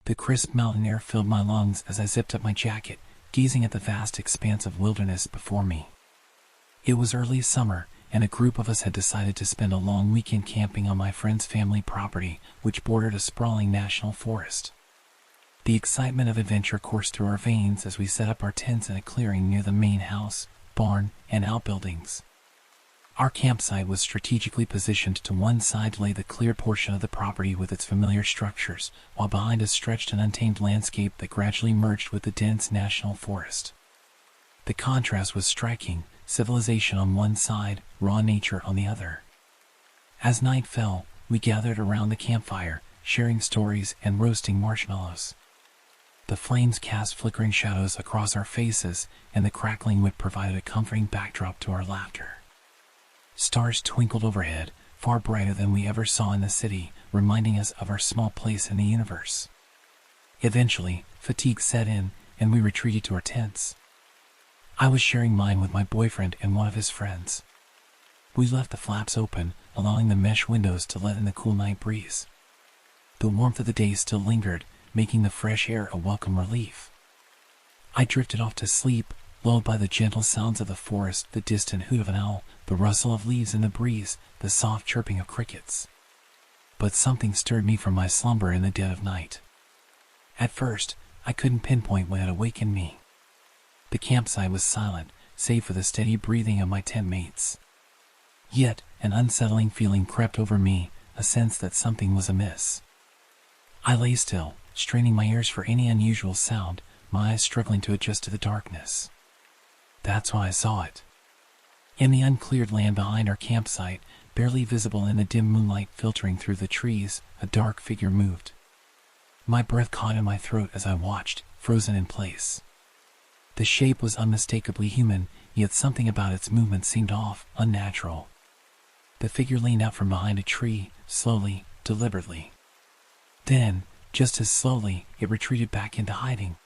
The crisp mountain air filled my lungs as I zipped up my jacket, gazing at the vast expanse of wilderness before me. It was early summer, and a group of us had decided to spend a long weekend camping on my friend's family property, which bordered a sprawling national forest. The excitement of adventure coursed through our veins as we set up our tents in a clearing near the main house, barn, and outbuildings. Our campsite was strategically positioned to one side lay the cleared portion of the property with its familiar structures, while behind us stretched an untamed landscape that gradually merged with the dense national forest. The contrast was striking, civilization on one side, raw nature on the other. As night fell, we gathered around the campfire, sharing stories and roasting marshmallows. The flames cast flickering shadows across our faces, and the crackling wick provided a comforting backdrop to our laughter. Stars twinkled overhead, far brighter than we ever saw in the city, reminding us of our small place in the universe. Eventually, fatigue set in, and we retreated to our tents. I was sharing mine with my boyfriend and one of his friends. We left the flaps open, allowing the mesh windows to let in the cool night breeze. The warmth of the day still lingered, making the fresh air a welcome relief. I drifted off to sleep, lulled by the gentle sounds of the forest, the distant hoot of an owl, the rustle of leaves in the breeze, the soft chirping of crickets. But something stirred me from my slumber in the dead of night. At first, I couldn't pinpoint what had awakened me. The campsite was silent, save for the steady breathing of my tent mates. Yet, an unsettling feeling crept over me, a sense that something was amiss. I lay still, straining my ears for any unusual sound, my eyes struggling to adjust to the darkness. That's when I saw it. In the uncleared land behind our campsite, barely visible in the dim moonlight filtering through the trees, a dark figure moved. My breath caught in my throat as I watched, frozen in place. The shape was unmistakably human, yet something about its movement seemed off, unnatural. The figure leaned out from behind a tree, slowly, deliberately. Then, just as slowly, it retreated back into hiding.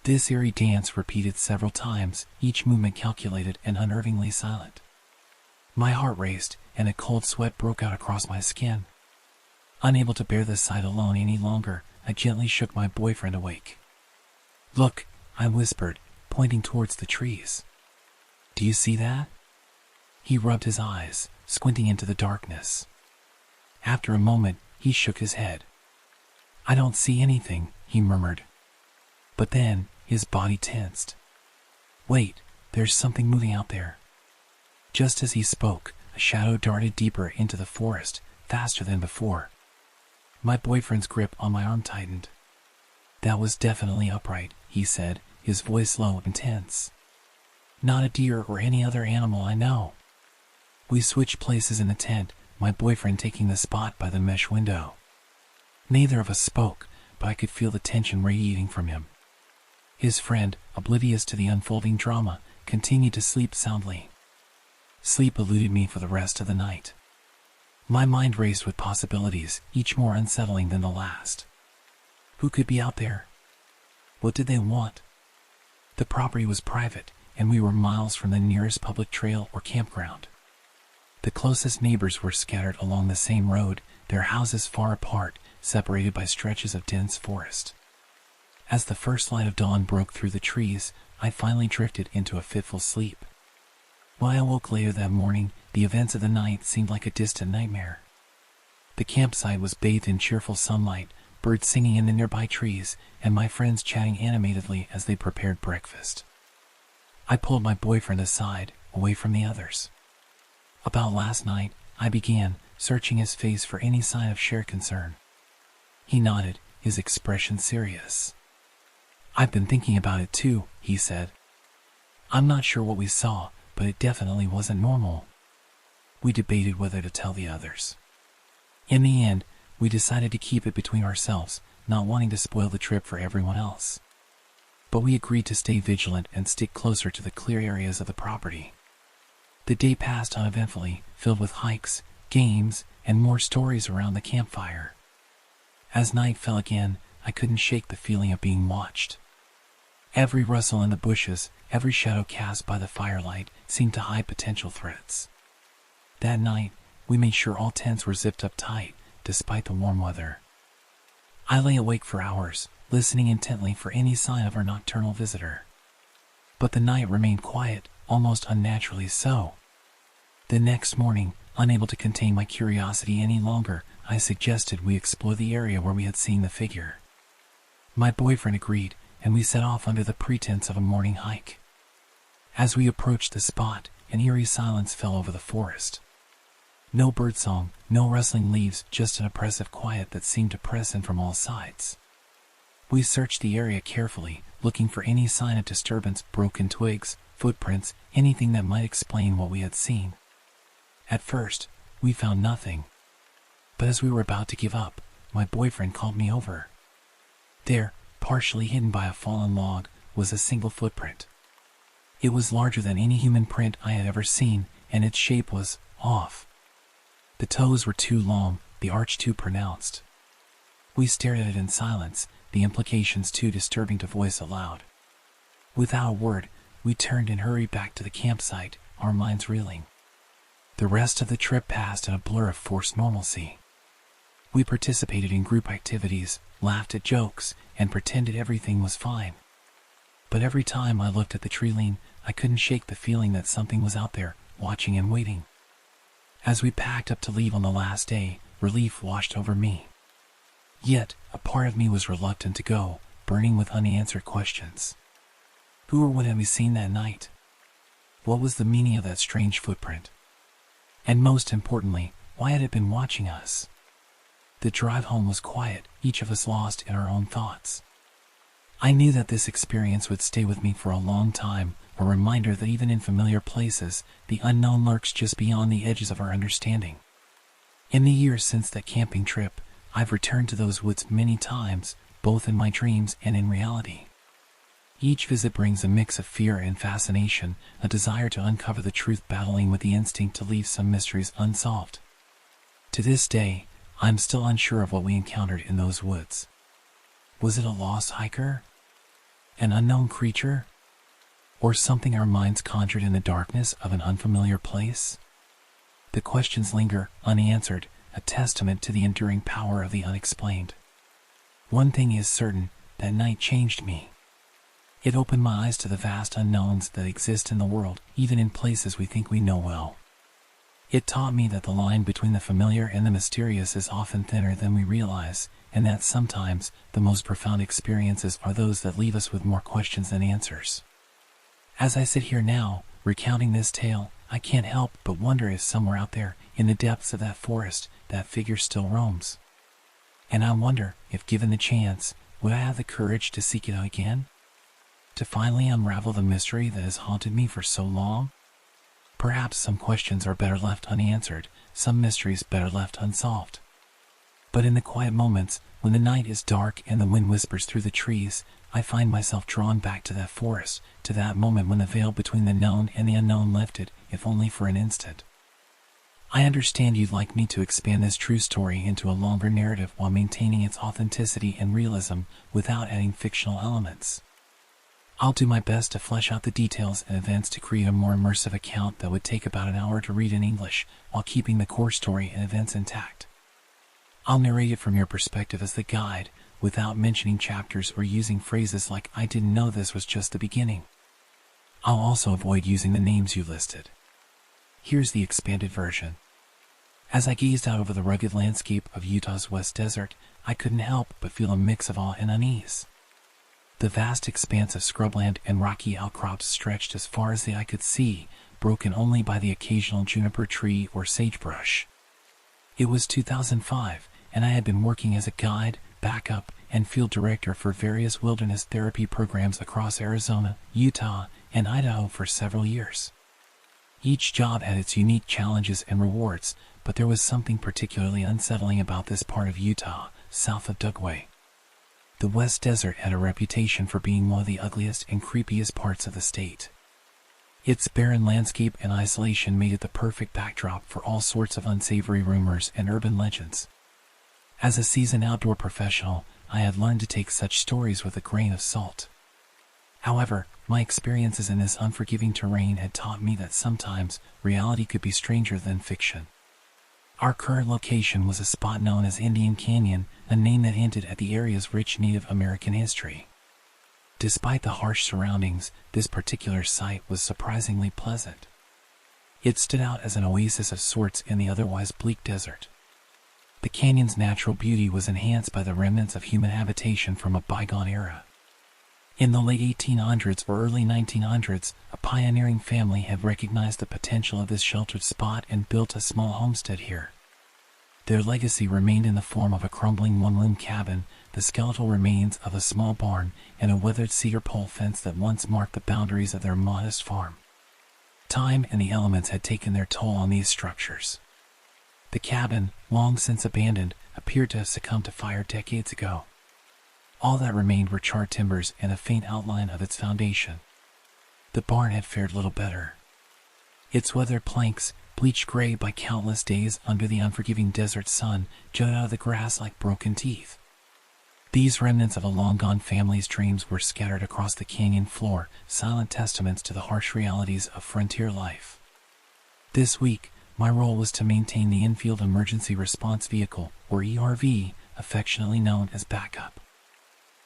This eerie dance repeated several times, each movement calculated and unnervingly silent. My heart raced, and a cold sweat broke out across my skin. Unable to bear the sight alone any longer, I gently shook my boyfriend awake. "Look," I whispered, pointing towards the trees. "Do you see that?" He rubbed his eyes, squinting into the darkness. After a moment, he shook his head. "I don't see anything," he murmured. But then, his body tensed. "Wait, there's something moving out there." Just as he spoke, a shadow darted deeper into the forest, faster than before. My boyfriend's grip on my arm tightened. "That was definitely upright," he said, his voice low and tense. "Not a deer or any other animal I know." We switched places in the tent, my boyfriend taking the spot by the mesh window. Neither of us spoke, but I could feel the tension radiating from him. His friend, oblivious to the unfolding drama, continued to sleep soundly. Sleep eluded me for the rest of the night. My mind raced with possibilities, each more unsettling than the last. Who could be out there? What did they want? The property was private, and we were miles from the nearest public trail or campground. The closest neighbors were scattered along the same road, their houses far apart, separated by stretches of dense forest. As the first light of dawn broke through the trees, I finally drifted into a fitful sleep. When I awoke later that morning, the events of the night seemed like a distant nightmare. The campsite was bathed in cheerful sunlight, birds singing in the nearby trees, and my friends chatting animatedly as they prepared breakfast. I pulled my boyfriend aside, away from the others. "About last night," I began, searching his face for any sign of shared concern. He nodded, his expression serious. "I've been thinking about it too," he said. "I'm not sure what we saw, but it definitely wasn't normal." We debated whether to tell the others. In the end, we decided to keep it between ourselves, not wanting to spoil the trip for everyone else. But we agreed to stay vigilant and stick closer to the clear areas of the property. The day passed uneventfully, filled with hikes, games, and more stories around the campfire. As night fell again, I couldn't shake the feeling of being watched. Every rustle in the bushes, every shadow cast by the firelight, seemed to hide potential threats. That night, we made sure all tents were zipped up tight, despite the warm weather. I lay awake for hours, listening intently for any sign of our nocturnal visitor. But the night remained quiet, almost unnaturally so. The next morning, unable to contain my curiosity any longer, I suggested we explore the area where we had seen the figure. My boyfriend agreed, and we set off under the pretense of a morning hike. As we approached the spot, an eerie silence fell over the forest. No birdsong, no rustling leaves, just an oppressive quiet that seemed to press in from all sides. We searched the area carefully, looking for any sign of disturbance, broken twigs, footprints, anything that might explain what we had seen. At first, we found nothing. But as we were about to give up, my boyfriend called me over. There, partially hidden by a fallen log, was a single footprint. It was larger than any human print I had ever seen, and its shape was off. The toes were too long, the arch too pronounced. We stared at it in silence, the implications too disturbing to voice aloud. Without a word, we turned and hurried back to the campsite, our minds reeling. The rest of the trip passed in a blur of forced normalcy. We participated in group activities, laughed at jokes, and pretended everything was fine. But every time I looked at the tree line, I couldn't shake the feeling that something was out there, watching and waiting. As we packed up to leave on the last day, relief washed over me. Yet, a part of me was reluctant to go, burning with unanswered questions. Who or what had we seen that night? What was the meaning of that strange footprint? And most importantly, why had it been watching us? The drive home was quiet, each of us lost in our own thoughts. I knew that this experience would stay with me for a long time, a reminder that even in familiar places, the unknown lurks just beyond the edges of our understanding. In the years since that camping trip, I've returned to those woods many times, both in my dreams and in reality. Each visit brings a mix of fear and fascination, a desire to uncover the truth battling with the instinct to leave some mysteries unsolved. To this day, I'm still unsure of what we encountered in those woods. Was it a lost hiker? An unknown creature? Or something our minds conjured in the darkness of an unfamiliar place? The questions linger, unanswered, a testament to the enduring power of the unexplained. One thing is certain, that night changed me. It opened my eyes to the vast unknowns that exist in the world, even in places we think we know well. It taught me that the line between the familiar and the mysterious is often thinner than we realize, and that sometimes the most profound experiences are those that leave us with more questions than answers. As I sit here now, recounting this tale, I can't help but wonder if somewhere out there, in the depths of that forest, that figure still roams. And I wonder if, given the chance, would I have the courage to seek it out again? To finally unravel the mystery that has haunted me for so long? Perhaps some questions are better left unanswered, some mysteries better left unsolved. But in the quiet moments, when the night is dark and the wind whispers through the trees, I find myself drawn back to that forest, to that moment when the veil between the known and the unknown lifted, if only for an instant. I understand you'd like me to expand this true story into a longer narrative while maintaining its authenticity and realism without adding fictional elements. I'll do my best to flesh out the details and events to create a more immersive account that would take about an hour to read in English, while keeping the core story and events intact. I'll narrate it from your perspective as the guide, without mentioning chapters or using phrases like "I didn't know this was just the beginning." I'll also avoid using the names you listed. Here's the expanded version. As I gazed out over the rugged landscape of Utah's West Desert, I couldn't help but feel a mix of awe and unease. The vast expanse of scrubland and rocky outcrops stretched as far as the eye could see, broken only by the occasional juniper tree or sagebrush. It was 2005, and I had been working as a guide, backup, and field director for various wilderness therapy programs across Arizona, Utah, and Idaho for several years. Each job had its unique challenges and rewards, but there was something particularly unsettling about this part of Utah, south of Dugway. The West Desert had a reputation for being one of the ugliest and creepiest parts of the state. Its barren landscape and isolation made it the perfect backdrop for all sorts of unsavory rumors and urban legends. As a seasoned outdoor professional, I had learned to take such stories with a grain of salt. However, my experiences in this unforgiving terrain had taught me that sometimes reality could be stranger than fiction. Our current location was a spot known as Indian Canyon, a name that hinted at the area's rich Native American history. Despite the harsh surroundings, this particular site was surprisingly pleasant. It stood out as an oasis of sorts in the otherwise bleak desert. The canyon's natural beauty was enhanced by the remnants of human habitation from a bygone era. In the late 1800s or early 1900s, a pioneering family had recognized the potential of this sheltered spot and built a small homestead here. Their legacy remained in the form of a crumbling one-room cabin, the skeletal remains of a small barn, and a weathered cedar pole fence that once marked the boundaries of their modest farm. Time and the elements had taken their toll on these structures. The cabin, long since abandoned, appeared to have succumbed to fire decades ago. All that remained were charred timbers and a faint outline of its foundation. The barn had fared little better. Its weathered planks, bleached gray by countless days under the unforgiving desert sun, jutted out of the grass like broken teeth. These remnants of a long-gone family's dreams were scattered across the canyon floor, silent testaments to the harsh realities of frontier life. This week, my role was to maintain the infield emergency response vehicle, or ERV, affectionately known as backup.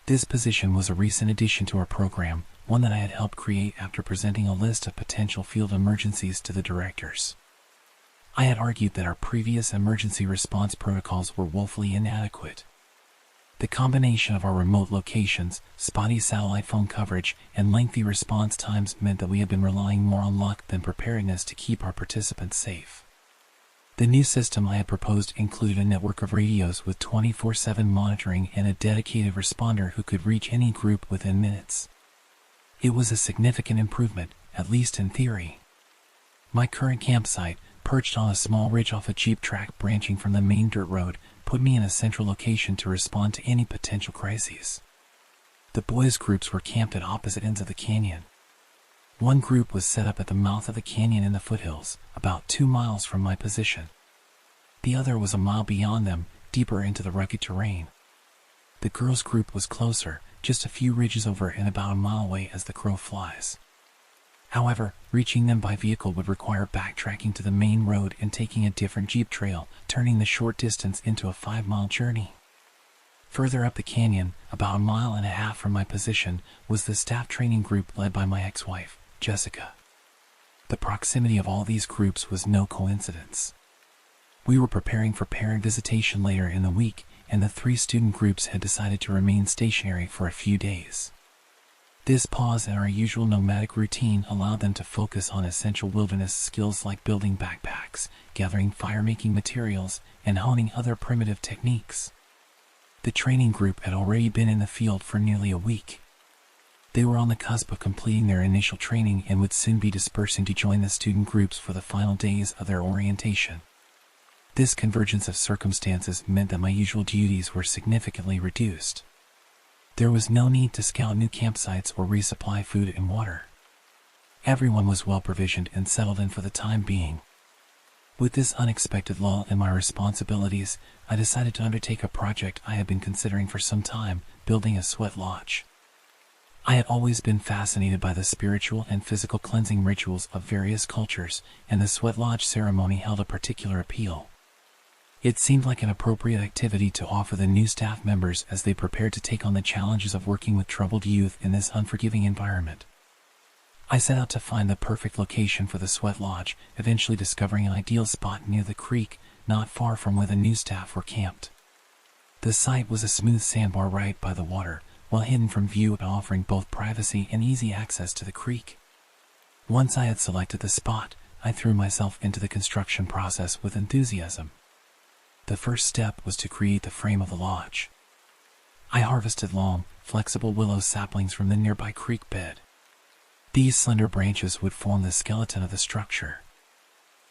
This position was a recent addition to our program, one that I had helped create after presenting a list of potential field emergencies to the directors. I had argued that our previous emergency response protocols were woefully inadequate. The combination of our remote locations, spotty satellite phone coverage, and lengthy response times meant that we had been relying more on luck than preparedness to keep our participants safe. The new system I had proposed included a network of radios with 24/7 monitoring and a dedicated responder who could reach any group within minutes. It was a significant improvement, at least in theory. My current campsite, perched on a small ridge off a jeep track branching from the main dirt road, put me in a central location to respond to any potential crises. The boys' groups were camped at opposite ends of the canyon. One group was set up at the mouth of the canyon in the foothills, about 2 miles from my position. The other was a mile beyond them, deeper into the rugged terrain. The girls' group was closer, just a few ridges over and about a mile away as the crow flies. However, reaching them by vehicle would require backtracking to the main road and taking a different jeep trail, turning the short distance into a 5-mile journey. Further up the canyon, about 1.5 miles from my position, was the staff training group led by my ex-wife, Jessica. The proximity of all these groups was no coincidence. We were preparing for parent visitation later in the week, and the 3 student groups had decided to remain stationary for a few days. This pause in our usual nomadic routine allowed them to focus on essential wilderness skills like building backpacks, gathering fire-making materials, and honing other primitive techniques. The training group had already been in the field for nearly a week. They were on the cusp of completing their initial training and would soon be dispersing to join the student groups for the final days of their orientation. This convergence of circumstances meant that my usual duties were significantly reduced. There was no need to scout new campsites or resupply food and water. Everyone was well provisioned and settled in for the time being. With this unexpected lull in my responsibilities, I decided to undertake a project I had been considering for some time, building a sweat lodge. I had always been fascinated by the spiritual and physical cleansing rituals of various cultures, and the sweat lodge ceremony held a particular appeal. It seemed like an appropriate activity to offer the new staff members as they prepared to take on the challenges of working with troubled youth in this unforgiving environment. I set out to find the perfect location for the sweat lodge, eventually discovering an ideal spot near the creek, not far from where the new staff were camped. The site was a smooth sandbar right by the water, well hidden from view and offering both privacy and easy access to the creek. Once I had selected the spot, I threw myself into the construction process with enthusiasm. The first step was to create the frame of the lodge. I harvested long, flexible willow saplings from the nearby creek bed. These slender branches would form the skeleton of the structure.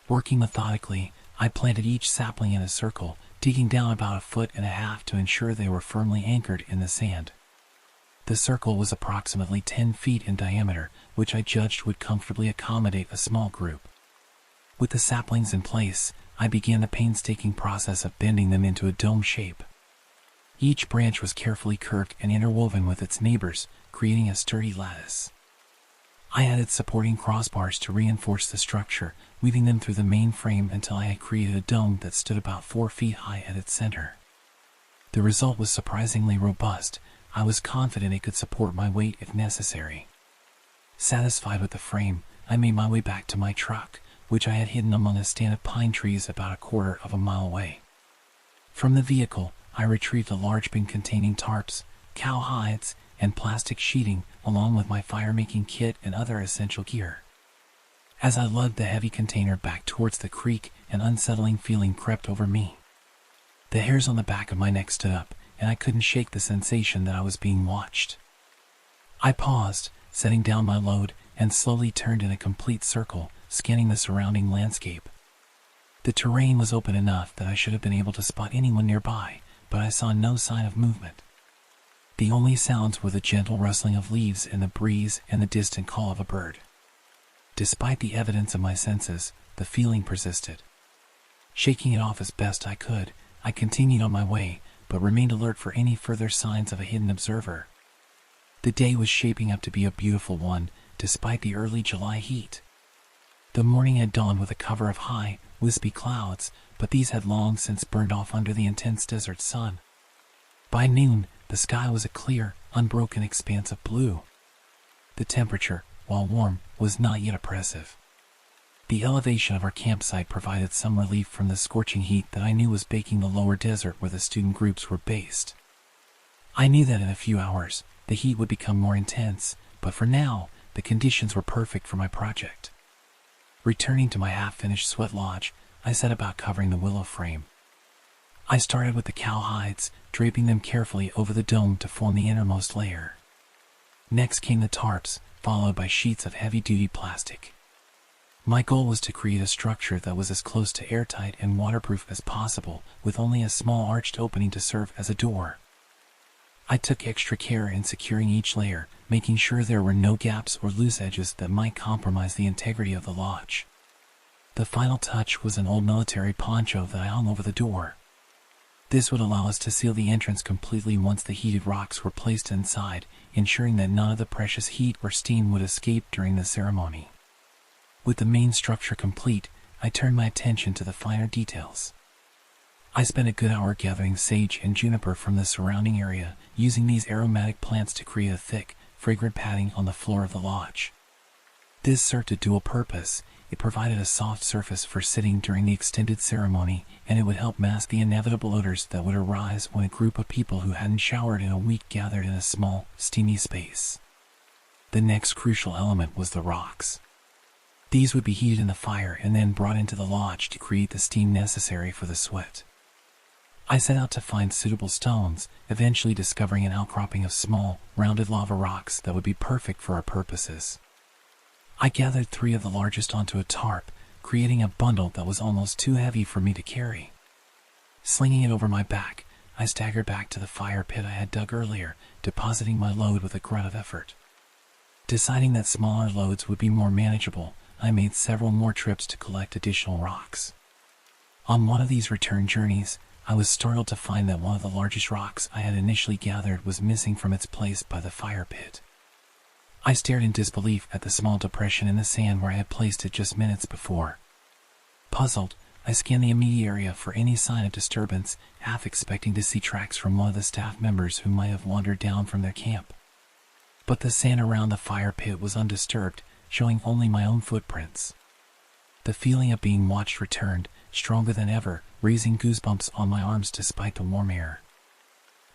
Working methodically, I planted each sapling in a circle, digging down about 1.5 feet to ensure they were firmly anchored in the sand. The circle was approximately 10 feet in diameter, which I judged would comfortably accommodate a small group. With the saplings in place, I began the painstaking process of bending them into a dome shape. Each branch was carefully curved and interwoven with its neighbors, creating a sturdy lattice. I added supporting crossbars to reinforce the structure, weaving them through the main frame until I had created a dome that stood about 4 feet high at its center. The result was surprisingly robust. I was confident it could support my weight if necessary. Satisfied with the frame, I made my way back to my truck, which I had hidden among a stand of pine trees about a quarter of a mile away. From the vehicle, I retrieved a large bin containing tarps, cow hides, and plastic sheeting, along with my fire-making kit and other essential gear. As I lugged the heavy container back towards the creek, an unsettling feeling crept over me. The hairs on the back of my neck stood up, and I couldn't shake the sensation that I was being watched. I paused, setting down my load, and slowly turned in a complete circle, scanning the surrounding landscape. The terrain was open enough that I should have been able to spot anyone nearby, but I saw no sign of movement. The only sounds were the gentle rustling of leaves in the breeze and the distant call of a bird. Despite the evidence of my senses, the feeling persisted. Shaking it off as best I could, I continued on my way, but remained alert for any further signs of a hidden observer. The day was shaping up to be a beautiful one, despite the early July heat. The morning had dawned with a cover of high, wispy clouds, but these had long since burned off under the intense desert sun. By noon, the sky was a clear, unbroken expanse of blue. The temperature, while warm, was not yet oppressive. The elevation of our campsite provided some relief from the scorching heat that I knew was baking the lower desert where the student groups were based. I knew that in a few hours, the heat would become more intense, but for now, the conditions were perfect for my project. Returning to my half-finished sweat lodge, I set about covering the willow frame. I started with the cow hides, draping them carefully over the dome to form the innermost layer. Next came the tarps, followed by sheets of heavy-duty plastic. My goal was to create a structure that was as close to airtight and waterproof as possible, with only a small arched opening to serve as a door. I took extra care in securing each layer, making sure there were no gaps or loose edges that might compromise the integrity of the lodge. The final touch was an old military poncho that I hung over the door. This would allow us to seal the entrance completely once the heated rocks were placed inside, ensuring that none of the precious heat or steam would escape during the ceremony. With the main structure complete, I turned my attention to the finer details. I spent a good hour gathering sage and juniper from the surrounding area, using these aromatic plants to create a thick, fragrant padding on the floor of the lodge. This served a dual purpose. It provided a soft surface for sitting during the extended ceremony, and it would help mask the inevitable odors that would arise when a group of people who hadn't showered in a week gathered in a small, steamy space. The next crucial element was the rocks. These would be heated in the fire and then brought into the lodge to create the steam necessary for the sweat. I set out to find suitable stones, eventually discovering an outcropping of small, rounded lava rocks that would be perfect for our purposes. I gathered 3 of the largest onto a tarp, creating a bundle that was almost too heavy for me to carry. Slinging it over my back, I staggered back to the fire pit I had dug earlier, depositing my load with a grunt of effort. Deciding that smaller loads would be more manageable, I made several more trips to collect additional rocks. On one of these return journeys, I was startled to find that one of the largest rocks I had initially gathered was missing from its place by the fire pit. I stared in disbelief at the small depression in the sand where I had placed it just minutes before. Puzzled, I scanned the immediate area for any sign of disturbance, half expecting to see tracks from one of the staff members who might have wandered down from their camp. But the sand around the fire pit was undisturbed, showing only my own footprints. The feeling of being watched returned, stronger than ever, raising goosebumps on my arms despite the warm air.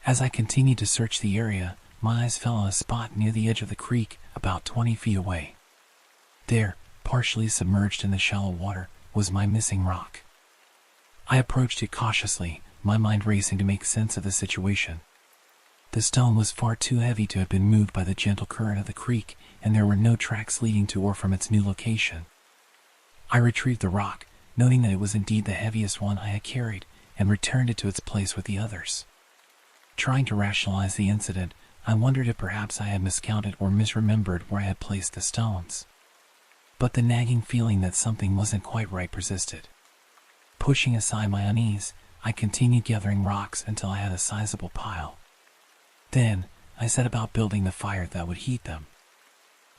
As I continued to search the area, my eyes fell on a spot near the edge of the creek, about 20 feet away. There, partially submerged in the shallow water, was my missing rock. I approached it cautiously, my mind racing to make sense of the situation. The stone was far too heavy to have been moved by the gentle current of the creek, and there were no tracks leading to or from its new location. I retrieved the rock, noting that it was indeed the heaviest one I had carried, and returned it to its place with the others. Trying to rationalize the incident, I wondered if perhaps I had miscounted or misremembered where I had placed the stones. But the nagging feeling that something wasn't quite right persisted. Pushing aside my unease, I continued gathering rocks until I had a sizable pile. Then, I set about building the fire that would heat them.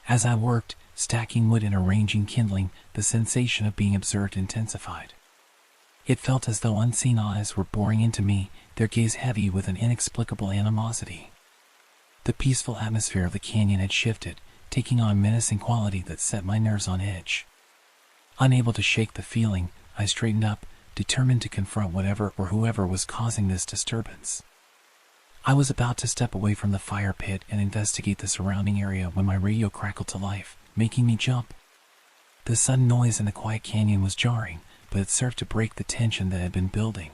As I worked, Stacking wood and arranging kindling, the sensation of being observed intensified. It felt as though unseen eyes were boring into me, their gaze heavy with an inexplicable animosity. The peaceful atmosphere of the canyon had shifted, taking on a menacing quality that set my nerves on edge. Unable to shake the feeling, I straightened up, determined to confront whatever or whoever was causing this disturbance. I was about to step away from the fire pit and investigate the surrounding area when my radio crackled to life, making me jump. The sudden noise in the quiet canyon was jarring, but it served to break the tension that had been building.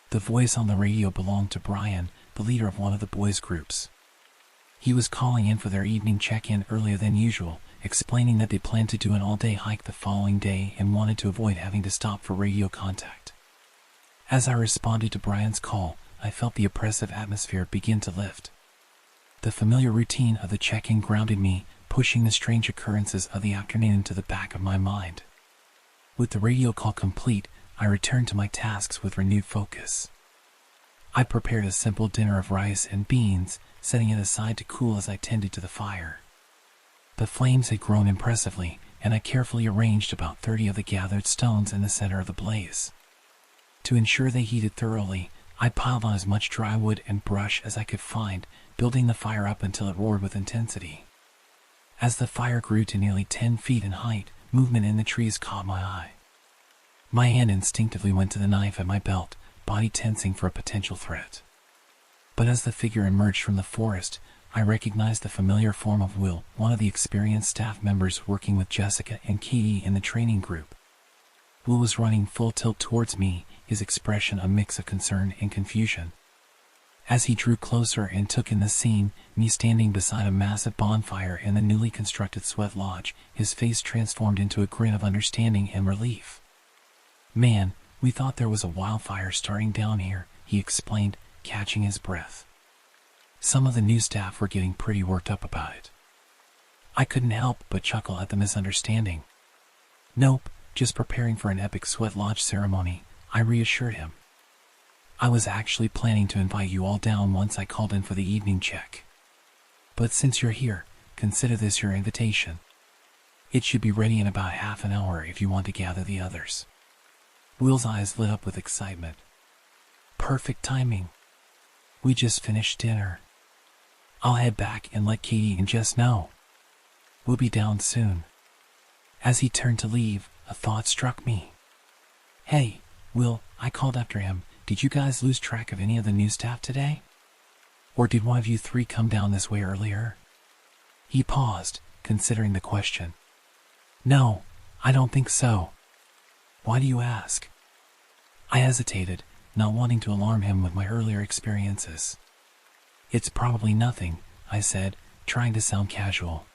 The voice on the radio belonged to Brian, the leader of one of the boys' groups. He was calling in for their evening check-in earlier than usual, explaining that they planned to do an all-day hike the following day and wanted to avoid having to stop for radio contact. As I responded to Brian's call, I felt the oppressive atmosphere begin to lift. The familiar routine of the check-in grounded me, pushing the strange occurrences of the afternoon into the back of my mind. With the radio call complete, I returned to my tasks with renewed focus. I prepared a simple dinner of rice and beans, setting it aside to cool as I tended to the fire. The flames had grown impressively, and I carefully arranged about 30 of the gathered stones in the center of the blaze. To ensure they heated thoroughly, I piled on as much dry wood and brush as I could find, building the fire up until it roared with intensity. As the fire grew to nearly 10 feet in height, movement in the trees caught my eye. My hand instinctively went to the knife at my belt, body tensing for a potential threat. But as the figure emerged from the forest, I recognized the familiar form of Will, one of the experienced staff members working with Jessica and Katie in the training group. Will was running full tilt towards me, his expression a mix of concern and confusion. As he drew closer and took in the scene, me standing beside a massive bonfire in the newly constructed sweat lodge, his face transformed into a grin of understanding and relief. "Man, we thought there was a wildfire starting down here," he explained, catching his breath. Some of the new staff were getting pretty worked up about it. I couldn't help but chuckle at the misunderstanding. "Nope, just preparing for an epic sweat lodge ceremony," I reassured him. "I was actually planning to invite you all down once I called in for the evening check. But since you're here, consider this your invitation. It should be ready in about half an hour if you want to gather the others." Will's eyes lit up with excitement. "Perfect timing. We just finished dinner. I'll head back and let Katie and Jess know. We'll be down soon." As he turned to leave, a thought struck me. "Hey, Will," I called after him, "did you guys lose track of any of the new staff today? Or did one of you three come down this way earlier?" He paused, considering the question. "No, I don't think so." "Why do you ask?" I hesitated, not wanting to alarm him with my earlier experiences. "It's probably nothing," I said, trying to sound casual.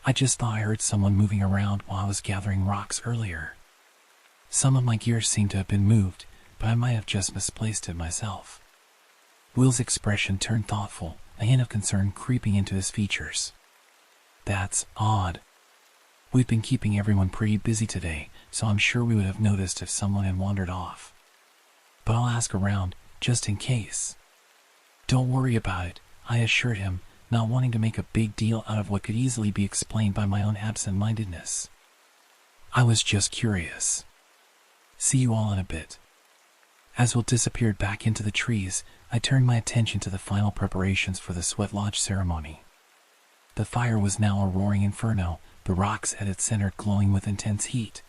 "I just thought I heard someone moving around while I was gathering rocks earlier. Some of my gear seemed to have been moved, but I might have just misplaced it myself." Will's expression turned thoughtful, a hint of concern creeping into his features. "That's odd. We've been keeping everyone pretty busy today, so I'm sure we would have noticed if someone had wandered off. But I'll ask around, just in case." "Don't worry about it," I assured him, not wanting to make a big deal out of what could easily be explained by my own absent-mindedness. "I was just curious. See you all in a bit." As Will disappeared back into the trees, I turned my attention to the final preparations for the sweat lodge ceremony. The fire was now a roaring inferno, the rocks at its center glowing with intense heat.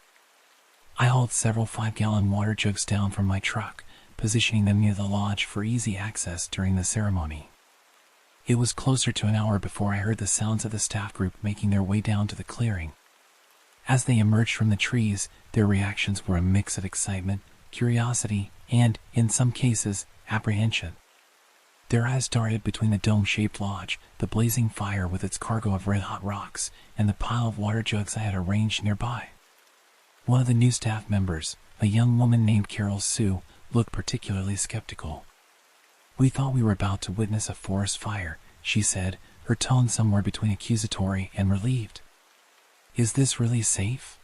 I hauled several 5-gallon water jugs down from my truck, positioning them near the lodge for easy access during the ceremony. It was closer to an hour before I heard the sounds of the staff group making their way down to the clearing. As they emerged from the trees, their reactions were a mix of excitement, curiosity, and, in some cases, apprehension. Their eyes darted between the dome-shaped lodge, the blazing fire with its cargo of red-hot rocks, and the pile of water jugs I had arranged nearby. One of the new staff members, a young woman named Carol Sue, looked particularly skeptical. "We thought we were about to witness a forest fire," she said, her tone somewhere between accusatory and relieved. "Is this really safe?"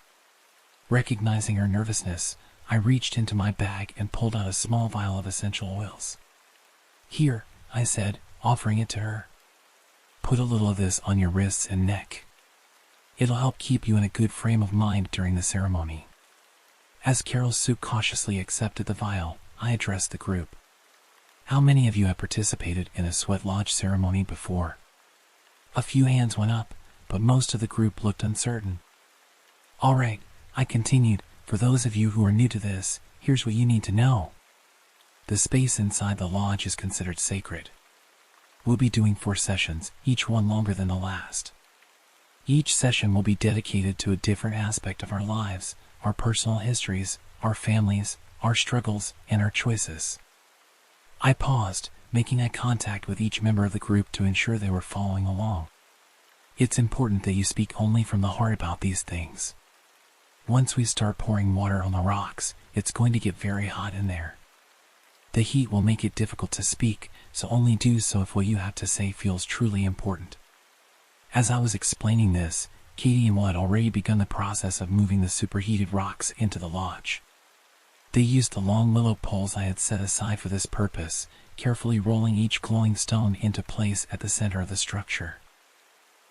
Recognizing her nervousness, I reached into my bag and pulled out a small vial of essential oils. "Here," I said, offering it to her. "Put a little of this on your wrists and neck. It'll help keep you in a good frame of mind during the ceremony. As Carol Sue cautiously accepted the vial, I addressed the group. How many of you have participated in a sweat lodge ceremony before? A few hands went up, but most of the group looked uncertain. All right, I continued, for those of you who are new to this, here's what you need to know. The space inside the lodge is considered sacred. We'll be doing 4 sessions, each one longer than the last. Each session will be dedicated to a different aspect of our lives, our personal histories, our families, our struggles, and our choices. I paused, making eye contact with each member of the group to ensure they were following along. It's important that you speak only from the heart about these things. Once we start pouring water on the rocks, it's going to get very hot in there. The heat will make it difficult to speak, so only do so if what you have to say feels truly important. As I was explaining this, Katie and Will had already begun the process of moving the superheated rocks into the lodge. They used the long willow poles I had set aside for this purpose, carefully rolling each glowing stone into place at the center of the structure.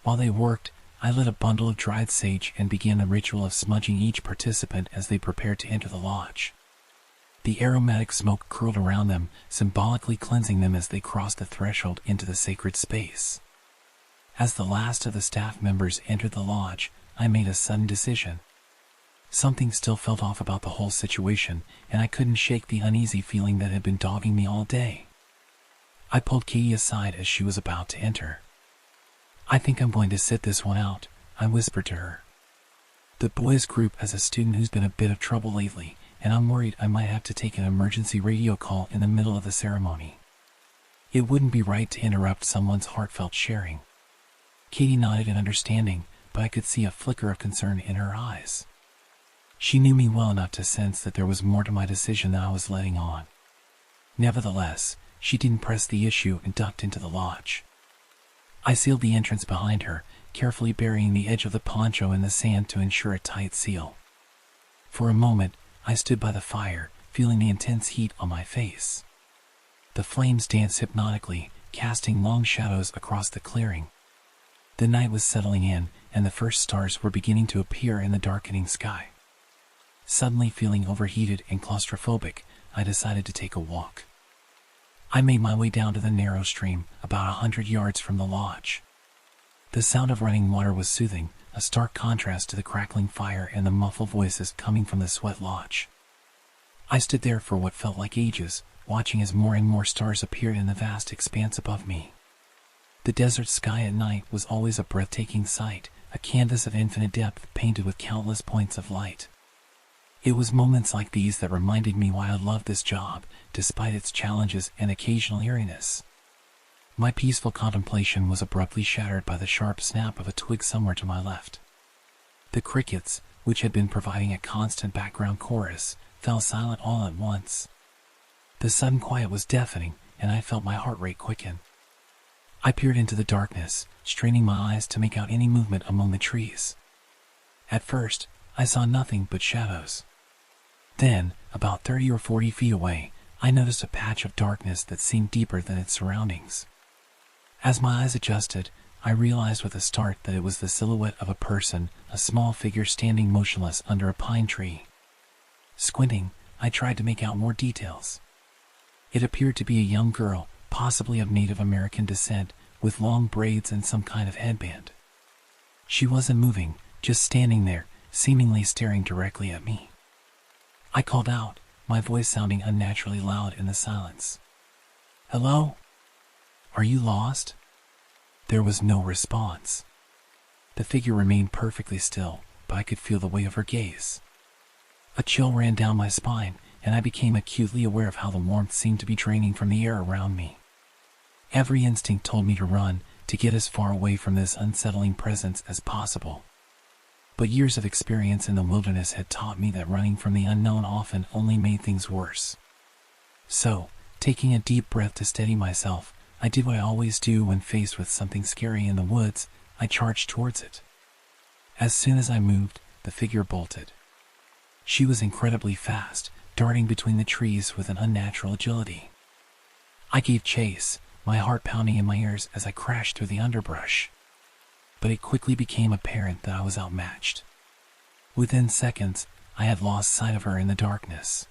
While they worked, I lit a bundle of dried sage and began the ritual of smudging each participant as they prepared to enter the lodge. The aromatic smoke curled around them, symbolically cleansing them as they crossed the threshold into the sacred space. As the last of the staff members entered the lodge, I made a sudden decision. Something still felt off about the whole situation, and I couldn't shake the uneasy feeling that had been dogging me all day. I pulled Katie aside as she was about to enter. I think I'm going to sit this one out, I whispered to her. The boys group has a student who's been a bit of trouble lately, and I'm worried I might have to take an emergency radio call in the middle of the ceremony. It wouldn't be right to interrupt someone's heartfelt sharing. Katie nodded in understanding, but I could see a flicker of concern in her eyes. She knew me well enough to sense that there was more to my decision than I was letting on. Nevertheless, she didn't press the issue and ducked into the lodge. I sealed the entrance behind her, carefully burying the edge of the poncho in the sand to ensure a tight seal. For a moment, I stood by the fire, feeling the intense heat on my face. The flames danced hypnotically, casting long shadows across the clearing. The night was settling in, and the first stars were beginning to appear in the darkening sky. Suddenly feeling overheated and claustrophobic, I decided to take a walk. I made my way down to the narrow stream, about 100 yards from the lodge. The sound of running water was soothing, a stark contrast to the crackling fire and the muffled voices coming from the sweat lodge. I stood there for what felt like ages, watching as more and more stars appeared in the vast expanse above me. The desert sky at night was always a breathtaking sight, a canvas of infinite depth painted with countless points of light. It was moments like these that reminded me why I loved this job, despite its challenges and occasional eeriness. My peaceful contemplation was abruptly shattered by the sharp snap of a twig somewhere to my left. The crickets, which had been providing a constant background chorus, fell silent all at once. The sudden quiet was deafening, and I felt my heart rate quicken. I peered into the darkness, straining my eyes to make out any movement among the trees. At first, I saw nothing but shadows. Then, about 30 or 40 feet away, I noticed a patch of darkness that seemed deeper than its surroundings. As my eyes adjusted, I realized with a start that it was the silhouette of a person, a small figure standing motionless under a pine tree. Squinting, I tried to make out more details. It appeared to be a young girl, possibly of Native American descent, with long braids and some kind of headband. She wasn't moving, just standing there, seemingly staring directly at me. I called out, my voice sounding unnaturally loud in the silence. "Hello? Are you lost?" There was no response. The figure remained perfectly still, but I could feel the weight of her gaze. A chill ran down my spine, and I became acutely aware of how the warmth seemed to be draining from the air around me. Every instinct told me to run, to get as far away from this unsettling presence as possible. But years of experience in the wilderness had taught me that running from the unknown often only made things worse. So, taking a deep breath to steady myself, I did what I always do when faced with something scary in the woods. I charged towards it. As soon as I moved, the figure bolted. She was incredibly fast, darting between the trees with an unnatural agility. I gave chase, my heart pounding in my ears as I crashed through the underbrush. but it quickly became apparent that I was outmatched. Within seconds, I had lost sight of her in the darkness.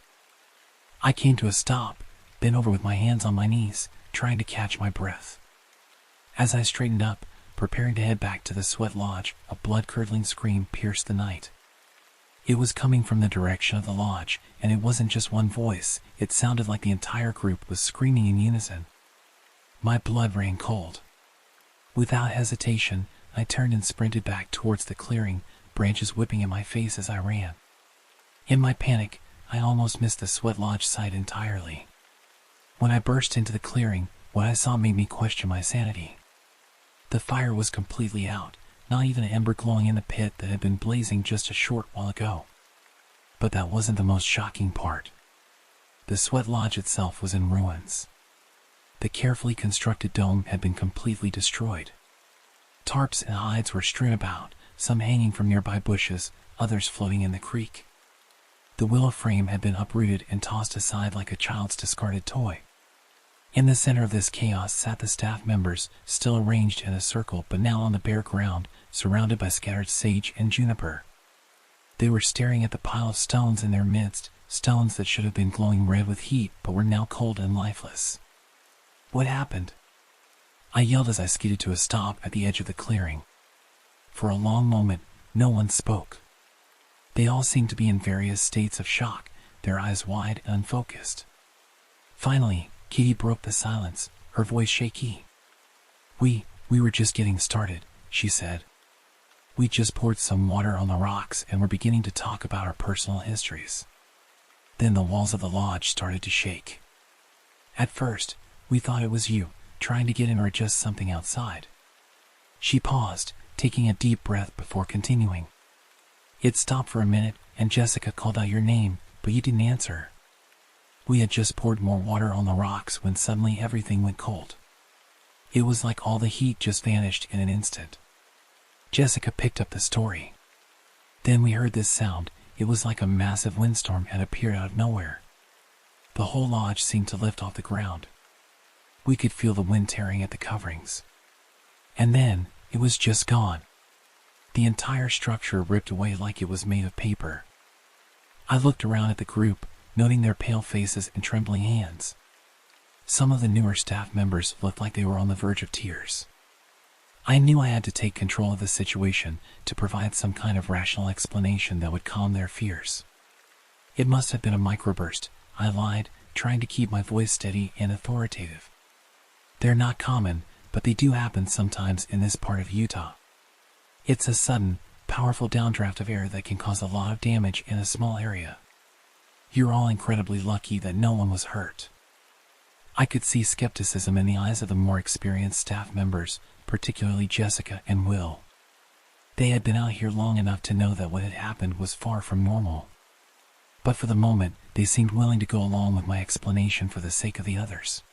I came to a stop, bent over with my hands on my knees, trying to catch my breath. As I straightened up, preparing to head back to the sweat lodge, a blood-curdling scream pierced the night. It was coming from the direction of the lodge, and it wasn't just one voice. It sounded like the entire group was screaming in unison. My blood ran cold. Without hesitation, I turned and sprinted back towards the clearing, branches whipping in my face as I ran. In my panic, I almost missed the sweat lodge site entirely. When I burst into the clearing, what I saw made me question my sanity. The fire was completely out, not even an ember glowing in the pit that had been blazing just a short while ago. But that wasn't the most shocking part. The sweat lodge itself was in ruins. The carefully constructed dome had been completely destroyed. Tarps and hides were strewn about, some hanging from nearby bushes, others floating in the creek. The willow frame had been uprooted and tossed aside like a child's discarded toy. In the center of this chaos sat the staff members, still arranged in a circle but now on the bare ground, surrounded by scattered sage and juniper. They were staring at the pile of stones in their midst, stones that should have been glowing red with heat but were now cold and lifeless. What happened? I yelled as I skidded to a stop at the edge of the clearing. For a long moment, no one spoke. They all seemed to be in various states of shock, their eyes wide and unfocused. Finally, Katie broke the silence, her voice shaky. We were just getting started, she said. We just poured some water on the rocks and were beginning to talk about our personal histories. Then the walls of the lodge started to shake. At first, we thought it was you, trying to get in or adjust something outside. She paused, taking a deep breath before continuing. It stopped for a minute, and Jessica called out your name, but you didn't answer. We had just poured more water on the rocks when suddenly everything went cold. It was like all the heat just vanished in an instant. Jessica picked up the story. Then we heard this sound. It was like a massive windstorm had appeared out of nowhere. The whole lodge seemed to lift off the ground. We could feel the wind tearing at the coverings. And then, it was just gone. The entire structure ripped away like it was made of paper. I looked around at the group, noting their pale faces and trembling hands. Some of the newer staff members looked like they were on the verge of tears. I knew I had to take control of the situation to provide some kind of rational explanation that would calm their fears. It must have been a microburst, I lied, trying to keep my voice steady and authoritative. They're not common, but they do happen sometimes in this part of Utah. It's a sudden, powerful downdraft of air that can cause a lot of damage in a small area. You're all incredibly lucky that no one was hurt. I could see skepticism in the eyes of the more experienced staff members, particularly Jessica and Will. They had been out here long enough to know that what had happened was far from normal. But for the moment, they seemed willing to go along with my explanation for the sake of the others.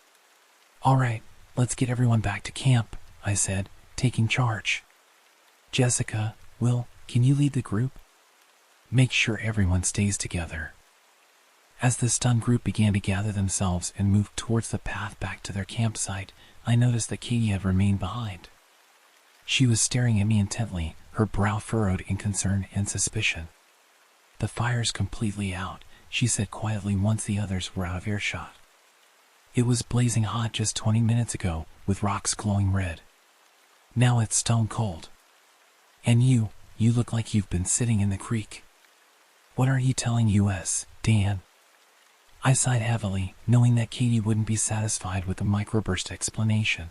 All right, let's get everyone back to camp, I said, taking charge. Jessica, Will, can you lead the group? Make sure everyone stays together. As the stunned group began to gather themselves and move towards the path back to their campsite, I noticed that Katie had remained behind. She was staring at me intently, her brow furrowed in concern and suspicion. The fire's completely out, she said quietly once the others were out of earshot. It was blazing hot just 20 minutes ago, with rocks glowing red. Now it's stone cold. And you look like you've been sitting in the creek. What are you telling us, Dan? I sighed heavily, knowing that Katie wouldn't be satisfied with the microburst explanation.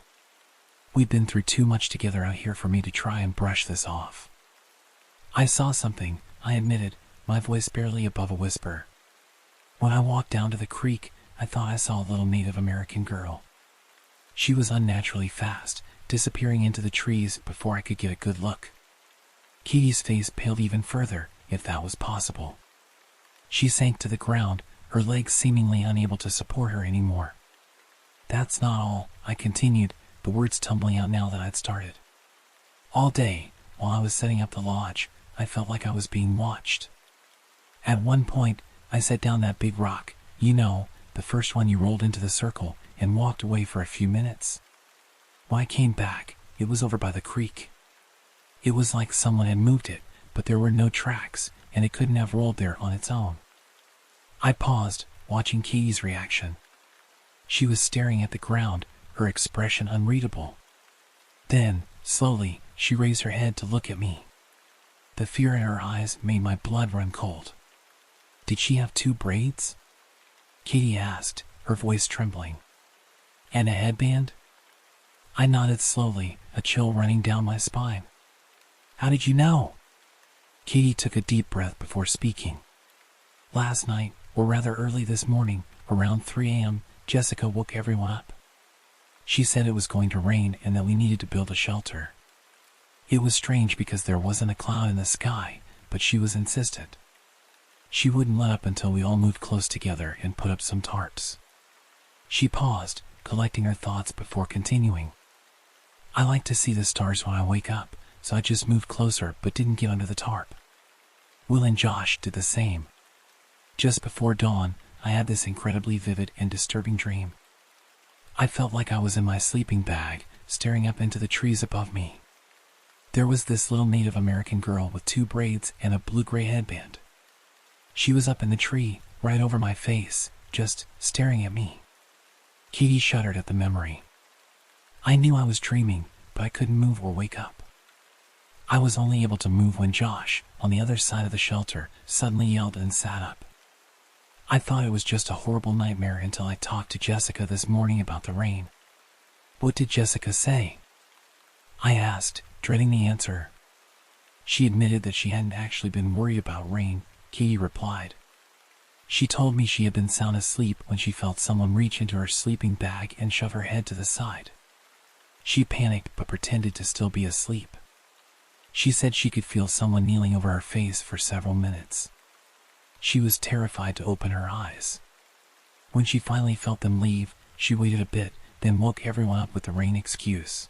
We'd been through too much together out here for me to try and brush this off. I saw something, I admitted, my voice barely above a whisper. When I walked down to the creek, I thought I saw a little Native American girl. She was unnaturally fast, disappearing into the trees before I could get a good look. Katie's face paled even further, if that was possible. She sank to the ground, her legs seemingly unable to support her anymore. That's not all, I continued, the words tumbling out now that I'd started. All day, while I was setting up the lodge, I felt like I was being watched. At one point, I set down that big rock, the first one you rolled into the circle, and walked away for a few minutes. When I came back, it was over by the creek. It was like someone had moved it, but there were no tracks, and it couldn't have rolled there on its own. I paused, watching Katie's reaction. She was staring at the ground, her expression unreadable. Then, slowly, she raised her head to look at me. The fear in her eyes made my blood run cold. Did she have 2 braids? Katie asked, her voice trembling. And a headband? I nodded slowly, a chill running down my spine. How did you know? Katie took a deep breath before speaking. Last night, or rather early this morning, around 3 a.m., Jessica woke everyone up. She said it was going to rain and that we needed to build a shelter. It was strange because there wasn't a cloud in the sky, but she was insistent. She wouldn't let up until we all moved close together and put up some tarps. She paused, collecting her thoughts before continuing. I like to see the stars when I wake up, so I just moved closer but didn't get under the tarp. Will and Josh did the same. Just before dawn, I had this incredibly vivid and disturbing dream. I felt like I was in my sleeping bag, staring up into the trees above me. There was this little Native American girl with 2 braids and a blue-gray headband. She was up in the tree, right over my face, just staring at me. Katie shuddered at the memory. I knew I was dreaming, but I couldn't move or wake up. I was only able to move when Josh, on the other side of the shelter, suddenly yelled and sat up. I thought it was just a horrible nightmare until I talked to Jessica this morning about the rain. What did Jessica say? I asked, dreading the answer. She admitted that she hadn't actually been worried about rain, Katie replied. She told me she had been sound asleep when she felt someone reach into her sleeping bag and shove her head to the side. She panicked but pretended to still be asleep. She said she could feel someone kneeling over her face for several minutes. She was terrified to open her eyes. When she finally felt them leave, she waited a bit, then woke everyone up with the rain excuse.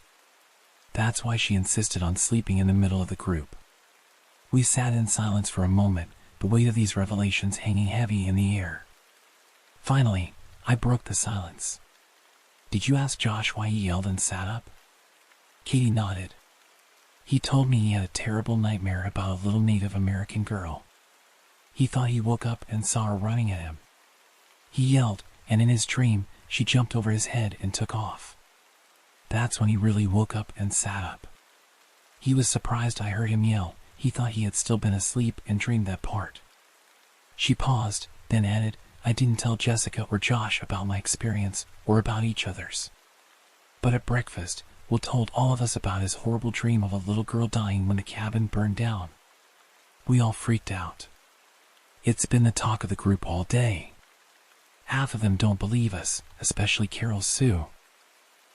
That's why she insisted on sleeping in the middle of the group. We sat in silence for a moment, the weight of these revelations hanging heavy in the air. Finally, I broke the silence. Did you ask Josh why he yelled and sat up? Katie nodded. He told me he had a terrible nightmare about a little Native American girl. He thought he woke up and saw her running at him. He yelled, and in his dream, she jumped over his head and took off. That's when he really woke up and sat up. He was surprised I heard him yell. He thought he had still been asleep and dreamed that part. She paused, then added, I didn't tell Jessica or Josh about my experience or about each other's. But at breakfast, Will told all of us about his horrible dream of a little girl dying when the cabin burned down. We all freaked out. It's been the talk of the group all day. Half of them don't believe us, especially Carol Sue.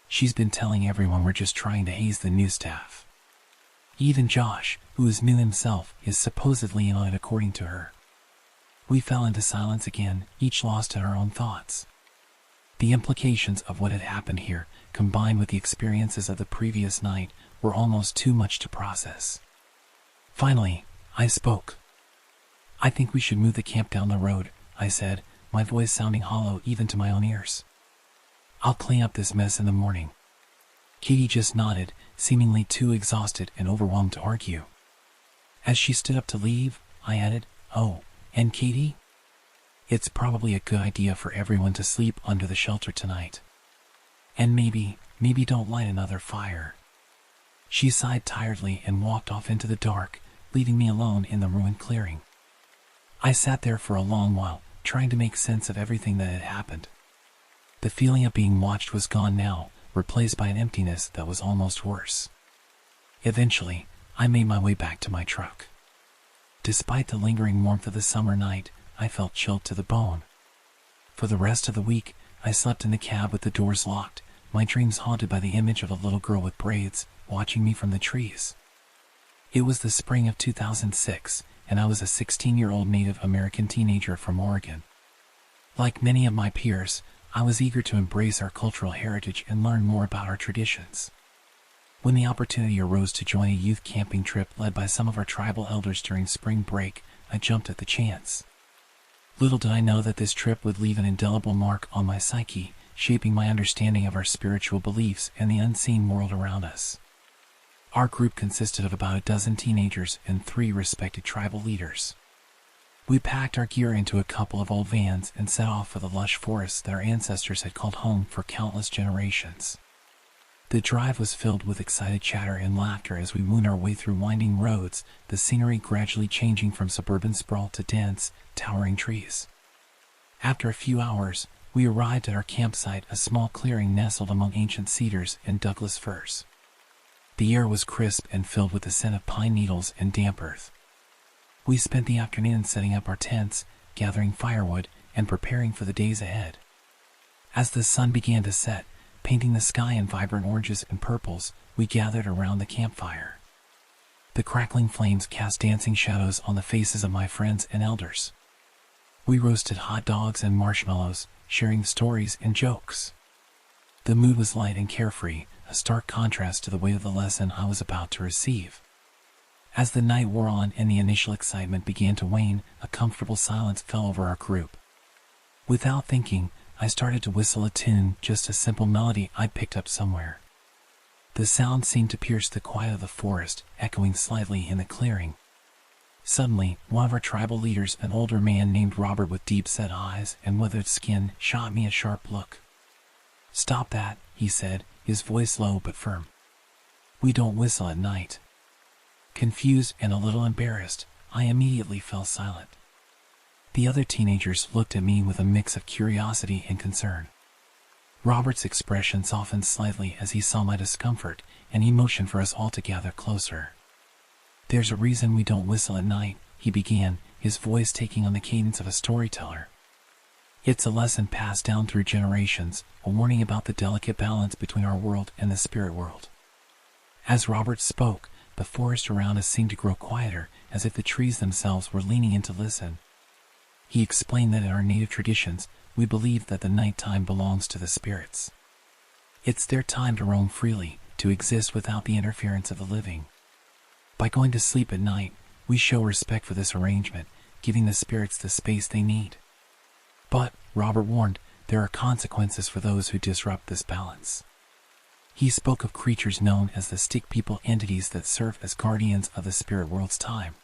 She's been telling everyone we're just trying to haze the new staff. Even Josh, who is new himself, is supposedly in on it according to her. We fell into silence again, each lost in our own thoughts. The implications of what had happened here, combined with the experiences of the previous night, were almost too much to process. Finally, I spoke. I think we should move the camp down the road, I said, my voice sounding hollow even to my own ears. I'll clean up this mess in the morning. Katie just nodded, seemingly too exhausted and overwhelmed to argue. As she stood up to leave, I added, Oh, and Katie? It's probably a good idea for everyone to sleep under the shelter tonight. And maybe don't light another fire. She sighed tiredly and walked off into the dark, leaving me alone in the ruined clearing. I sat there for a long while, trying to make sense of everything that had happened. The feeling of being watched was gone now, replaced by an emptiness that was almost worse. Eventually, I made my way back to my truck. Despite the lingering warmth of the summer night, I felt chilled to the bone. For the rest of the week, I slept in the cab with the doors locked, my dreams haunted by the image of a little girl with braids, watching me from the trees. It was the spring of 2006, and I was a 16-year-old Native American teenager from Oregon. Like many of my peers, I was eager to embrace our cultural heritage and learn more about our traditions. When the opportunity arose to join a youth camping trip led by some of our tribal elders during spring break, I jumped at the chance. Little did I know that this trip would leave an indelible mark on my psyche, shaping my understanding of our spiritual beliefs and the unseen world around us. Our group consisted of about a dozen teenagers and 3 respected tribal leaders. We packed our gear into a couple of old vans and set off for the lush forests that our ancestors had called home for countless generations. The drive was filled with excited chatter and laughter as we wound our way through winding roads, the scenery gradually changing from suburban sprawl to dense, towering trees. After a few hours, we arrived at our campsite, a small clearing nestled among ancient cedars and Douglas firs. The air was crisp and filled with the scent of pine needles and damp earth. We spent the afternoon setting up our tents, gathering firewood, and preparing for the days ahead. As the sun began to set, painting the sky in vibrant oranges and purples, we gathered around the campfire. The crackling flames cast dancing shadows on the faces of my friends and elders. We roasted hot dogs and marshmallows, sharing stories and jokes. The mood was light and carefree, a stark contrast to the weight of the lesson I was about to receive. As the night wore on and the initial excitement began to wane, a comfortable silence fell over our group. Without thinking, I started to whistle a tune, just a simple melody I'd picked up somewhere. The sound seemed to pierce the quiet of the forest, echoing slightly in the clearing. Suddenly, one of our tribal leaders, an older man named Robert with deep-set eyes and withered skin, shot me a sharp look. "Stop that," he said, his voice low but firm. "We don't whistle at night." Confused and a little embarrassed, I immediately fell silent. The other teenagers looked at me with a mix of curiosity and concern. Robert's expression softened slightly as he saw my discomfort, and he motioned for us all to gather closer. "There's a reason we don't whistle at night," he began, his voice taking on the cadence of a storyteller. "It's a lesson passed down through generations, a warning about the delicate balance between our world and the spirit world." As Robert spoke, the forest around us seemed to grow quieter, as if the trees themselves were leaning in to listen. He explained that in our native traditions, we believe that the nighttime belongs to the spirits. It's their time to roam freely, to exist without the interference of the living. By going to sleep at night, we show respect for this arrangement, giving the spirits the space they need. But, Robert warned, there are consequences for those who disrupt this balance. He spoke of creatures known as the stick people, entities that serve as guardians of the spirit world's time.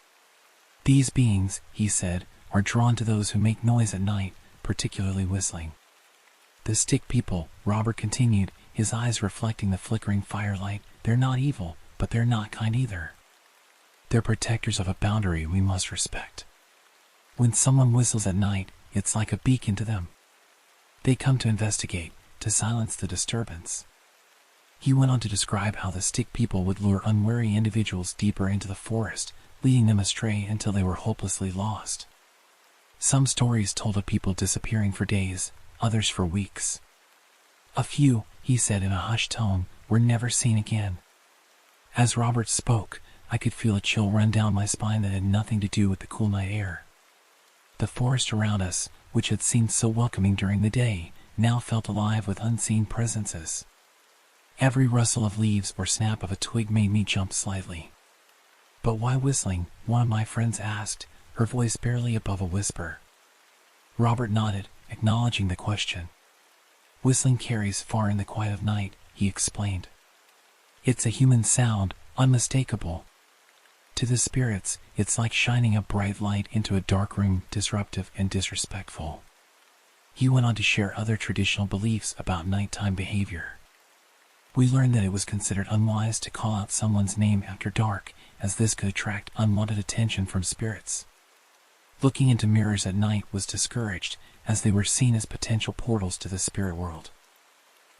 These beings, he said, are drawn to those who make noise at night, particularly whistling. "The stick people," Robert continued, his eyes reflecting the flickering firelight, "they're not evil, but they're not kind either. They're protectors of a boundary we must respect. When someone whistles at night, it's like a beacon to them. They come to investigate, to silence the disturbance." He went on to describe how the stick people would lure unwary individuals deeper into the forest, leading them astray until they were hopelessly lost. Some stories told of people disappearing for days, others for weeks. A few, he said in a hushed tone, were never seen again. As Robert spoke, I could feel a chill run down my spine that had nothing to do with the cool night air. The forest around us, which had seemed so welcoming during the day, now felt alive with unseen presences. Every rustle of leaves or snap of a twig made me jump slightly. "But why whistling?" one of my friends asked, her voice barely above a whisper. Robert nodded, acknowledging the question. "Whistling carries far in the quiet of night," he explained. "It's a human sound, unmistakable. To the spirits, it's like shining a bright light into a dark room, disruptive and disrespectful." He went on to share other traditional beliefs about nighttime behavior. We learned that it was considered unwise to call out someone's name after dark, as this could attract unwanted attention from spirits. Looking into mirrors at night was discouraged, as they were seen as potential portals to the spirit world.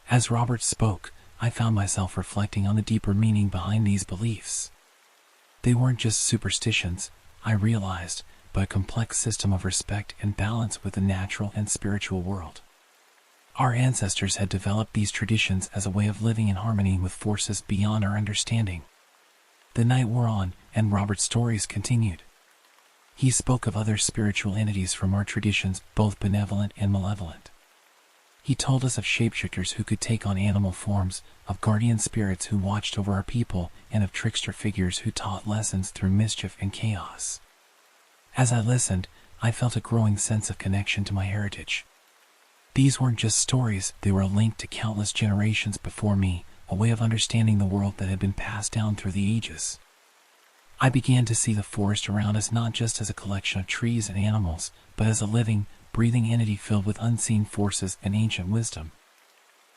As Robert spoke, I found myself reflecting on the deeper meaning behind these beliefs. They weren't just superstitions, I realized, but a complex system of respect and balance with the natural and spiritual world. Our ancestors had developed these traditions as a way of living in harmony with forces beyond our understanding. The night wore on, and Robert's stories continued. He spoke of other spiritual entities from our traditions, both benevolent and malevolent. He told us of shapeshifters who could take on animal forms, of guardian spirits who watched over our people, and of trickster figures who taught lessons through mischief and chaos. As I listened, I felt a growing sense of connection to my heritage. These weren't just stories, they were a link to countless generations before me, a a way of understanding the world that had been passed down through the ages. I began to see the forest around us not just as a collection of trees and animals, but as a living, breathing entity filled with unseen forces and ancient wisdom.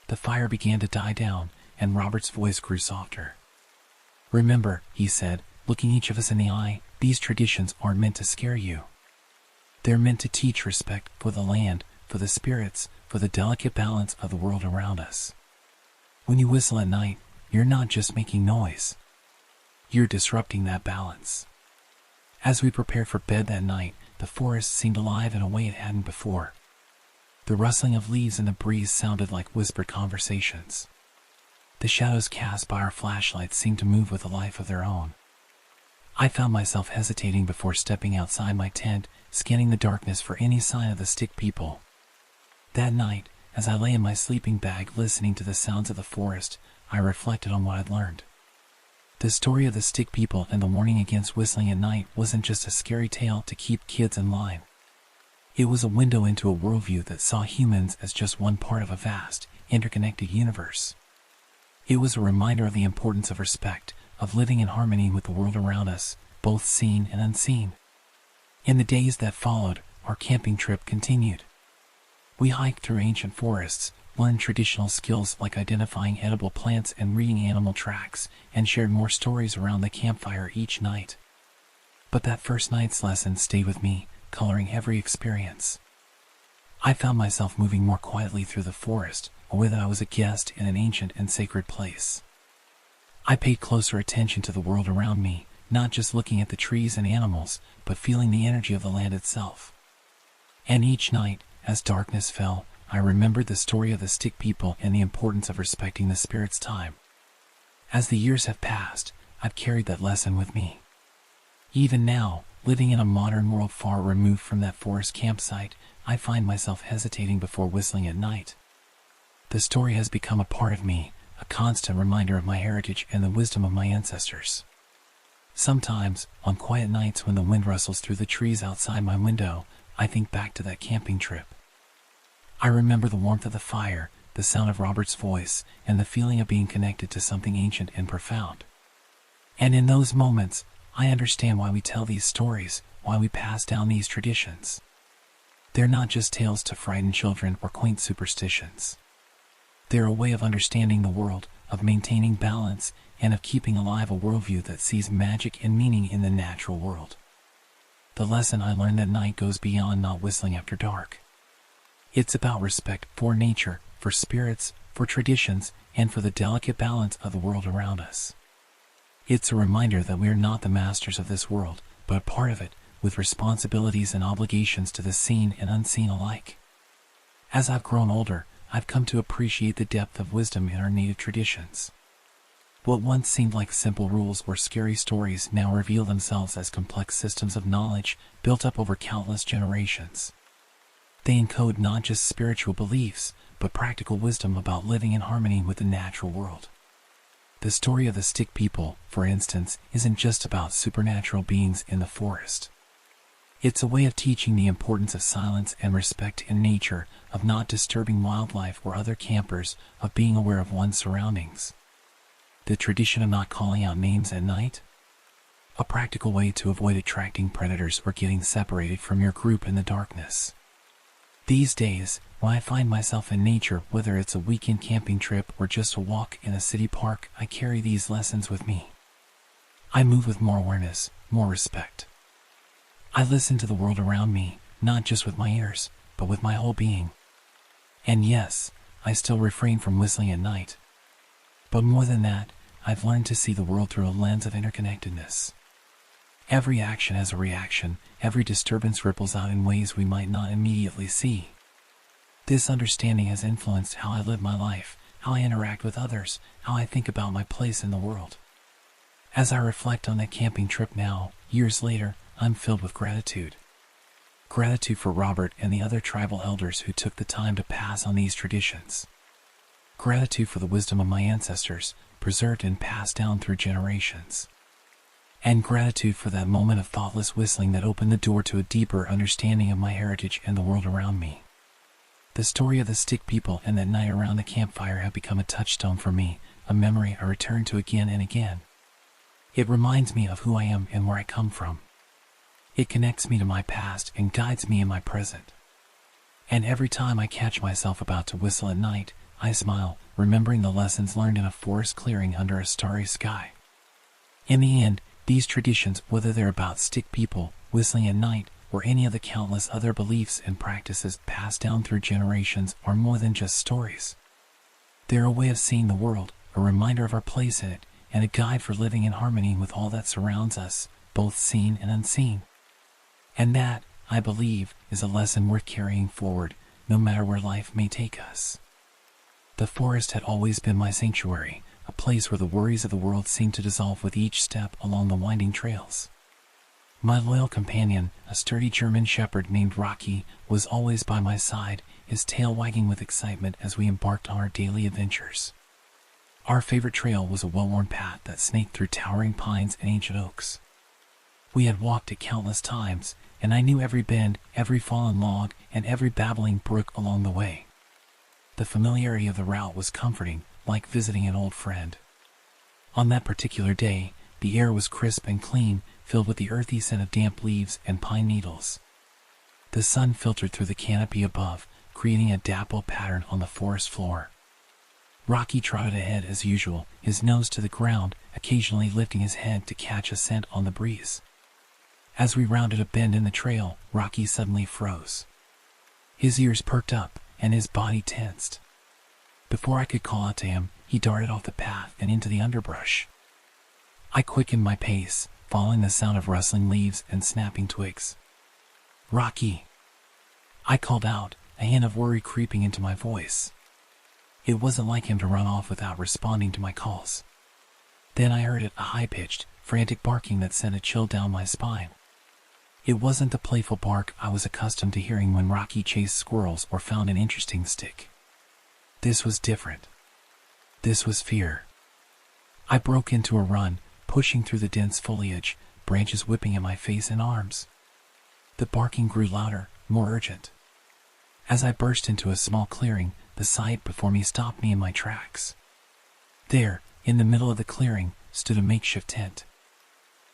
The fire began to die down, and Robert's voice grew softer. "Remember," he said, looking each of us in the eye, "these traditions aren't meant to scare you. They're meant to teach respect for the land, for the spirits, for the delicate balance of the world around us. When you whistle at night, you're not just making noise. You're disrupting that balance." As we prepared for bed that night, the forest seemed alive in a way it hadn't before. The rustling of leaves in the breeze sounded like whispered conversations. The shadows cast by our flashlights seemed to move with a life of their own. I found myself hesitating before stepping outside my tent, scanning the darkness for any sign of the stick people. That night, as I lay in my sleeping bag listening to the sounds of the forest, I reflected on what I'd learned. The story of the stick people and the warning against whistling at night wasn't just a scary tale to keep kids in line. It was a window into a worldview that saw humans as just one part of a vast, interconnected universe. It was a reminder of the importance of respect, of living in harmony with the world around us, both seen and unseen. In the days that followed, our camping trip continued. We hiked through ancient forests, learned traditional skills like identifying edible plants and reading animal tracks, and shared more stories around the campfire each night. But that first night's lesson stayed with me, coloring every experience. I found myself moving more quietly through the forest, aware that I was a guest in an ancient and sacred place. I paid closer attention to the world around me, not just looking at the trees and animals, but feeling the energy of the land itself. And each night, as darkness fell, I remembered the story of the stick people and the importance of respecting the spirit's time. As the years have passed, I've carried that lesson with me. Even now, living in a modern world far removed from that forest campsite, I find myself hesitating before whistling at night. The story has become a part of me, a constant reminder of my heritage and the wisdom of my ancestors. Sometimes, on quiet nights when the wind rustles through the trees outside my window, I think back to that camping trip. I remember the warmth of the fire, the sound of Robert's voice, and the feeling of being connected to something ancient and profound. And in those moments, I understand why we tell these stories, why we pass down these traditions. They're not just tales to frighten children or quaint superstitions. They're a way of understanding the world, of maintaining balance, and of keeping alive a worldview that sees magic and meaning in the natural world. The lesson I learned that night goes beyond not whistling after dark. It's about respect for nature, for spirits, for traditions, and for the delicate balance of the world around us. It's a reminder that we are not the masters of this world, but part of it, with responsibilities and obligations to the seen and unseen alike. As I've grown older, I've come to appreciate the depth of wisdom in our native traditions. What once seemed like simple rules or scary stories now reveal themselves as complex systems of knowledge built up over countless generations. They encode not just spiritual beliefs, but practical wisdom about living in harmony with the natural world. The story of the stick people, for instance, isn't just about supernatural beings in the forest. It's a way of teaching the importance of silence and respect in nature, of not disturbing wildlife or other campers, of being aware of one's surroundings. The tradition of not calling out names at night? A practical way to avoid attracting predators or getting separated from your group in the darkness. These days, when I find myself in nature, whether it's a weekend camping trip or just a walk in a city park, I carry these lessons with me. I move with more awareness, more respect. I listen to the world around me, not just with my ears, but with my whole being. And yes, I still refrain from whistling at night. But more than that, I've learned to see the world through a lens of interconnectedness. Every action has a reaction, every disturbance ripples out in ways we might not immediately see. This understanding has influenced how I live my life, how I interact with others, how I think about my place in the world. As I reflect on that camping trip now, years later, I'm filled with gratitude. Gratitude for Robert and the other tribal elders who took the time to pass on these traditions. Gratitude for the wisdom of my ancestors, preserved and passed down through generations. And gratitude for that moment of thoughtless whistling that opened the door to a deeper understanding of my heritage and the world around me. The story of the stick people and that night around the campfire have become a touchstone for me, a memory I return to again and again. It reminds me of who I am and where I come from. It connects me to my past and guides me in my present. And every time I catch myself about to whistle at night, I smile, remembering the lessons learned in a forest clearing under a starry sky. In the end, these traditions, whether they're about stick people, whistling at night, or any of the countless other beliefs and practices passed down through generations, are more than just stories. They're a way of seeing the world, a reminder of our place in it, and a guide for living in harmony with all that surrounds us, both seen and unseen. And that, I believe, is a lesson worth carrying forward, no matter where life may take us. The forest had always been my sanctuary, a place where the worries of the world seemed to dissolve with each step along the winding trails. My loyal companion, a sturdy German shepherd named Rocky, was always by my side, his tail wagging with excitement as we embarked on our daily adventures. Our favorite trail was a well-worn path that snaked through towering pines and ancient oaks. We had walked it countless times, and I knew every bend, every fallen log, and every babbling brook along the way. The familiarity of the route was comforting, like visiting an old friend. On that particular day, the air was crisp and clean, filled with the earthy scent of damp leaves and pine needles. The sun filtered through the canopy above, creating a dapple pattern on the forest floor. Rocky trotted ahead as usual, his nose to the ground, occasionally lifting his head to catch a scent on the breeze. As we rounded a bend in the trail, Rocky suddenly froze. His ears perked up, and his body tensed. Before I could call out to him, he darted off the path and into the underbrush. I quickened my pace, following the sound of rustling leaves and snapping twigs. "Rocky!" I called out, a hint of worry creeping into my voice. It wasn't like him to run off without responding to my calls. Then I heard a high-pitched, frantic barking that sent a chill down my spine. It wasn't the playful bark I was accustomed to hearing when Rocky chased squirrels or found an interesting stick. This was different. This was fear. I broke into a run, pushing through the dense foliage, branches whipping at my face and arms. The barking grew louder, more urgent. As I burst into a small clearing, the sight before me stopped me in my tracks. There, in the middle of the clearing, stood a makeshift tent.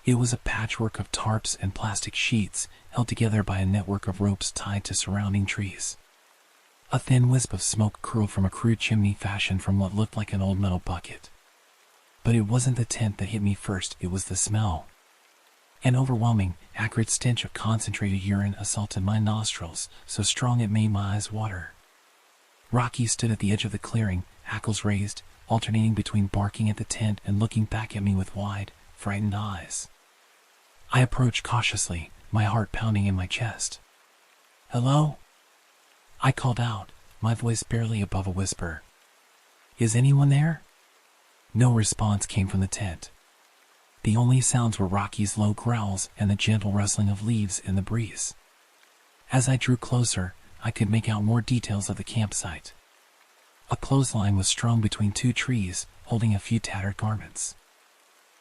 It was a patchwork of tarps and plastic sheets, held together by a network of ropes tied to surrounding trees. A thin wisp of smoke curled from a crude chimney fashioned from what looked like an old metal bucket. But it wasn't the tent that hit me first, it was the smell. An overwhelming, acrid stench of concentrated urine assaulted my nostrils, so strong it made my eyes water. Rocky stood at the edge of the clearing, hackles raised, alternating between barking at the tent and looking back at me with wide, frightened eyes. I approached cautiously, my heart pounding in my chest. "Hello?" I called out, my voice barely above a whisper. "Is anyone there?" No response came from the tent. The only sounds were Rocky's low growls and the gentle rustling of leaves in the breeze. As I drew closer, I could make out more details of the campsite. A clothesline was strung between two trees, holding a few tattered garments.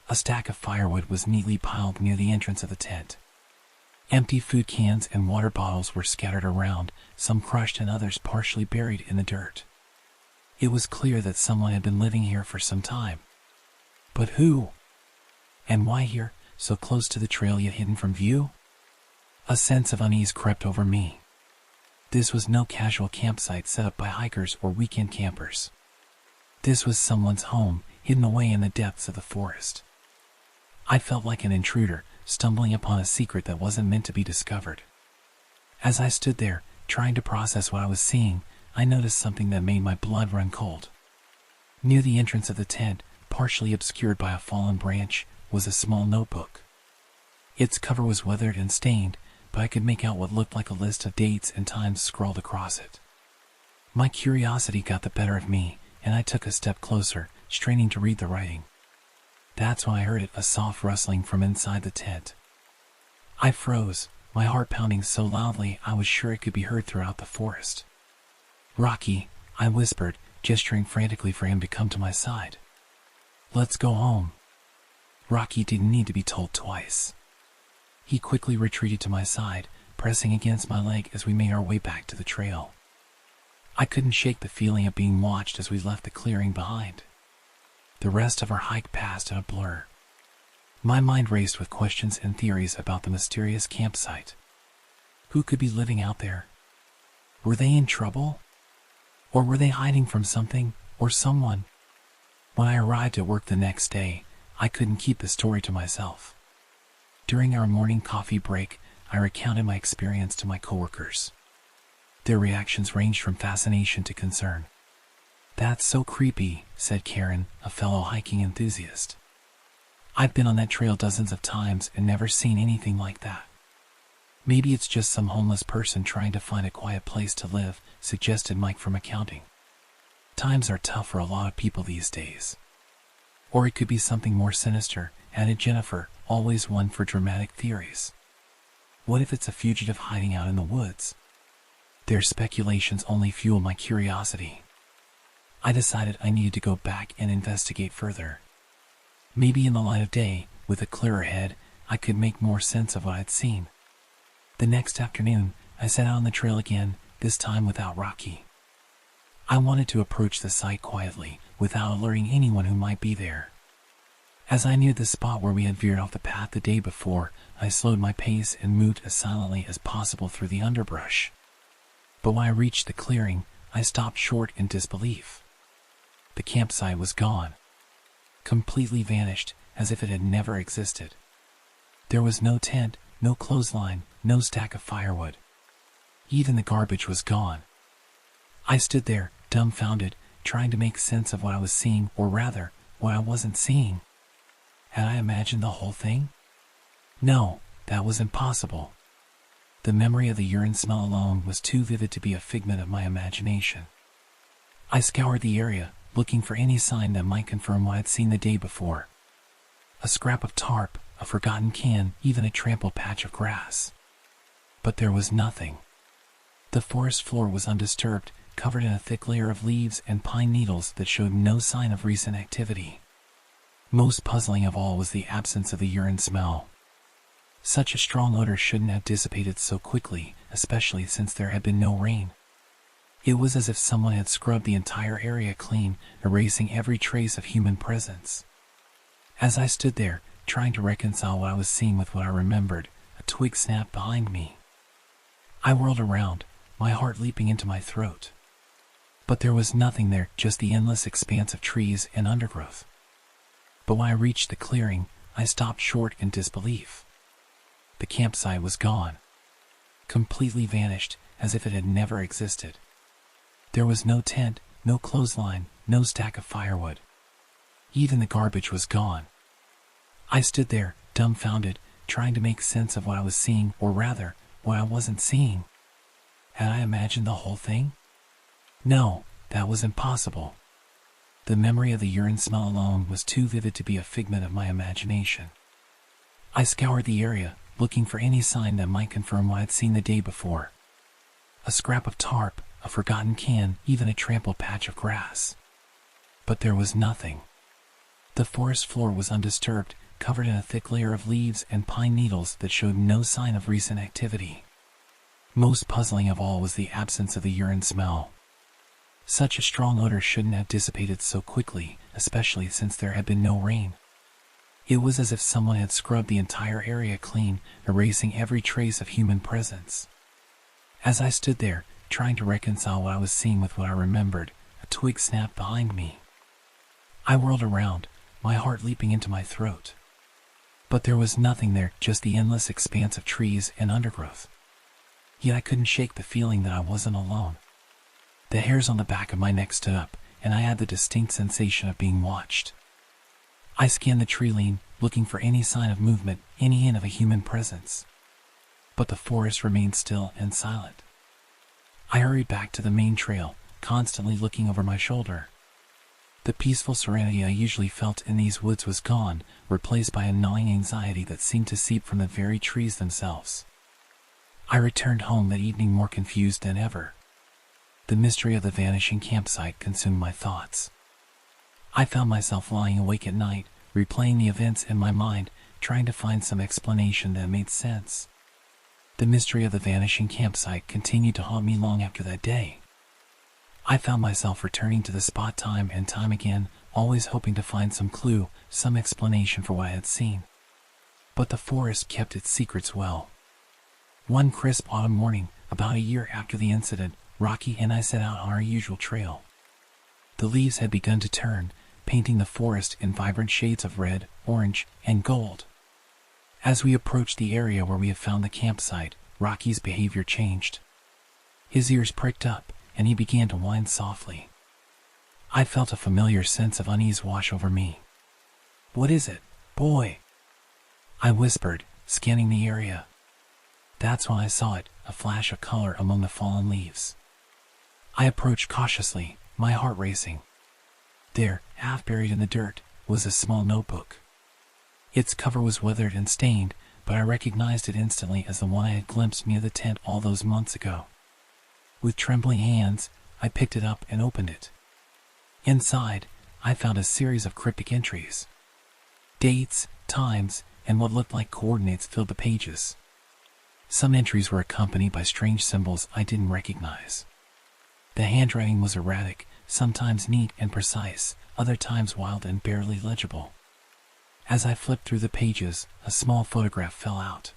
A stack of firewood was neatly piled near the entrance of the tent. Empty food cans and water bottles were scattered around, some crushed and others partially buried in the dirt. It was clear that someone had been living here for some time. But who? And why here, so close to the trail yet hidden from view? A sense of unease crept over me. This was no casual campsite set up by hikers or weekend campers. This was someone's home, hidden away in the depths of the forest. I felt like an intruder, stumbling upon a secret that wasn't meant to be discovered. As I stood there, trying to process what I was seeing, I noticed something that made my blood run cold. Near the entrance of the tent, partially obscured by a fallen branch, was a small notebook. Its cover was weathered and stained, but I could make out what looked like a list of dates and times scrawled across it. My curiosity got the better of me, and I took a step closer, straining to read the writing. That's when I heard a soft rustling from inside the tent. I froze, my heart pounding so loudly I was sure it could be heard throughout the forest. "Rocky," I whispered, gesturing frantically for him to come to my side. "Let's go home." Rocky didn't need to be told twice. He quickly retreated to my side, pressing against my leg as we made our way back to the trail. I couldn't shake the feeling of being watched as we left the clearing behind. The rest of our hike passed in a blur. My mind raced with questions and theories about the mysterious campsite. Who could be living out there? Were they in trouble? Or were they hiding from something or someone? When I arrived at work the next day, I couldn't keep the story to myself. During our morning coffee break, I recounted my experience to my coworkers. Their reactions ranged from fascination to concern. "That's so creepy," said Karen, a fellow hiking enthusiast. "I've been on that trail dozens of times and never seen anything like that." "Maybe it's just some homeless person trying to find a quiet place to live," suggested Mike from accounting. "Times are tough for a lot of people these days." "Or it could be something more sinister," added Jennifer, always one for dramatic theories. "What if it's a fugitive hiding out in the woods?" Their speculations only fueled my curiosity. I decided I needed to go back and investigate further. Maybe in the light of day, with a clearer head, I could make more sense of what I'd seen. The next afternoon, I set out on the trail again, this time without Rocky. I wanted to approach the site quietly, without alerting anyone who might be there. As I neared the spot where we had veered off the path the day before, I slowed my pace and moved as silently as possible through the underbrush. But when I reached the clearing, I stopped short in disbelief. The campsite was gone. Completely vanished, as if it had never existed. There was no tent, no clothesline, no stack of firewood. Even the garbage was gone. I stood there, dumbfounded, trying to make sense of what I was seeing, or rather, what I wasn't seeing. Had I imagined the whole thing? No, that was impossible. The memory of the urine smell alone was too vivid to be a figment of my imagination. I scoured the area, looking for any sign that might confirm what I'd seen the day before. A scrap of tarp, a forgotten can, even a trampled patch of grass. But there was nothing. The forest floor was undisturbed, covered in a thick layer of leaves and pine needles that showed no sign of recent activity. Most puzzling of all was the absence of the urine smell. Such a strong odor shouldn't have dissipated so quickly, especially since there had been no rain. It was as if someone had scrubbed the entire area clean, erasing every trace of human presence. As I stood there, trying to reconcile what I was seeing with what I remembered, a twig snapped behind me. I whirled around, my heart leaping into my throat. But there was nothing there, just the endless expanse of trees and undergrowth. But when I reached the clearing, I stopped short in disbelief. The campsite was gone. Completely vanished, as if it had never existed. There was no tent, no clothesline, no stack of firewood. Even the garbage was gone. I stood there, dumbfounded, trying to make sense of what I was seeing, or rather, what I wasn't seeing. Had I imagined the whole thing? No, that was impossible. The memory of the urine smell alone was too vivid to be a figment of my imagination. I scoured the area, looking for any sign that might confirm what I'd seen the day before. A scrap of tarp, a forgotten can, even a trampled patch of grass. But there was nothing. The forest floor was undisturbed, covered in a thick layer of leaves and pine needles that showed no sign of recent activity. Most puzzling of all was the absence of the urine smell. Such a strong odor shouldn't have dissipated so quickly, especially since there had been no rain. It was as if someone had scrubbed the entire area clean, erasing every trace of human presence. As I stood there, trying to reconcile what I was seeing with what I remembered, a twig snapped behind me. I whirled around, my heart leaping into my throat. But there was nothing there, just the endless expanse of trees and undergrowth. Yet I couldn't shake the feeling that I wasn't alone. The hairs on the back of my neck stood up, and I had the distinct sensation of being watched. I scanned the tree line, looking for any sign of movement, any hint of a human presence. But the forest remained still and silent. I hurried back to the main trail, constantly looking over my shoulder. The peaceful serenity I usually felt in these woods was gone, replaced by a gnawing anxiety that seemed to seep from the very trees themselves. I returned home that evening more confused than ever. The mystery of the vanishing campsite consumed my thoughts. I found myself lying awake at night, replaying the events in my mind, trying to find some explanation that made sense. The mystery of the vanishing campsite continued to haunt me long after that day. I found myself returning to the spot time and time again, always hoping to find some clue, some explanation for what I had seen. But the forest kept its secrets well. One crisp autumn morning, about a year after the incident, Rocky and I set out on our usual trail. The leaves had begun to turn, painting the forest in vibrant shades of red, orange, and gold. As we approached the area where we had found the campsite, Rocky's behavior changed. His ears pricked up, and he began to whine softly. I felt a familiar sense of unease wash over me. "What is it, boy?" I whispered, scanning the area. That's when I saw it, a flash of color among the fallen leaves. I approached cautiously, my heart racing. There, half buried in the dirt, was a small notebook. Its cover was weathered and stained, but I recognized it instantly as the one I had glimpsed near the tent all those months ago. With trembling hands, I picked it up and opened it. Inside, I found a series of cryptic entries. Dates, times, and what looked like coordinates filled the pages. Some entries were accompanied by strange symbols I didn't recognize. The handwriting was erratic, sometimes neat and precise, other times wild and barely legible. As I flipped through the pages, a small photograph fell out.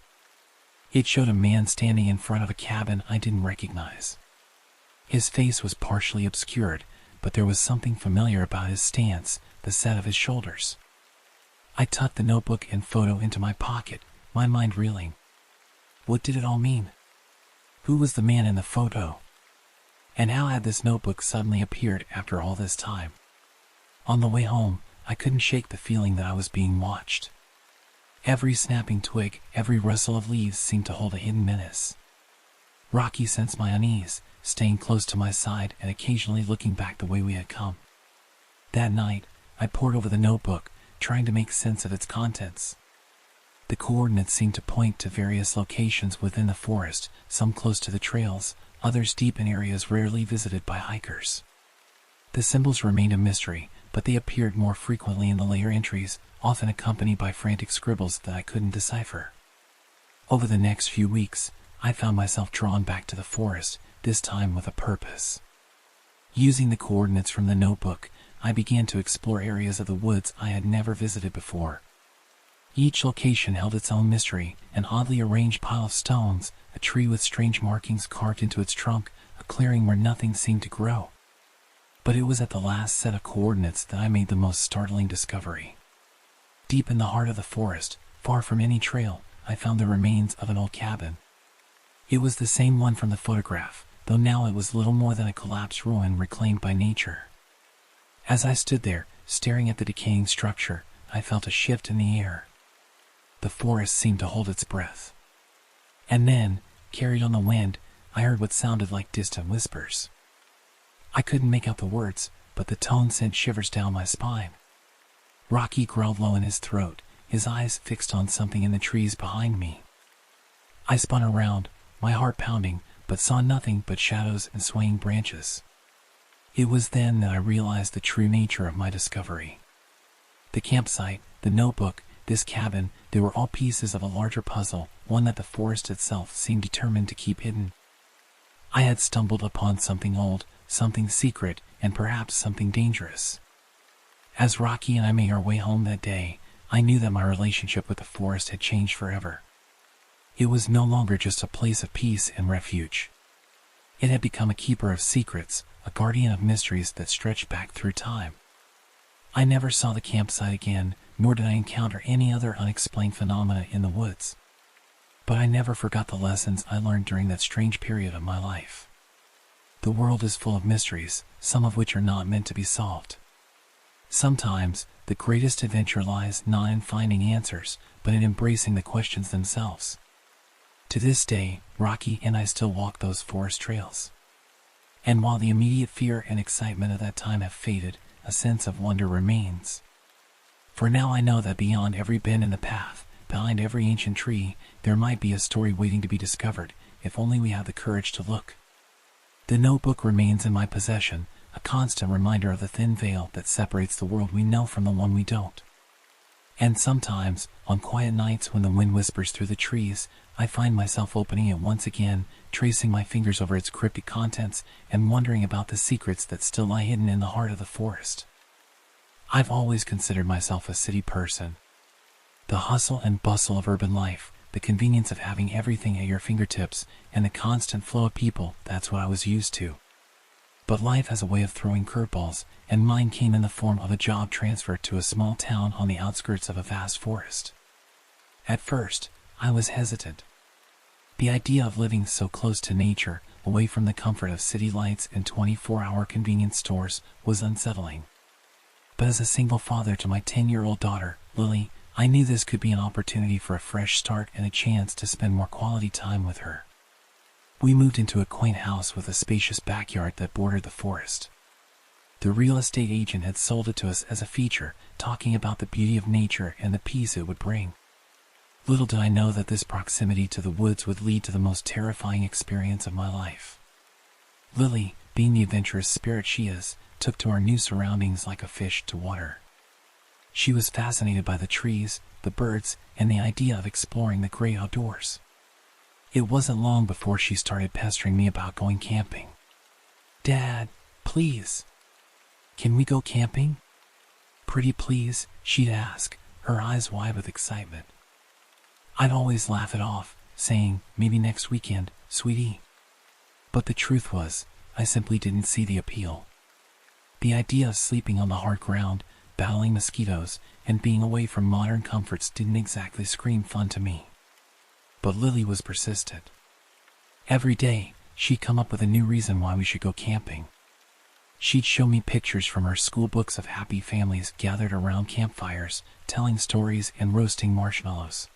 It showed a man standing in front of a cabin I didn't recognize. His face was partially obscured, but there was something familiar about his stance, the set of his shoulders. I tucked the notebook and photo into my pocket, my mind reeling. What did it all mean? Who was the man in the photo? And how had this notebook suddenly appeared after all this time? On the way home, I couldn't shake the feeling that I was being watched. Every snapping twig, every rustle of leaves seemed to hold a hidden menace. Rocky sensed my unease, staying close to my side and occasionally looking back the way we had come. That night, I pored over the notebook, trying to make sense of its contents. The coordinates seemed to point to various locations within the forest, some close to the trails, others deep in areas rarely visited by hikers. The symbols remained a mystery, but they appeared more frequently in the later entries, often accompanied by frantic scribbles that I couldn't decipher. Over the next few weeks, I found myself drawn back to the forest, this time with a purpose. Using the coordinates from the notebook, I began to explore areas of the woods I had never visited before. Each location held its own mystery: an oddly arranged pile of stones, a tree with strange markings carved into its trunk, a clearing where nothing seemed to grow. But it was at the last set of coordinates that I made the most startling discovery. Deep in the heart of the forest, far from any trail, I found the remains of an old cabin. It was the same one from the photograph, though now it was little more than a collapsed ruin reclaimed by nature. As I stood there, staring at the decaying structure, I felt a shift in the air. The forest seemed to hold its breath. And then, carried on the wind, I heard what sounded like distant whispers. I couldn't make out the words, but the tone sent shivers down my spine. Rocky growled low in his throat, his eyes fixed on something in the trees behind me. I spun around, my heart pounding, but saw nothing but shadows and swaying branches. It was then that I realized the true nature of my discovery. The campsite, the notebook, this cabin, they were all pieces of a larger puzzle, one that the forest itself seemed determined to keep hidden. I had stumbled upon something old, something secret, and perhaps something dangerous. As Rocky and I made our way home that day, I knew that my relationship with the forest had changed forever. It was no longer just a place of peace and refuge. It had become a keeper of secrets, a guardian of mysteries that stretched back through time. I never saw the campsite again, nor did I encounter any other unexplained phenomena in the woods. But I never forgot the lessons I learned during that strange period of my life. The world is full of mysteries, some of which are not meant to be solved. Sometimes, the greatest adventure lies not in finding answers, but in embracing the questions themselves. To this day, Rocky and I still walk those forest trails. And while the immediate fear and excitement of that time have faded, a sense of wonder remains. For now I know that beyond every bend in the path, behind every ancient tree, there might be a story waiting to be discovered, if only we have the courage to look. The notebook remains in my possession, a constant reminder of the thin veil that separates the world we know from the one we don't. And sometimes, on quiet nights when the wind whispers through the trees, I find myself opening it once again, tracing my fingers over its cryptic contents, and wondering about the secrets that still lie hidden in the heart of the forest. I've always considered myself a city person. The hustle and bustle of urban life, the convenience of having everything at your fingertips, and the constant flow of people, that's what I was used to. But life has a way of throwing curveballs, and mine came in the form of a job transfer to a small town on the outskirts of a vast forest. At first, I was hesitant. The idea of living so close to nature, away from the comfort of city lights and 24-hour convenience stores, was unsettling. But as a single father to my 10-year-old daughter, Lily, I knew this could be an opportunity for a fresh start and a chance to spend more quality time with her. We moved into a quaint house with a spacious backyard that bordered the forest. The real estate agent had sold it to us as a feature, talking about the beauty of nature and the peace it would bring. Little did I know that this proximity to the woods would lead to the most terrifying experience of my life. Lily, being the adventurous spirit she is, took to our new surroundings like a fish to water. She was fascinated by the trees, the birds, and the idea of exploring the great outdoors. It wasn't long before she started pestering me about going camping. "Dad, please. Can we go camping? Pretty please," she'd ask, her eyes wide with excitement. I'd always laugh it off, saying, "Maybe next weekend, sweetie." But the truth was, I simply didn't see the appeal. The idea of sleeping on the hard ground, battling mosquitoes, and being away from modern comforts didn't exactly scream fun to me. But Lily was persistent. Every day, she'd come up with a new reason why we should go camping. She'd show me pictures from her school books of happy families gathered around campfires, telling stories and roasting marshmallows.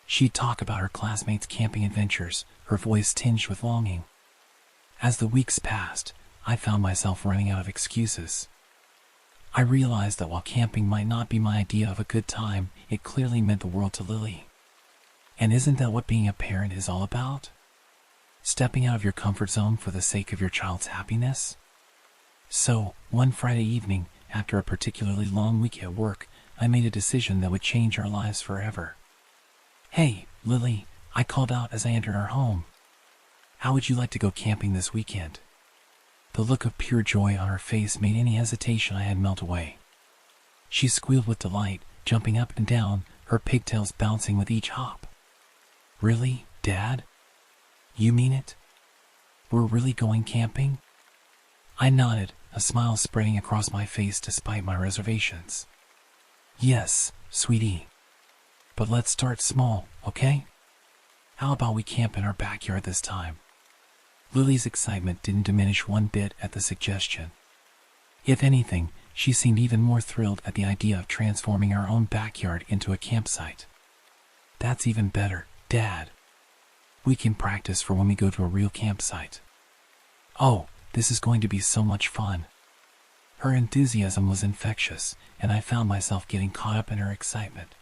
She'd talk about her classmates' camping adventures, her voice tinged with longing. As the weeks passed, I found myself running out of excuses. I realized that while camping might not be my idea of a good time, it clearly meant the world to Lily. And isn't that what being a parent is all about? Stepping out of your comfort zone for the sake of your child's happiness? So, one Friday evening, after a particularly long week at work, I made a decision that would change our lives forever. "Hey, Lily," I called out as I entered our home. "How would you like to go camping this weekend?" The look of pure joy on her face made any hesitation I had melt away. She squealed with delight, jumping up and down, her pigtails bouncing with each hop. "Really, Dad? You mean it? We're really going camping?" I nodded, a smile spreading across my face despite my reservations. "Yes, sweetie. But let's start small, okay? How about we camp in our backyard this time?" Lily's excitement didn't diminish one bit at the suggestion. If anything, she seemed even more thrilled at the idea of transforming our own backyard into a campsite. "That's even better, Dad. We can practice for when we go to a real campsite." "Oh, this is going to be so much fun." Her enthusiasm was infectious, and I found myself getting caught up in her excitement.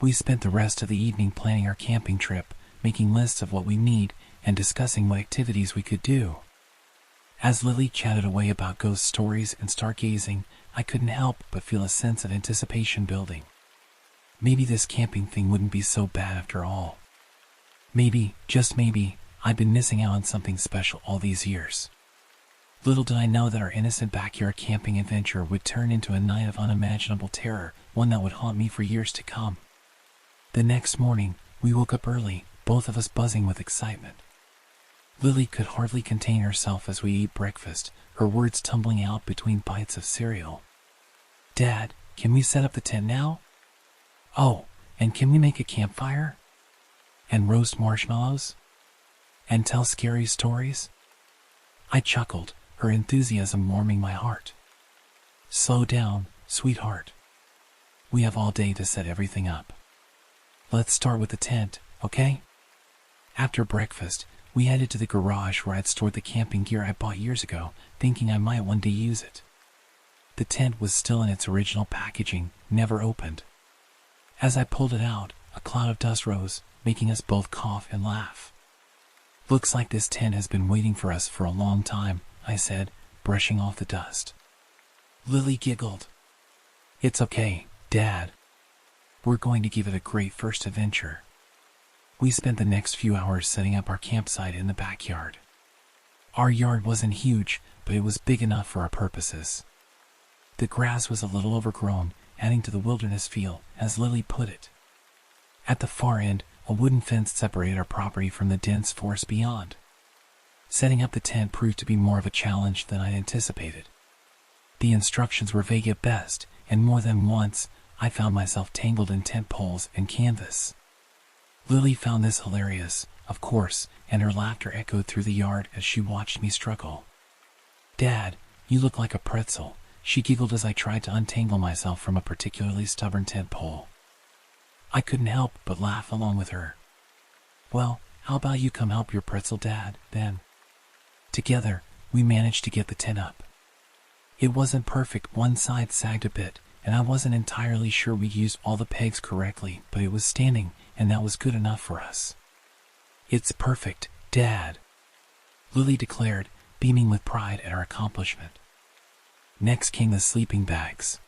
We spent the rest of the evening planning our camping trip, making lists of what we need, and discussing what activities we could do. As Lily chatted away about ghost stories and stargazing, I couldn't help but feel a sense of anticipation building. Maybe this camping thing wouldn't be so bad after all. Maybe, just maybe, I'd been missing out on something special all these years. Little did I know that our innocent backyard camping adventure would turn into a night of unimaginable terror, one that would haunt me for years to come. The next morning, we woke up early, both of us buzzing with excitement. Lily could hardly contain herself as we ate breakfast, her words tumbling out between bites of cereal. "Dad, can we set up the tent now? Oh, and can we make a campfire? And roast marshmallows? And tell scary stories?" I chuckled, her enthusiasm warming my heart. "Slow down, sweetheart. We have all day to set everything up. Let's start with the tent, okay?" After breakfast, we headed to the garage where I'd stored the camping gear I bought years ago, thinking I might one day use it. The tent was still in its original packaging, never opened. As I pulled it out, a cloud of dust rose, making us both cough and laugh. "Looks like this tent has been waiting for us for a long time," I said, brushing off the dust. Lily giggled. "It's okay, Dad. We're going to give it a great first adventure." We spent the next few hours setting up our campsite in the backyard. Our yard wasn't huge, but it was big enough for our purposes. The grass was a little overgrown, adding to the wilderness feel, as Lily put it. At the far end, a wooden fence separated our property from the dense forest beyond. Setting up the tent proved to be more of a challenge than I anticipated. The instructions were vague at best, and more than once, I found myself tangled in tent poles and canvas. Lily found this hilarious, of course, and her laughter echoed through the yard as she watched me struggle. "Dad, you look like a pretzel," she giggled as I tried to untangle myself from a particularly stubborn tent pole. I couldn't help but laugh along with her. "Well, how about you come help your pretzel dad, then?" Together, we managed to get the tent up. It wasn't perfect, one side sagged a bit, and I wasn't entirely sure we used all the pegs correctly, but it was standing, and that was good enough for us. "It's perfect, Dad," Lily declared, beaming with pride at our accomplishment. Next came the sleeping bags.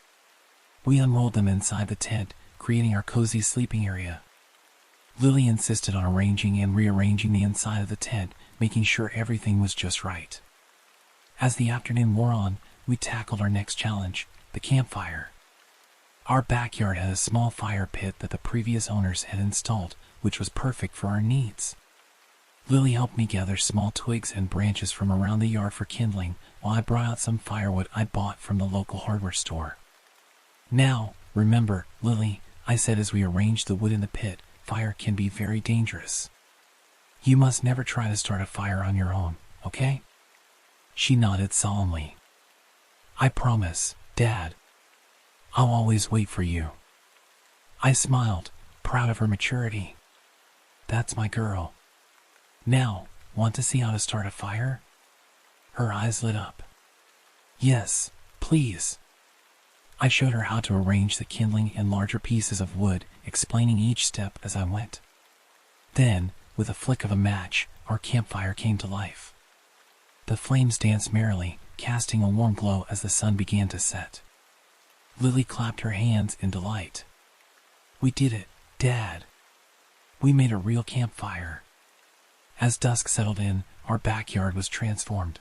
We unrolled them inside the tent, creating our cozy sleeping area. Lily insisted on arranging and rearranging the inside of the tent, making sure everything was just right. As the afternoon wore on, we tackled our next challenge, the campfire. Our backyard had a small fire pit that the previous owners had installed, which was perfect for our needs. Lily helped me gather small twigs and branches from around the yard for kindling, while I brought out some firewood I bought from the local hardware store. "Now, remember, Lily," I said as we arranged the wood in the pit, "fire can be very dangerous. You must never try to start a fire on your own, okay?" She nodded solemnly. "I promise, Dad. I'll always wait for you." I smiled, proud of her maturity. "That's my girl. Now, want to see how to start a fire?" Her eyes lit up. "Yes, please." I showed her how to arrange the kindling in larger pieces of wood, explaining each step as I went. Then, with a flick of a match, our campfire came to life. The flames danced merrily, casting a warm glow as the sun began to set. Lily clapped her hands in delight. "We did it, Dad. We made a real campfire." As dusk settled in, our backyard was transformed.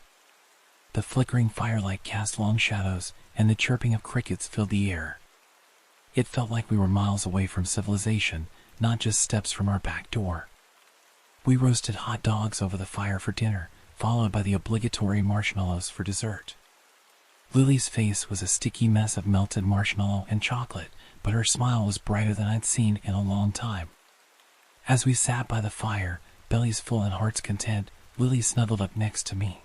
The flickering firelight cast long shadows, and the chirping of crickets filled the air. It felt like we were miles away from civilization, not just steps from our back door. We roasted hot dogs over the fire for dinner, followed by the obligatory marshmallows for dessert. Lily's face was a sticky mess of melted marshmallow and chocolate, but her smile was brighter than I'd seen in a long time. As we sat by the fire, bellies full and hearts content, Lily snuggled up next to me.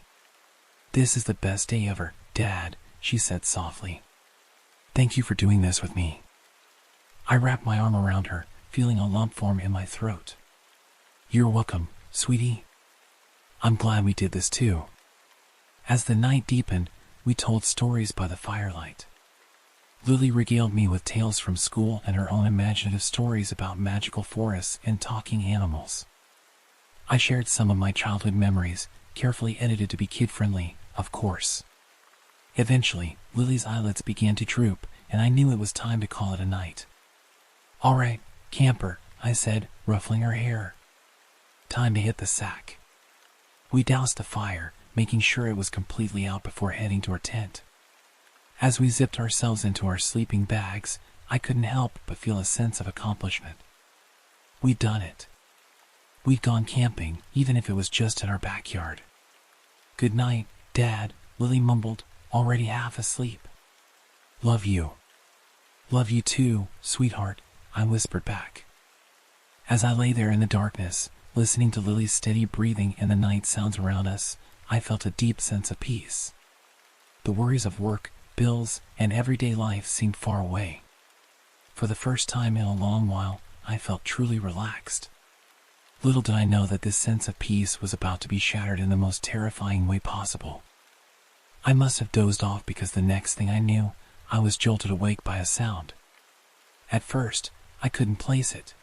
"This is the best day ever, Dad," she said softly. "Thank you for doing this with me." I wrapped my arm around her, feeling a lump form in my throat. "You're welcome, sweetie. I'm glad we did this too." As the night deepened, we told stories by the firelight. Lily regaled me with tales from school and her own imaginative stories about magical forests and talking animals. I shared some of my childhood memories, carefully edited to be kid-friendly, of course. Eventually, Lily's eyelids began to droop, and I knew it was time to call it a night. "All right, camper," I said, ruffling her hair. "Time to hit the sack." We doused the fire, making sure it was completely out before heading to our tent. As we zipped ourselves into our sleeping bags, I couldn't help but feel a sense of accomplishment. We'd done it. We'd gone camping, even if it was just in our backyard. "Good night, Dad," Lily mumbled, already half asleep. "Love you." "Love you too, sweetheart," I whispered back. As I lay there in the darkness, listening to Lily's steady breathing and the night sounds around us, I felt a deep sense of peace. The worries of work, bills, and everyday life seemed far away. For the first time in a long while, I felt truly relaxed. Little did I know that this sense of peace was about to be shattered in the most terrifying way possible. I must have dozed off because the next thing I knew, I was jolted awake by a sound. At first, I couldn't place it.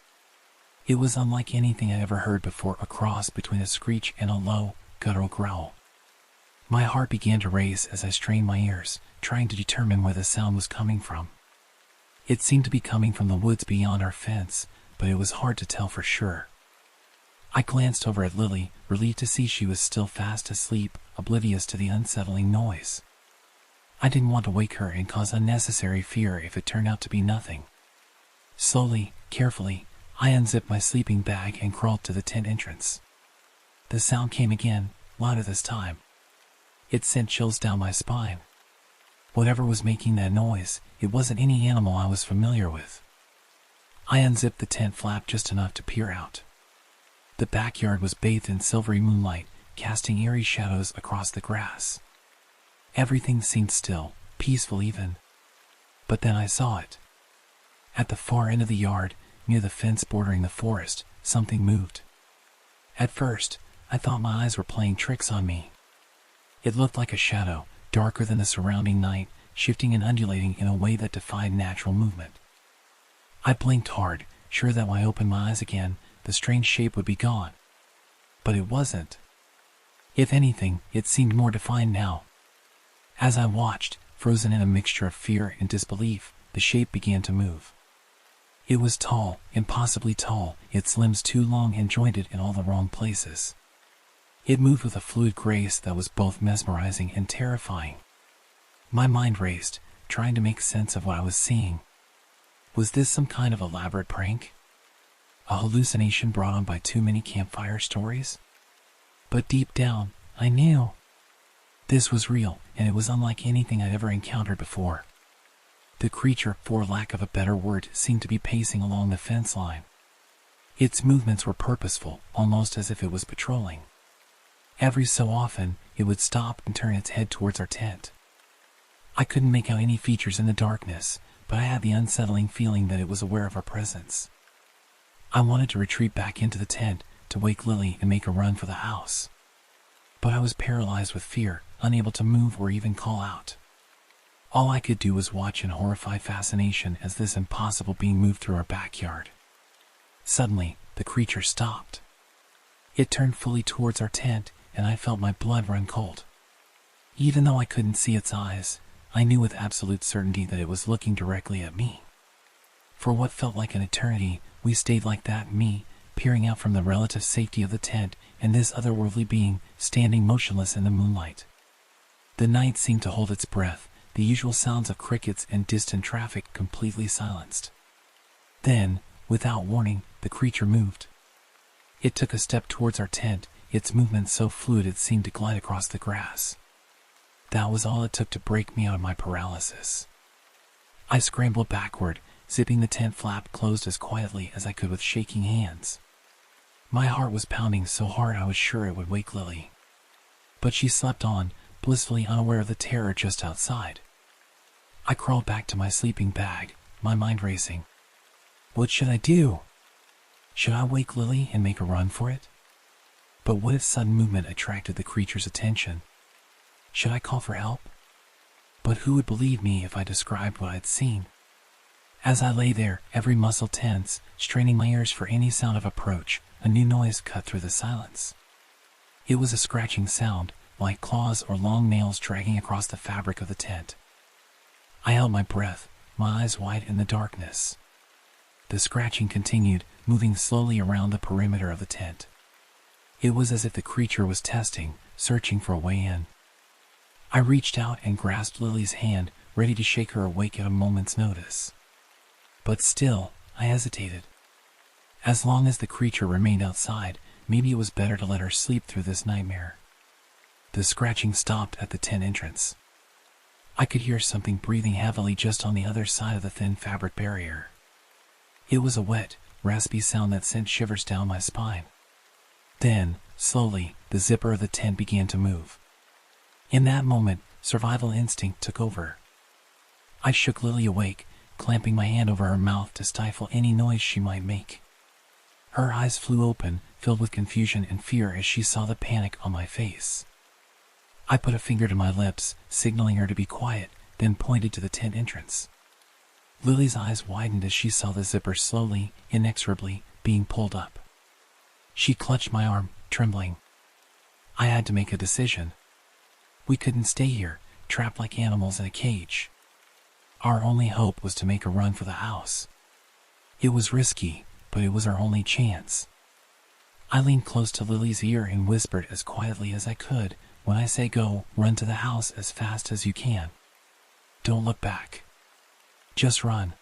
It was unlike anything I ever heard before, a cross between a screech and a low, guttural growl. My heart began to race as I strained my ears, trying to determine where the sound was coming from. It seemed to be coming from the woods beyond our fence, but it was hard to tell for sure. I glanced over at Lily, relieved to see she was still fast asleep, oblivious to the unsettling noise. I didn't want to wake her and cause unnecessary fear if it turned out to be nothing. Slowly, carefully, I unzipped my sleeping bag and crawled to the tent entrance. The sound came again, louder this time. It sent chills down my spine. Whatever was making that noise, it wasn't any animal I was familiar with. I unzipped the tent flap just enough to peer out. The backyard was bathed in silvery moonlight, casting eerie shadows across the grass. Everything seemed still, peaceful even. But then I saw it. At the far end of the yard, near the fence bordering the forest, something moved. At first, I thought my eyes were playing tricks on me. It looked like a shadow, darker than the surrounding night, shifting and undulating in a way that defied natural movement. I blinked hard, sure that when I opened my eyes again, the strange shape would be gone. But it wasn't. If anything, it seemed more defined now. As I watched, frozen in a mixture of fear and disbelief, the shape began to move. It was tall, impossibly tall, its limbs too long and jointed in all the wrong places. It moved with a fluid grace that was both mesmerizing and terrifying. My mind raced, trying to make sense of what I was seeing. Was this some kind of elaborate prank? A hallucination brought on by too many campfire stories? But deep down, I knew. This was real, and it was unlike anything I'd ever encountered before. The creature, for lack of a better word, seemed to be pacing along the fence line. Its movements were purposeful, almost as if it was patrolling. Every so often, it would stop and turn its head towards our tent. I couldn't make out any features in the darkness, but I had the unsettling feeling that it was aware of our presence. I wanted to retreat back into the tent, to wake Lily and make a run for the house. But I was paralyzed with fear, unable to move or even call out. All I could do was watch in horrified fascination as this impossible being moved through our backyard. Suddenly, the creature stopped. It turned fully towards our tent, and I felt my blood run cold. Even though I couldn't see its eyes, I knew with absolute certainty that it was looking directly at me. For what felt like an eternity, we stayed like that, me, peering out from the relative safety of the tent, and this otherworldly being, standing motionless in the moonlight. The night seemed to hold its breath, the usual sounds of crickets and distant traffic completely silenced. Then, without warning, the creature moved. It took a step towards our tent, its movement so fluid it seemed to glide across the grass. That was all it took to break me out of my paralysis. I scrambled backward, zipping the tent flap closed as quietly as I could with shaking hands. My heart was pounding so hard I was sure it would wake Lily. But she slept on, blissfully unaware of the terror just outside. I crawled back to my sleeping bag, my mind racing. What should I do? Should I wake Lily and make a run for it? But what if sudden movement attracted the creature's attention? Should I call for help? But who would believe me if I described what I'd seen? As I lay there, every muscle tense, straining my ears for any sound of approach, a new noise cut through the silence. It was a scratching sound, like claws or long nails dragging across the fabric of the tent. I held my breath, my eyes wide in the darkness. The scratching continued, moving slowly around the perimeter of the tent. It was as if the creature was testing, searching for a way in. I reached out and grasped Lily's hand, ready to shake her awake at a moment's notice. But still, I hesitated. As long as the creature remained outside, maybe it was better to let her sleep through this nightmare. The scratching stopped at the tent entrance. I could hear something breathing heavily just on the other side of the thin fabric barrier. It was a wet, raspy sound that sent shivers down my spine. Then, slowly, the zipper of the tent began to move. In that moment, survival instinct took over. I shook Lily awake, clamping my hand over her mouth to stifle any noise she might make. Her eyes flew open, filled with confusion and fear as she saw the panic on my face. I put a finger to my lips, signaling her to be quiet, then pointed to the tent entrance. Lily's eyes widened as she saw the zipper slowly, inexorably, being pulled up. She clutched my arm, trembling. I had to make a decision. We couldn't stay here, trapped like animals in a cage. Our only hope was to make a run for the house. It was risky, but it was our only chance. I leaned close to Lily's ear and whispered as quietly as I could, "When I say go, run to the house as fast as you can." Don't look back. Just run.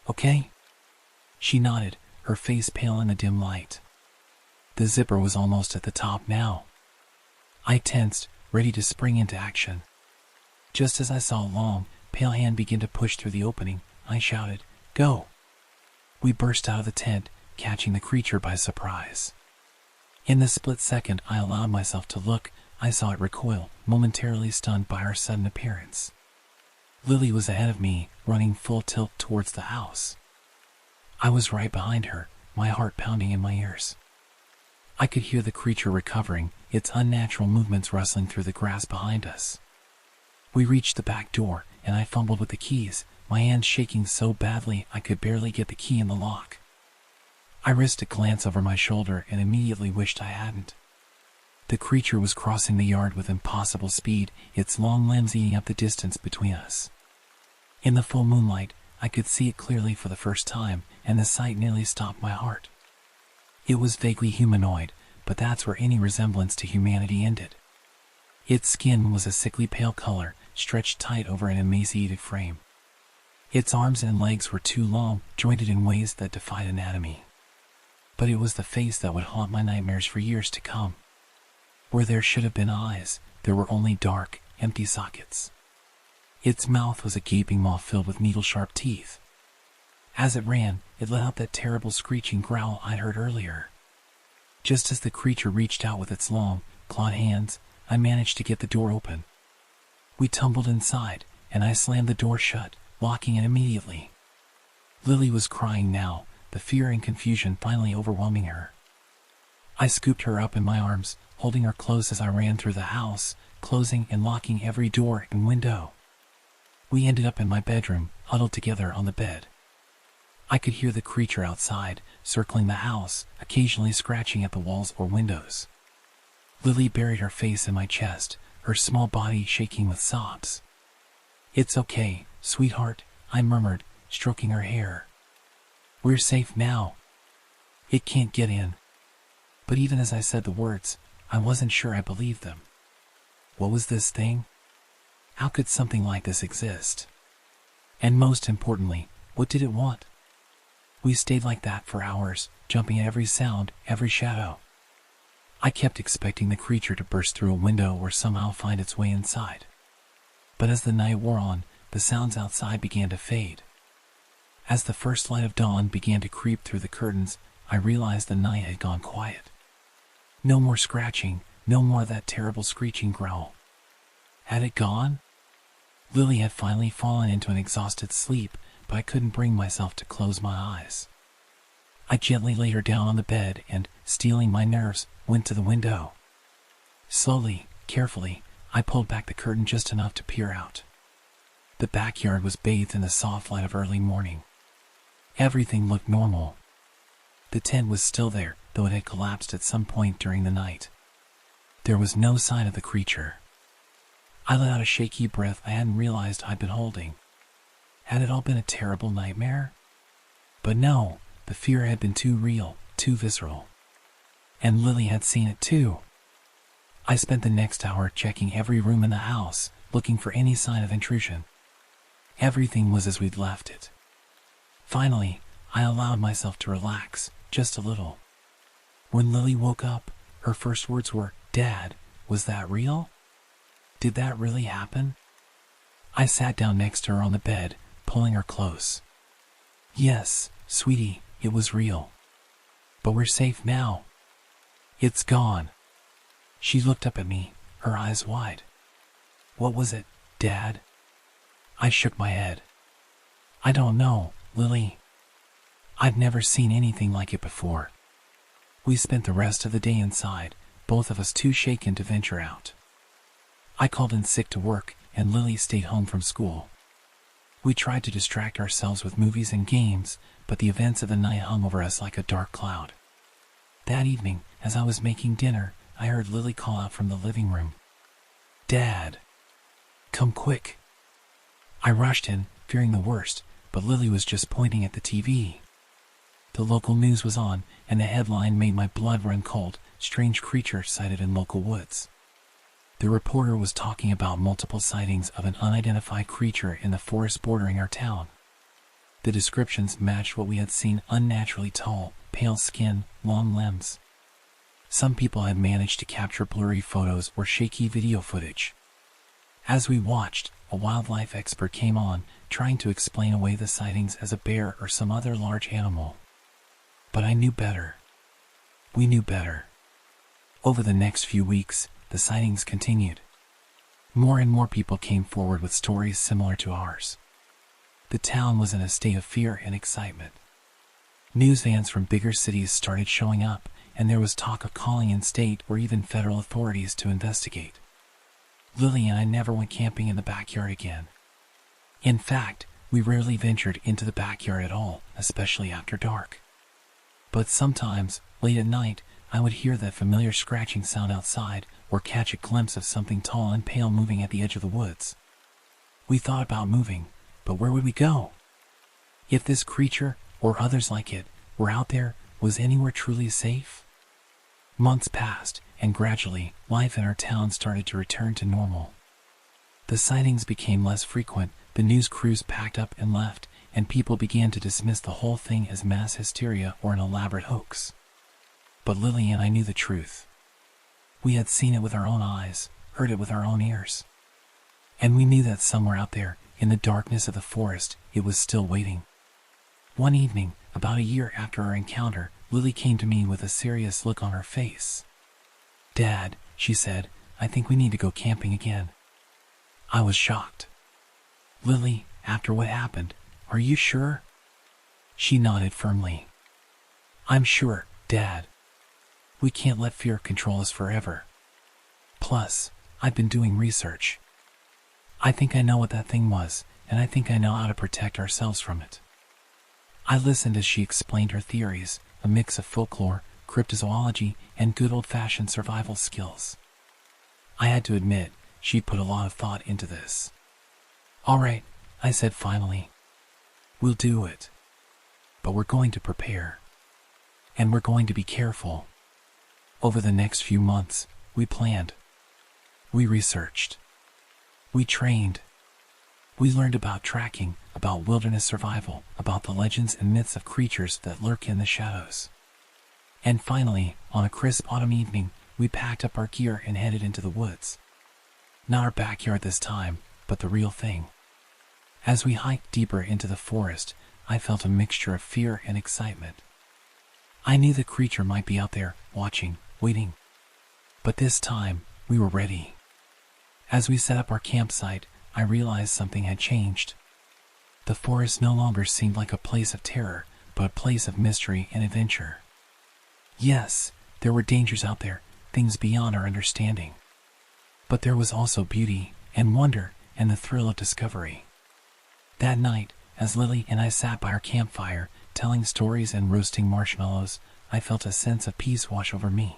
Okay? She nodded, her face pale in the dim light. The zipper was almost at the top now. I tensed, ready to spring into action. Just as I saw a long, pale hand begin to push through the opening, I shouted, "Go!" We burst out of the tent, catching the creature by surprise. In the split second I allowed myself to look, I saw it recoil, momentarily stunned by our sudden appearance. Lily was ahead of me, running full tilt towards the house. I was right behind her, my heart pounding in my ears. I could hear the creature recovering, its unnatural movements rustling through the grass behind us. We reached the back door, and I fumbled with the keys, my hands shaking so badly I could barely get the key in the lock. I risked a glance over my shoulder and immediately wished I hadn't. The creature was crossing the yard with impossible speed, its long limbs eating up the distance between us. In the full moonlight, I could see it clearly for the first time, and the sight nearly stopped my heart. It was vaguely humanoid, but that's where any resemblance to humanity ended. Its skin was a sickly pale color, stretched tight over an emaciated frame. Its arms and legs were too long, jointed in ways that defied anatomy. But it was the face that would haunt my nightmares for years to come. Where there should have been eyes, there were only dark, empty sockets. Its mouth was a gaping maw filled with needle-sharp teeth. As it ran, it let out that terrible screeching growl I'd heard earlier. Just as the creature reached out with its long, clawed hands, I managed to get the door open. We tumbled inside, and I slammed the door shut, locking it immediately. Lily was crying now, the fear and confusion finally overwhelming her. I scooped her up in my arms, holding her close as I ran through the house, closing and locking every door and window. We ended up in my bedroom, huddled together on the bed. I could hear the creature outside, circling the house, occasionally scratching at the walls or windows. Lily buried her face in my chest, her small body shaking with sobs. "It's okay, sweetheart," I murmured, stroking her hair. "We're safe now. It can't get in." But even as I said the words, I wasn't sure I believed them. What was this thing? How could something like this exist? And most importantly, what did it want? We stayed like that for hours, jumping at every sound, every shadow. I kept expecting the creature to burst through a window or somehow find its way inside. But as the night wore on, the sounds outside began to fade. As the first light of dawn began to creep through the curtains, I realized the night had gone quiet. No more scratching, no more of that terrible screeching growl. Had it gone? Lily had finally fallen into an exhausted sleep, but I couldn't bring myself to close my eyes. I gently laid her down on the bed and, steeling my nerves, went to the window. Slowly, carefully, I pulled back the curtain just enough to peer out. The backyard was bathed in the soft light of early morning. Everything looked normal. The tent was still there, though it had collapsed at some point during the night. There was no sign of the creature. I let out a shaky breath I hadn't realized I'd been holding. Had it all been a terrible nightmare? But no, the fear had been too real, too visceral. And Lily had seen it too. I spent the next hour checking every room in the house, looking for any sign of intrusion. Everything was as we'd left it. Finally, I allowed myself to relax, just a little. When Lily woke up, her first words were, "Dad, was that real? Did that really happen?" I sat down next to her on the bed, pulling her close. "Yes, sweetie, it was real. But we're safe now. It's gone." She looked up at me, her eyes wide. "What was it, Dad?" I shook my head. "I don't know, Lily. I've never seen anything like it before." We spent the rest of the day inside, both of us too shaken to venture out. I called in sick to work, and Lily stayed home from school. We tried to distract ourselves with movies and games, but the events of the night hung over us like a dark cloud. That evening, as I was making dinner, I heard Lily call out from the living room, "Dad, come quick." I rushed in, fearing the worst, but Lily was just pointing at the TV. The local news was on, and the headline made my blood run cold: "Strange creature sighted in local woods." The reporter was talking about multiple sightings of an unidentified creature in the forest bordering our town. The descriptions matched what we had seen: unnaturally tall, pale skin, long limbs. Some people had managed to capture blurry photos or shaky video footage. As we watched, a wildlife expert came on, trying to explain away the sightings as a bear or some other large animal. But I knew better. We knew better. Over the next few weeks, the sightings continued. More and more people came forward with stories similar to ours. The town was in a state of fear and excitement. News vans from bigger cities started showing up, and there was talk of calling in state or even federal authorities to investigate. Lily and I never went camping in the backyard again. In fact, we rarely ventured into the backyard at all, especially after dark. But sometimes, late at night, I would hear that familiar scratching sound outside or catch a glimpse of something tall and pale moving at the edge of the woods. We thought about moving, but where would we go? If this creature, or others like it, were out there, was anywhere truly safe? Months passed, and gradually, life in our town started to return to normal. The sightings became less frequent, the news crews packed up and left, and people began to dismiss the whole thing as mass hysteria or an elaborate hoax. But Lily and I knew the truth. We had seen it with our own eyes, heard it with our own ears. And we knew that somewhere out there, in the darkness of the forest, it was still waiting. One evening, about a year after our encounter, Lily came to me with a serious look on her face. "Dad," she said, "I think we need to go camping again." I was shocked. "Lily, after what happened, are you sure?" She nodded firmly. "I'm sure, Dad. We can't let fear control us forever. Plus, I've been doing research. I think I know what that thing was, and I think I know how to protect ourselves from it." I listened as she explained her theories, a mix of folklore, cryptozoology, and good old-fashioned survival skills. I had to admit, she put a lot of thought into this. "All right," I said finally. "We'll do it. But we're going to prepare. And we're going to be careful." Over the next few months, we planned. We researched. We trained. We learned about tracking, about wilderness survival, about the legends and myths of creatures that lurk in the shadows. And finally, on a crisp autumn evening, we packed up our gear and headed into the woods. Not our backyard this time, but the real thing. As we hiked deeper into the forest, I felt a mixture of fear and excitement. I knew the creature might be out there, watching, waiting. But this time, we were ready. As we set up our campsite, I realized something had changed. The forest no longer seemed like a place of terror, but a place of mystery and adventure. Yes, there were dangers out there, things beyond our understanding. But there was also beauty, and wonder, and the thrill of discovery. That night, as Lily and I sat by our campfire, telling stories and roasting marshmallows, I felt a sense of peace wash over me.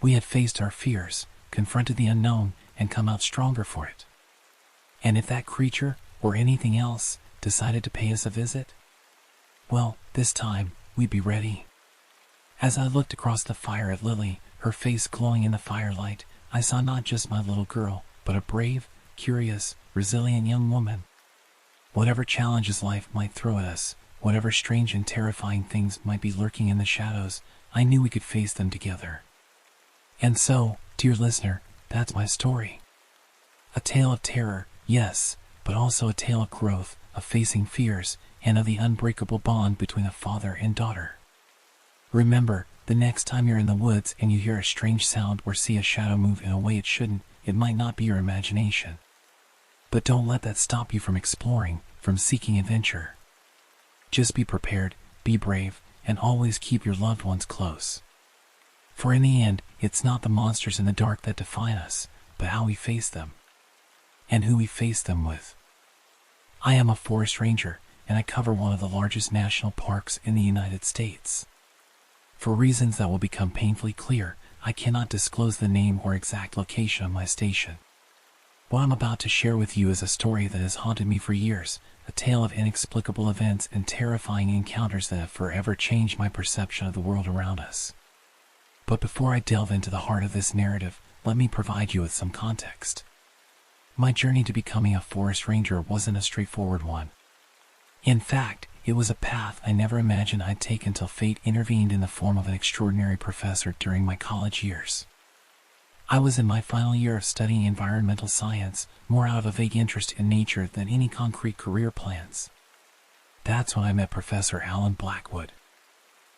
We had faced our fears, confronted the unknown, and come out stronger for it. And if that creature, or anything else, decided to pay us a visit, well, this time, we'd be ready. As I looked across the fire at Lily, her face glowing in the firelight, I saw not just my little girl, but a brave, curious, resilient young woman. Whatever challenges life might throw at us, whatever strange and terrifying things might be lurking in the shadows, I knew we could face them together. And so, dear listener, that's my story. A tale of terror, yes, but also a tale of growth, of facing fears, and of the unbreakable bond between a father and daughter. Remember, the next time you're in the woods and you hear a strange sound or see a shadow move in a way it shouldn't, it might not be your imagination. But don't let that stop you from exploring, from seeking adventure. Just be prepared, be brave, and always keep your loved ones close. For in the end, it's not the monsters in the dark that define us, but how we face them. And who we face them with. I am a forest ranger, and I cover one of the largest national parks in the United States. For reasons that will become painfully clear, I cannot disclose the name or exact location of my station. What I'm about to share with you is a story that has haunted me for years, a tale of inexplicable events and terrifying encounters that have forever changed my perception of the world around us. But before I delve into the heart of this narrative, let me provide you with some context. My journey to becoming a forest ranger wasn't a straightforward one. In fact, it was a path I never imagined I'd take until fate intervened in the form of an extraordinary professor during my college years. I was in my final year of studying environmental science, more out of a vague interest in nature than any concrete career plans. That's when I met Professor Alan Blackwood.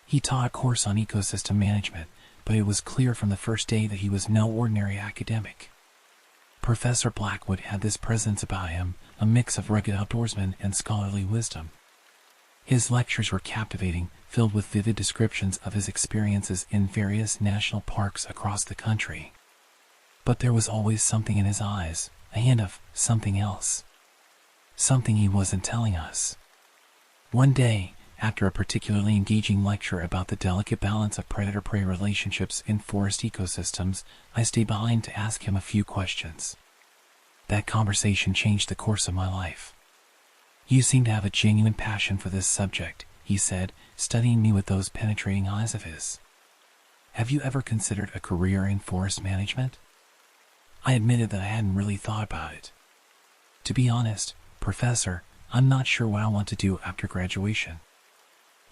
He taught a course on ecosystem management, but it was clear from the first day that he was no ordinary academic. Professor Blackwood had this presence about him, a mix of rugged outdoorsman and scholarly wisdom. His lectures were captivating, filled with vivid descriptions of his experiences in various national parks across the country. But there was always something in his eyes, a hint of something else. Something he wasn't telling us. One day, after a particularly engaging lecture about the delicate balance of predator-prey relationships in forest ecosystems, I stayed behind to ask him a few questions. That conversation changed the course of my life. "You seem to have a genuine passion for this subject," he said, studying me with those penetrating eyes of his. "Have you ever considered a career in forest management?" I admitted that I hadn't really thought about it. "To be honest, Professor, I'm not sure what I want to do after graduation."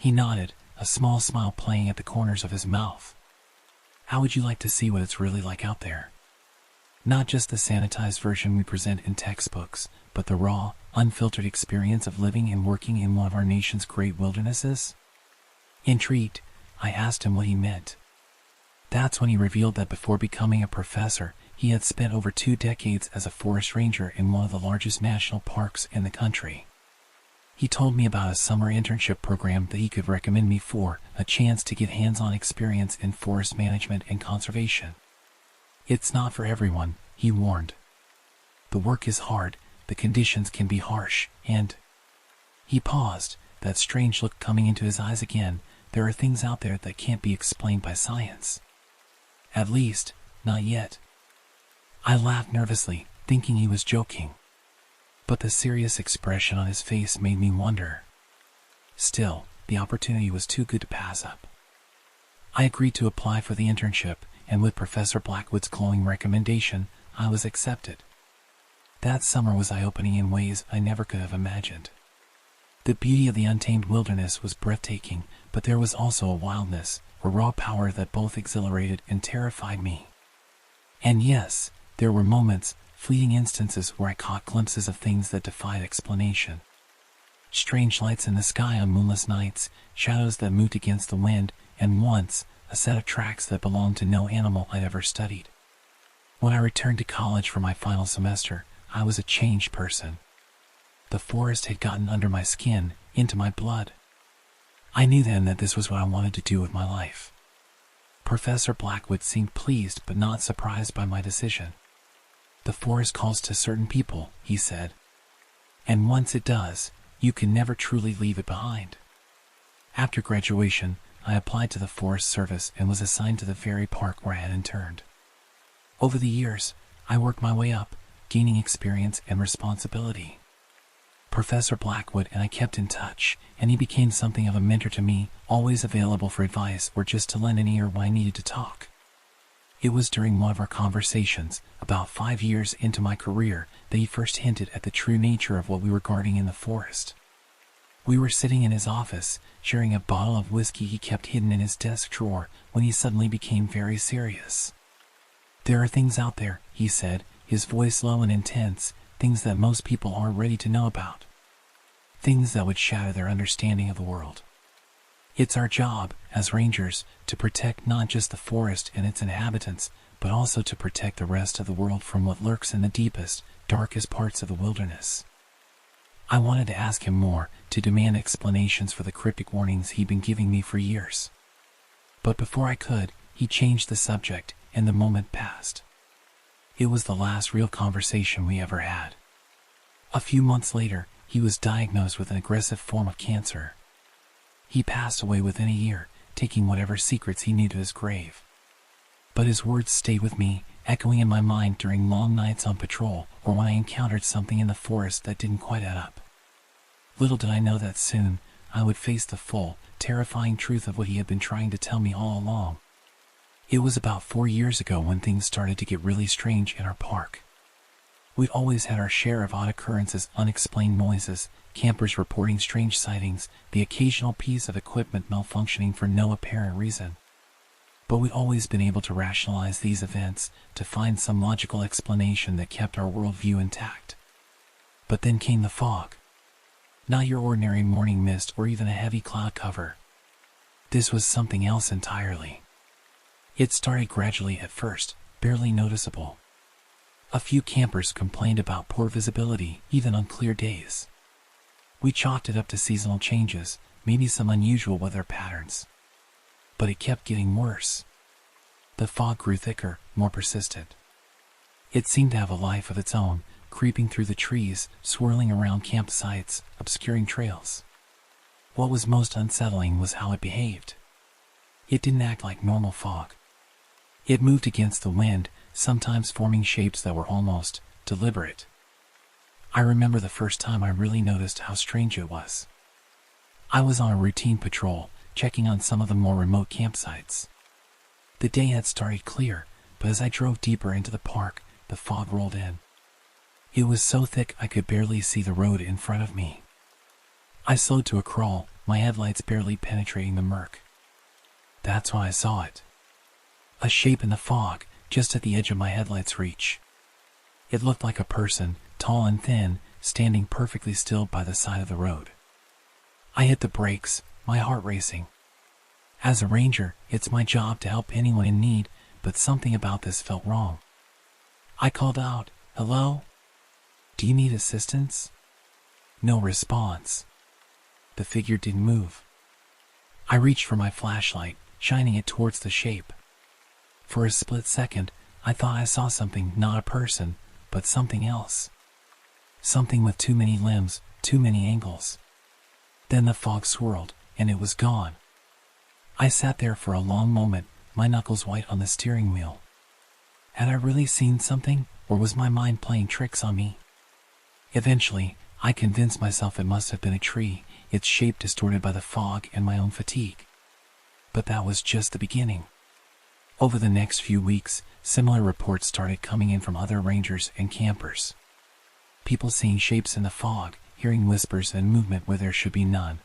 He nodded, a small smile playing at the corners of his mouth. "How would you like to see what it's really like out there? Not just the sanitized version we present in textbooks, but the raw, unfiltered experience of living and working in one of our nation's great wildernesses?" Intrigued, I asked him what he meant. That's when he revealed that before becoming a professor, he had spent over 2 decades as a forest ranger in one of the largest national parks in the country. He told me about a summer internship program that he could recommend me for, a chance to get hands-on experience in forest management and conservation. "It's not for everyone," he warned. "The work is hard, the conditions can be harsh, and—" He paused, that strange look coming into his eyes again. "There are things out there that can't be explained by science. At least, not yet." I laughed nervously, thinking he was joking. But the serious expression on his face made me wonder. Still, the opportunity was too good to pass up. I agreed to apply for the internship, and with Professor Blackwood's glowing recommendation, I was accepted. That summer was eye-opening in ways I never could have imagined. The beauty of the untamed wilderness was breathtaking, but there was also a wildness, a raw power that both exhilarated and terrified me. And yes, there were moments, fleeting instances where I caught glimpses of things that defied explanation. Strange lights in the sky on moonless nights, shadows that moved against the wind, and once, a set of tracks that belonged to no animal I'd ever studied. When I returned to college for my final semester, I was a changed person. The forest had gotten under my skin, into my blood. I knew then that this was what I wanted to do with my life. Professor Blackwood seemed pleased but not surprised by my decision. "The forest calls to certain people," he said. "And once it does, you can never truly leave it behind." After graduation, I applied to the Forest Service and was assigned to the very park where I had interned. Over the years, I worked my way up, gaining experience and responsibility. Professor Blackwood and I kept in touch, and he became something of a mentor to me, always available for advice or just to lend an ear when I needed to talk. It was during one of our conversations, about 5 years into my career, that he first hinted at the true nature of what we were guarding in the forest. We were sitting in his office, sharing a bottle of whiskey he kept hidden in his desk drawer, when he suddenly became very serious. "There are things out there," he said, his voice low and intense, "things that most people aren't ready to know about. Things that would shatter their understanding of the world. It's our job, as rangers, to protect not just the forest and its inhabitants, but also to protect the rest of the world from what lurks in the deepest, darkest parts of the wilderness." I wanted to ask him more, to demand explanations for the cryptic warnings he'd been giving me for years. But before I could, he changed the subject, and the moment passed. It was the last real conversation we ever had. A few months later, he was diagnosed with an aggressive form of cancer. He passed away within a year, taking whatever secrets he knew to his grave. But his words stayed with me, echoing in my mind during long nights on patrol, or when I encountered something in the forest that didn't quite add up. Little did I know that soon, I would face the full, terrifying truth of what he had been trying to tell me all along. It was about 4 years ago when things started to get really strange in our park. We'd always had our share of odd occurrences, unexplained noises, campers reporting strange sightings, the occasional piece of equipment malfunctioning for no apparent reason. But we'd always been able to rationalize these events, to find some logical explanation that kept our worldview intact. But then came the fog. Not your ordinary morning mist or even a heavy cloud cover. This was something else entirely. It started gradually at first, barely noticeable. A few campers complained about poor visibility, even on clear days. We chalked it up to seasonal changes, maybe some unusual weather patterns. But it kept getting worse. The fog grew thicker, more persistent. It seemed to have a life of its own, creeping through the trees, swirling around campsites, obscuring trails. What was most unsettling was how it behaved. It didn't act like normal fog. It moved against the wind, sometimes forming shapes that were almost deliberate. I remember the first time I really noticed how strange it was. I was on a routine patrol, checking on some of the more remote campsites. The day had started clear, but as I drove deeper into the park, the fog rolled in. It was so thick I could barely see the road in front of me. I slowed to a crawl, my headlights barely penetrating the murk. That's when I saw it. A shape in the fog, just at the edge of my headlight's reach. It looked like a person, tall and thin, standing perfectly still by the side of the road. I hit the brakes, my heart racing. As a ranger, it's my job to help anyone in need, but something about this felt wrong. I called out, "Hello? Do you need assistance?" No response. The figure didn't move. I reached for my flashlight, shining it towards the shape. For a split second, I thought I saw something, not a person, but something else. Something with too many limbs, too many angles. Then the fog swirled, and it was gone. I sat there for a long moment, my knuckles white on the steering wheel. Had I really seen something, or was my mind playing tricks on me? Eventually, I convinced myself it must have been a tree, its shape distorted by the fog and my own fatigue. But that was just the beginning. Over the next few weeks, similar reports started coming in from other rangers and campers. People seeing shapes in the fog, hearing whispers and movement where there should be none.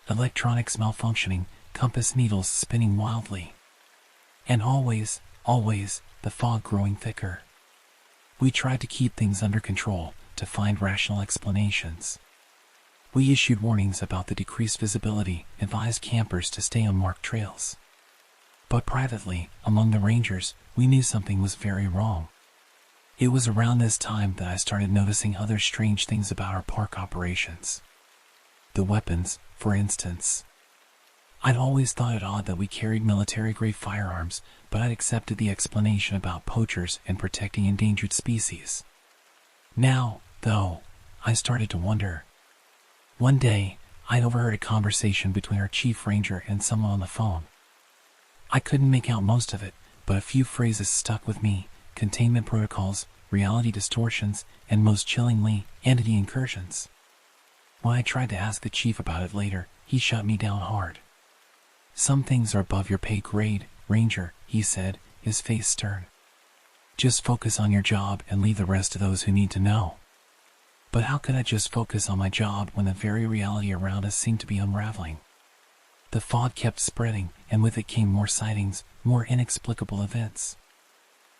Electronics malfunctioning, compass needles spinning wildly. And always, the fog growing thicker. We tried to keep things under control, to find rational explanations. We issued warnings about the decreased visibility, advised campers to stay on marked trails. But privately, among the rangers, we knew something was very wrong. It was around this time that I started noticing other strange things about our park operations. The weapons, for instance. I'd always thought it odd that we carried military-grade firearms, but I'd accepted the explanation about poachers and protecting endangered species. Now, though, I started to wonder. One day, I'd overheard a conversation between our chief ranger and someone on the phone. I couldn't make out most of it, but a few phrases stuck with me: containment protocols, reality distortions, and most chillingly, entity incursions. When I tried to ask the chief about it later, he shut me down hard. "Some things are above your pay grade, Ranger," he said, his face stern. "Just focus on your job and leave the rest to those who need to know." But how could I just focus on my job when the very reality around us seemed to be unraveling? The fog kept spreading, and with it came more sightings, more inexplicable events.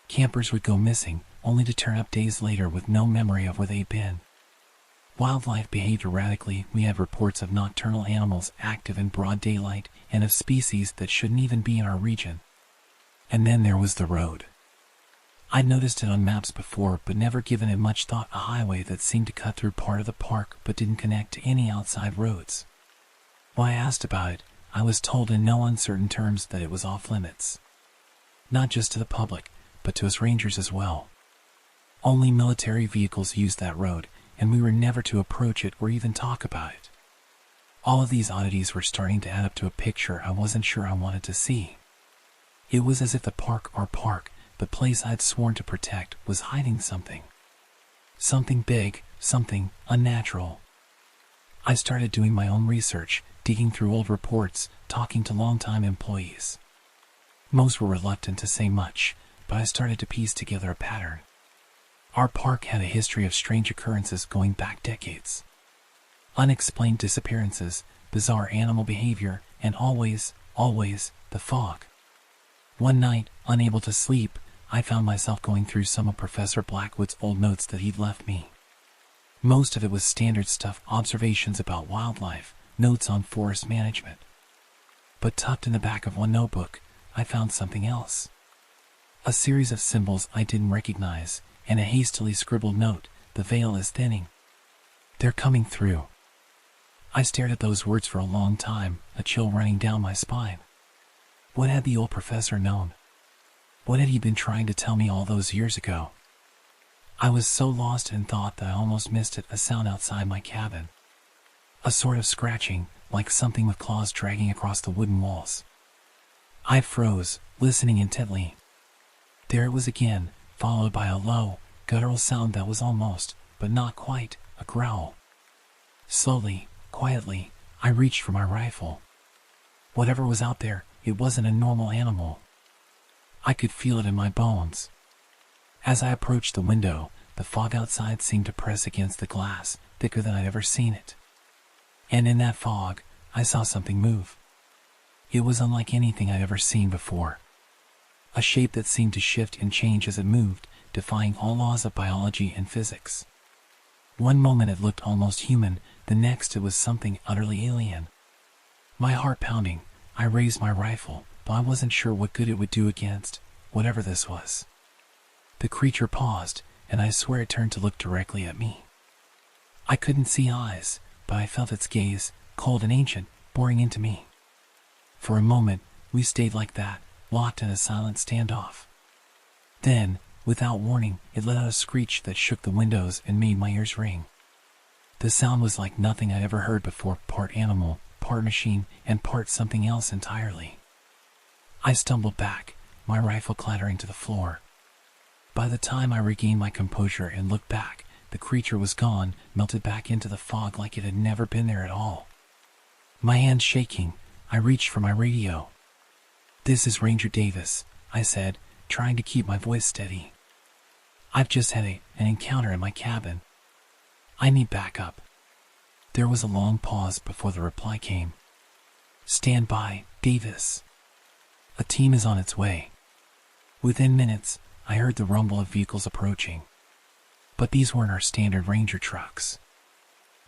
Campers would go missing, only to turn up days later with no memory of where they'd been. Wildlife behaved erratically. We had reports of nocturnal animals active in broad daylight, and of species that shouldn't even be in our region. And then there was the road. I'd noticed it on maps before, but never given it much thought. A highway that seemed to cut through part of the park, but didn't connect to any outside roads. When I asked about it, I was told in no uncertain terms that it was off limits. Not just to the public, but to us rangers as well. Only military vehicles used that road, and we were never to approach it or even talk about it. All of these oddities were starting to add up to a picture I wasn't sure I wanted to see. It was as if the park, our park, the place I'd sworn to protect, was hiding something. Something big, something unnatural. I started doing my own research, digging through old reports, talking to longtime employees. Most were reluctant to say much, but I started to piece together a pattern. Our park had a history of strange occurrences going back decades. Unexplained disappearances, bizarre animal behavior, and always, the fog. One night, unable to sleep, I found myself going through some of Professor Blackwood's old notes that he'd left me. Most of it was standard stuff, observations about wildlife, notes on forest management. But tucked in the back of one notebook, I found something else. A series of symbols I didn't recognize, and a hastily scribbled note, "The veil is thinning. They're coming through." I stared at those words for a long time, a chill running down my spine. What had the old professor known? What had he been trying to tell me all those years ago? I was so lost in thought that I almost missed it, a sound outside my cabin. A sort of scratching, like something with claws dragging across the wooden walls. I froze, listening intently. There it was again, followed by a low, guttural sound that was almost, but not quite, a growl. Slowly, quietly, I reached for my rifle. Whatever was out there, it wasn't a normal animal. I could feel it in my bones. As I approached the window, the fog outside seemed to press against the glass, thicker than I'd ever seen it. And in that fog, I saw something move. It was unlike anything I'd ever seen before. A shape that seemed to shift and change as it moved, defying all laws of biology and physics. One moment it looked almost human, the next it was something utterly alien. My heart pounding, I raised my rifle, but I wasn't sure what good it would do against whatever this was. The creature paused, and I swear it turned to look directly at me. I couldn't see eyes, but I felt its gaze, cold and ancient, boring into me. For a moment, we stayed like that, locked in a silent standoff. Then, without warning, it let out a screech that shook the windows and made my ears ring. The sound was like nothing I'd ever heard before, part animal, part machine, and part something else entirely. I stumbled back, my rifle clattering to the floor. By the time I regained my composure and looked back, the creature was gone, melted back into the fog like it had never been there at all. My hands shaking, I reached for my radio. "This is Ranger Davis," I said, trying to keep my voice steady. "I've just had an encounter in my cabin. I need backup." There was a long pause before the reply came. "Stand by, Davis. A team is on its way." Within minutes, I heard the rumble of vehicles approaching. But these weren't our standard Ranger trucks.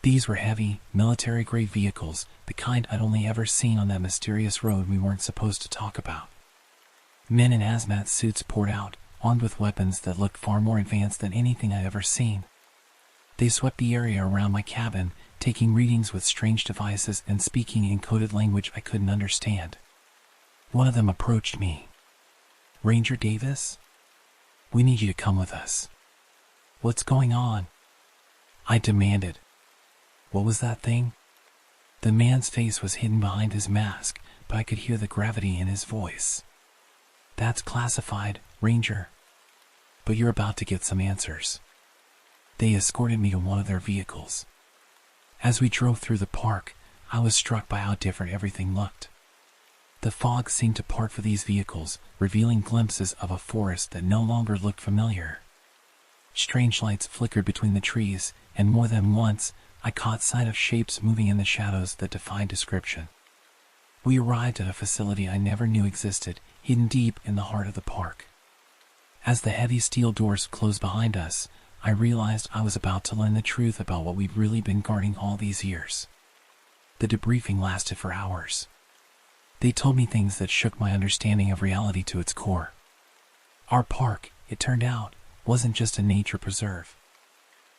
These were heavy, military-grade vehicles, the kind I'd only ever seen on that mysterious road we weren't supposed to talk about. Men in hazmat suits poured out, armed with weapons that looked far more advanced than anything I'd ever seen. They swept the area around my cabin, taking readings with strange devices and speaking in coded language I couldn't understand. One of them approached me. "Ranger Davis? We need you to come with us." "What's going on?" I demanded. What was that thing? The man's face was hidden behind his mask, but I could hear the gravity in his voice. "That's classified, Ranger. But you're about to get some answers." They escorted me to one of their vehicles. As we drove through the park, I was struck by how different everything looked. The fog seemed to part for these vehicles, revealing glimpses of a forest that no longer looked familiar. Strange lights flickered between the trees, and more than once, I caught sight of shapes moving in the shadows that defied description. We arrived at a facility I never knew existed, hidden deep in the heart of the park. As the heavy steel doors closed behind us, I realized I was about to learn the truth about what we'd really been guarding all these years. The debriefing lasted for hours. They told me things that shook my understanding of reality to its core. Our park, it turned out, wasn't just a nature preserve.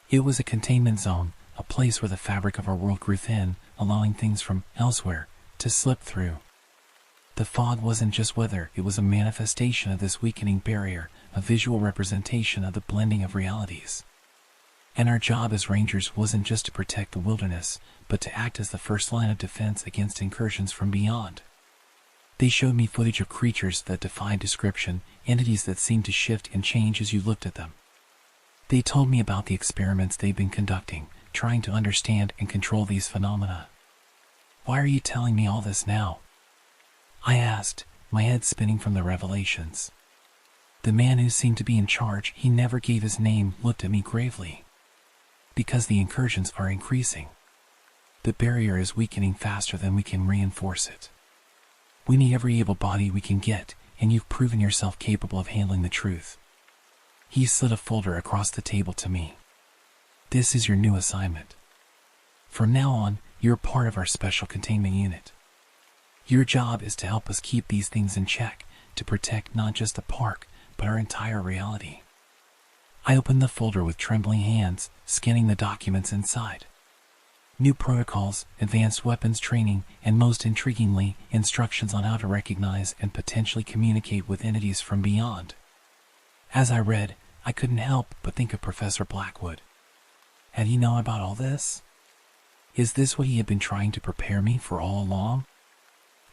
It was a containment zone, a place where the fabric of our world grew thin, allowing things from elsewhere to slip through. The fog wasn't just weather, it was a manifestation of this weakening barrier, a visual representation of the blending of realities. And our job as rangers wasn't just to protect the wilderness, but to act as the first line of defense against incursions from beyond. They showed me footage of creatures that defied description, entities that seemed to shift and change as you looked at them. They told me about the experiments they'd been conducting, trying to understand and control these phenomena. "Why are you telling me all this now?" I asked, my head spinning from the revelations. The man who seemed to be in charge, he never gave his name, looked at me gravely. Because the incursions are increasing. The barrier is weakening faster than we can reinforce it. We need every able body we can get, and you've proven yourself capable of handling the truth. He slid a folder across the table to me. This is your new assignment. From now on, you're part of our special containment unit. Your job is to help us keep these things in check, to protect not just the park, but our entire reality. I opened the folder with trembling hands, scanning the documents inside. New protocols, advanced weapons training, and most intriguingly, instructions on how to recognize and potentially communicate with entities from beyond. As I read, I couldn't help but think of Professor Blackwood. Had he known about all this? Is this what he had been trying to prepare me for all along?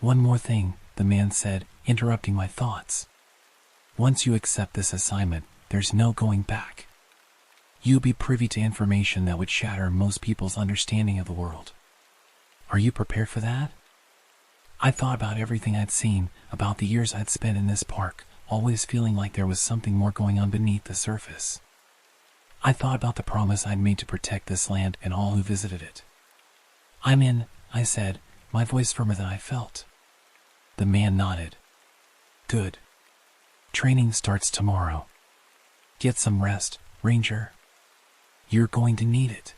One more thing, the man said, interrupting my thoughts. Once you accept this assignment, there's no going back. You'll be privy to information that would shatter most people's understanding of the world. Are you prepared for that? I thought about everything I'd seen, about the years I'd spent in this park, always feeling like there was something more going on beneath the surface. I thought about the promise I'd made to protect this land and all who visited it. I'm in, I said, my voice firmer than I felt. The man nodded. Good. Training starts tomorrow. Get some rest, Ranger. You're going to need it.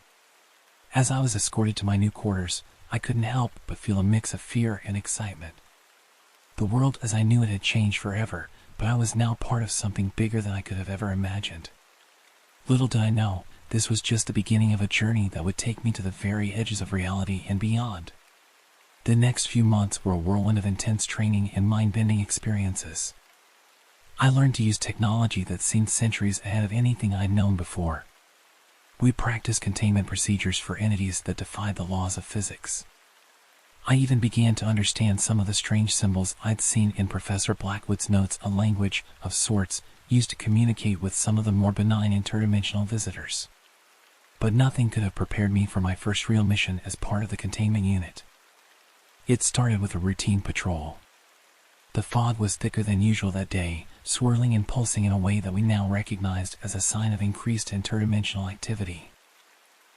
As I was escorted to my new quarters, I couldn't help but feel a mix of fear and excitement. The world as I knew it had changed forever, but I was now part of something bigger than I could have ever imagined. Little did I know, this was just the beginning of a journey that would take me to the very edges of reality and beyond. The next few months were a whirlwind of intense training and mind-bending experiences. I learned to use technology that seemed centuries ahead of anything I'd known before. We practiced containment procedures for entities that defied the laws of physics. I even began to understand some of the strange symbols I'd seen in Professor Blackwood's notes, a language, of sorts, used to communicate with some of the more benign interdimensional visitors. But nothing could have prepared me for my first real mission as part of the containment unit. It started with a routine patrol. The fog was thicker than usual that day, swirling and pulsing in a way that we now recognized as a sign of increased interdimensional activity.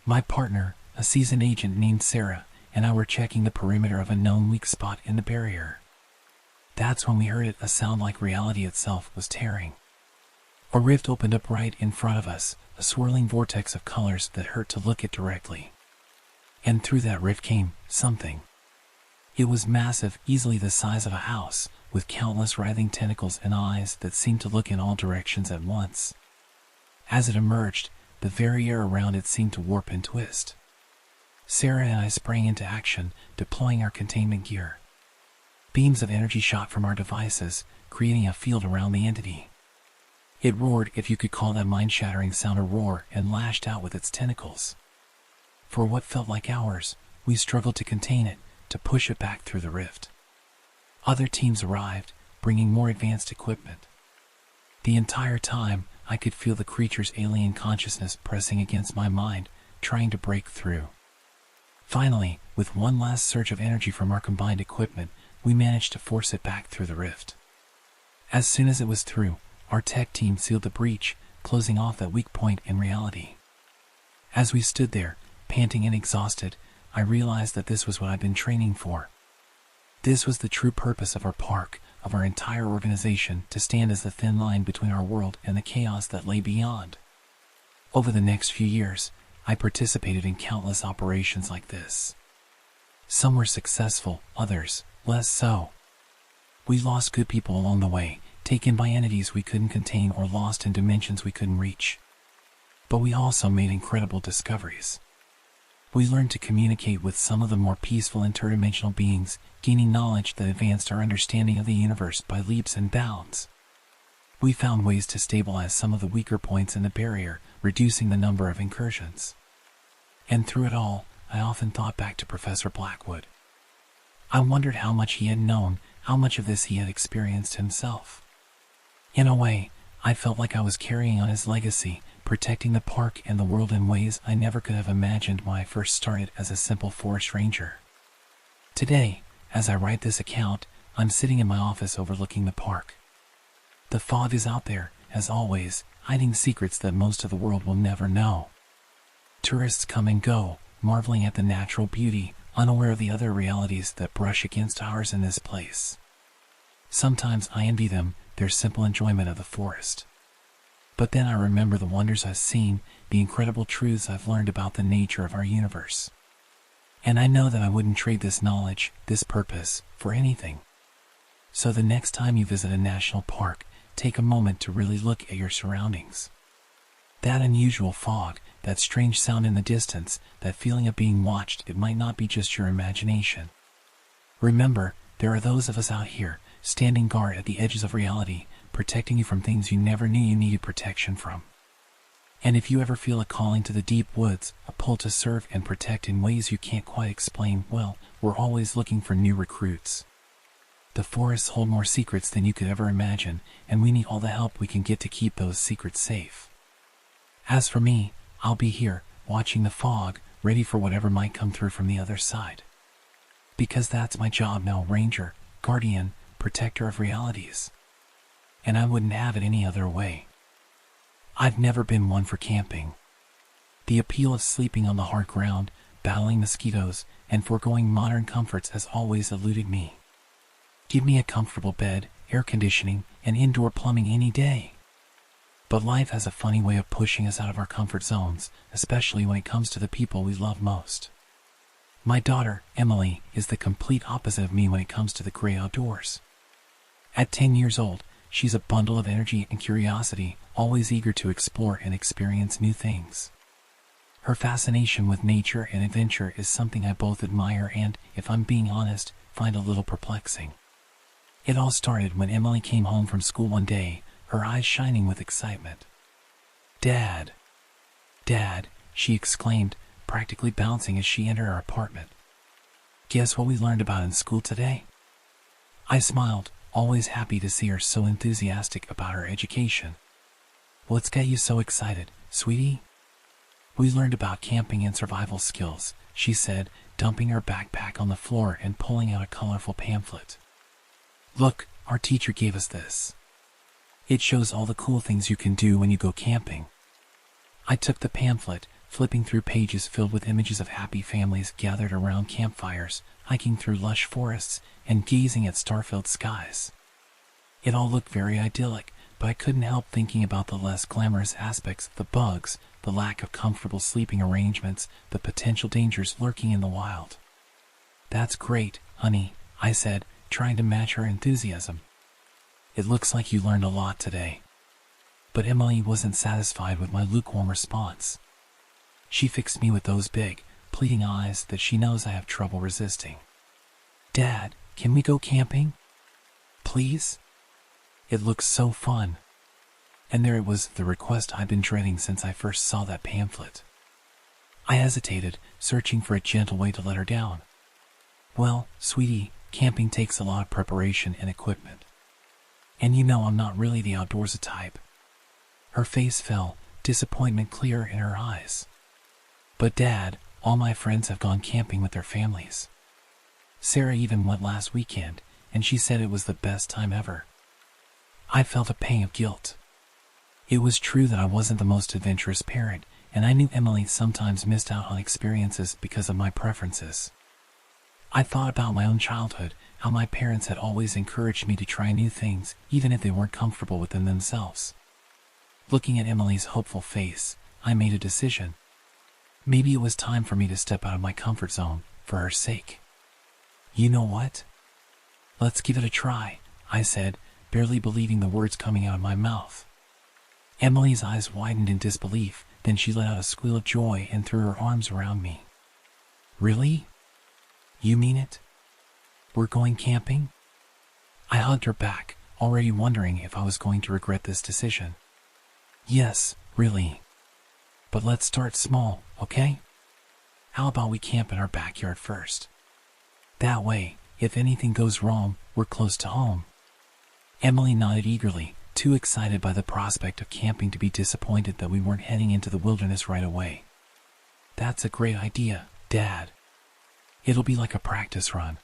My partner, a seasoned agent named Sarah, and I were checking the perimeter of a known weak spot in the barrier. That's when we heard it, a sound like reality itself was tearing. A rift opened up right in front of us, a swirling vortex of colors that hurt to look at directly. And through that rift came something. It was massive, easily the size of a house, with countless writhing tentacles and eyes that seemed to look in all directions at once. As it emerged, the very air around it seemed to warp and twist. Sarah and I sprang into action, deploying our containment gear. Beams of energy shot from our devices, creating a field around the entity. It roared, if you could call that mind-shattering sound a roar, and lashed out with its tentacles. For what felt like hours, we struggled to contain it, to push it back through the rift. Other teams arrived, bringing more advanced equipment. The entire time, I could feel the creature's alien consciousness pressing against my mind, trying to break through. Finally, with one last surge of energy from our combined equipment, we managed to force it back through the rift. As soon as it was through, our tech team sealed the breach, closing off that weak point in reality. As we stood there, panting and exhausted, I realized that this was what I'd been training for. This was the true purpose of our park, of our entire organization, to stand as the thin line between our world and the chaos that lay beyond. Over the next few years, I participated in countless operations like this. Some were successful, others less so. We lost good people along the way, taken by entities we couldn't contain or lost in dimensions we couldn't reach. But we also made incredible discoveries. We learned to communicate with some of the more peaceful interdimensional beings, gaining knowledge that advanced our understanding of the universe by leaps and bounds. We found ways to stabilize some of the weaker points in the barrier, reducing the number of incursions. And through it all, I often thought back to Professor Blackwood. I wondered how much he had known, how much of this he had experienced himself. In a way, I felt like I was carrying on his legacy, protecting the park and the world in ways I never could have imagined when I first started as a simple forest ranger. Today, as I write this account, I'm sitting in my office overlooking the park. The fog is out there, as always, hiding secrets that most of the world will never know. Tourists come and go, marveling at the natural beauty, unaware of the other realities that brush against ours in this place. Sometimes I envy them, their simple enjoyment of the forest. But then I remember the wonders I've seen, the incredible truths I've learned about the nature of our universe. And I know that I wouldn't trade this knowledge, this purpose, for anything. So the next time you visit a national park, take a moment to really look at your surroundings. That unusual fog, that strange sound in the distance, that feeling of being watched, it might not be just your imagination. Remember, there are those of us out here, standing guard at the edges of reality, protecting you from things you never knew you needed protection from. And if you ever feel a calling to the deep woods, a pull to serve and protect in ways you can't quite explain, well, we're always looking for new recruits. The forests hold more secrets than you could ever imagine, and we need all the help we can get to keep those secrets safe. As for me, I'll be here, watching the fog, ready for whatever might come through from the other side. Because that's my job now, ranger, guardian, protector of realities. And I wouldn't have it any other way. I've never been one for camping. The appeal of sleeping on the hard ground, battling mosquitoes, and foregoing modern comforts has always eluded me. Give me a comfortable bed, air conditioning, and indoor plumbing any day. But life has a funny way of pushing us out of our comfort zones, especially when it comes to the people we love most. My daughter, Emily, is the complete opposite of me when it comes to the gray outdoors. At 10 years old, she's a bundle of energy and curiosity, always eager to explore and experience new things. Her fascination with nature and adventure is something I both admire and, if I'm being honest, find a little perplexing. It all started when Emily came home from school one day, her eyes shining with excitement. "Dad! Dad!" she exclaimed, practically bouncing as she entered our apartment. "Guess what we learned about in school today?" I smiled, always happy to see her so enthusiastic about her education. "What's got you so excited, sweetie?" "We learned about camping and survival skills," she said, dumping her backpack on the floor and pulling out a colorful pamphlet. "Look, our teacher gave us this. It shows all the cool things you can do when you go camping." I took the pamphlet, flipping through pages filled with images of happy families gathered around campfires, hiking through lush forests, and gazing at star-filled skies. It all looked very idyllic, but I couldn't help thinking about the less glamorous aspects, the bugs, the lack of comfortable sleeping arrangements, the potential dangers lurking in the wild. "That's great, honey," I said, trying to match her enthusiasm. "It looks like you learned a lot today." But Emily wasn't satisfied with my lukewarm response. She fixed me with those big, pleading eyes that she knows I have trouble resisting. "Dad, can we go camping? Please? It looks so fun." And there it was, the request I'd been dreading since I first saw that pamphlet. I hesitated, searching for a gentle way to let her down. "Well, sweetie, camping takes a lot of preparation and equipment. And you know I'm not really the outdoorsy type." Her face fell, disappointment clear in her eyes. "But Dad, all my friends have gone camping with their families. Sarah even went last weekend, and she said it was the best time ever." I felt a pang of guilt. It was true that I wasn't the most adventurous parent, and I knew Emily sometimes missed out on experiences because of my preferences. I thought about my own childhood, how my parents had always encouraged me to try new things, even if they weren't comfortable with them themselves. Looking at Emily's hopeful face, I made a decision. Maybe it was time for me to step out of my comfort zone, for her sake. "You know what? Let's give it a try," I said, barely believing the words coming out of my mouth. Emily's eyes widened in disbelief, then she let out a squeal of joy and threw her arms around me. "Really? You mean it? We're going camping?" I hugged her back, already wondering if I was going to regret this decision. "Yes, really. But let's start small, okay? How about we camp in our backyard first? That way, if anything goes wrong, we're close to home." Emily nodded eagerly, too excited by the prospect of camping to be disappointed that we weren't heading into the wilderness right away. "That's a great idea, Dad. It'll be like a practice run.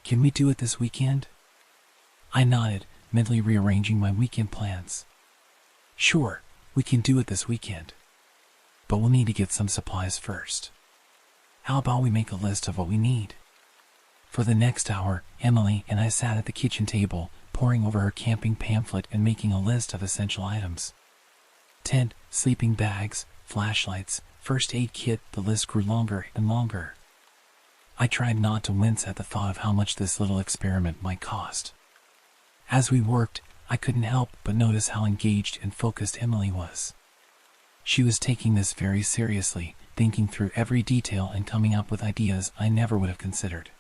Can we do it this weekend?" I nodded, mentally rearranging my weekend plans. Sure, we can do it this weekend. But we'll need to get some supplies first. How about we make a list of what we need? For the next hour, Emily and I sat at the kitchen table, poring over her camping pamphlet and making a list of essential items. Tent, sleeping bags, flashlights, first aid kit. The list grew longer and longer. I tried not to wince at the thought of how much this little experiment might cost. As we worked, I couldn't help but notice how engaged and focused Emily was. She was taking this very seriously, thinking through every detail and coming up with ideas I never would have considered.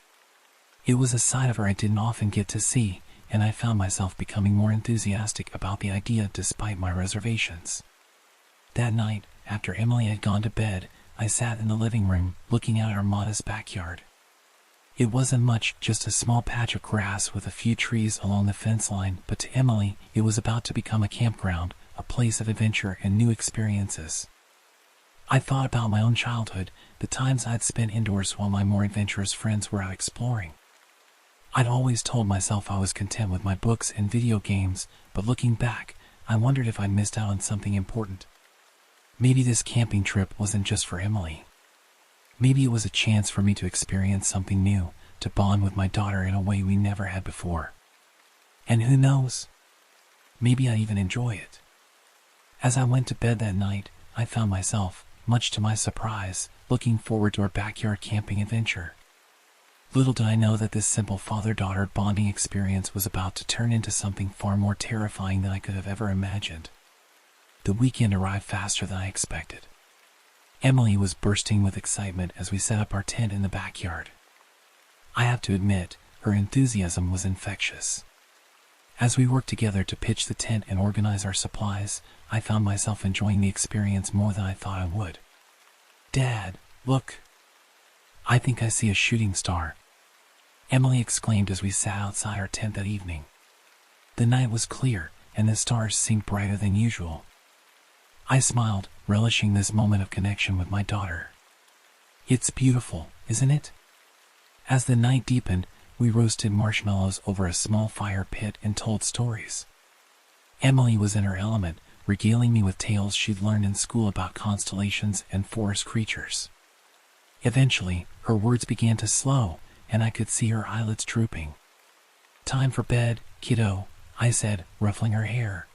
It was a side of her I didn't often get to see, and I found myself becoming more enthusiastic about the idea despite my reservations. That night, after Emily had gone to bed, I sat in the living room, looking out at our modest backyard. It wasn't much, just a small patch of grass with a few trees along the fence line, but to Emily, it was about to become a campground, a place of adventure and new experiences. I thought about my own childhood, the times I'd spent indoors while my more adventurous friends were out exploring. I'd always told myself I was content with my books and video games, but looking back, I wondered if I'd missed out on something important. Maybe this camping trip wasn't just for Emily. Maybe it was a chance for me to experience something new, to bond with my daughter in a way we never had before. And who knows? Maybe I'd even enjoy it. As I went to bed that night, I found myself, much to my surprise, looking forward to our backyard camping adventure. Little did I know that this simple father-daughter bonding experience was about to turn into something far more terrifying than I could have ever imagined. The weekend arrived faster than I expected. Emily was bursting with excitement as we set up our tent in the backyard. I have to admit, her enthusiasm was infectious. As we worked together to pitch the tent and organize our supplies, I found myself enjoying the experience more than I thought I would. "Dad, look! I think I see a shooting star," Emily exclaimed as we sat outside our tent that evening. The night was clear, and the stars seemed brighter than usual. I smiled, relishing this moment of connection with my daughter. "It's beautiful, isn't it?" As the night deepened, we roasted marshmallows over a small fire pit and told stories. Emily was in her element, regaling me with tales she'd learned in school about constellations and forest creatures. Eventually, her words began to slow, and I could see her eyelids drooping. "Time for bed, kiddo," I said, ruffling her hair.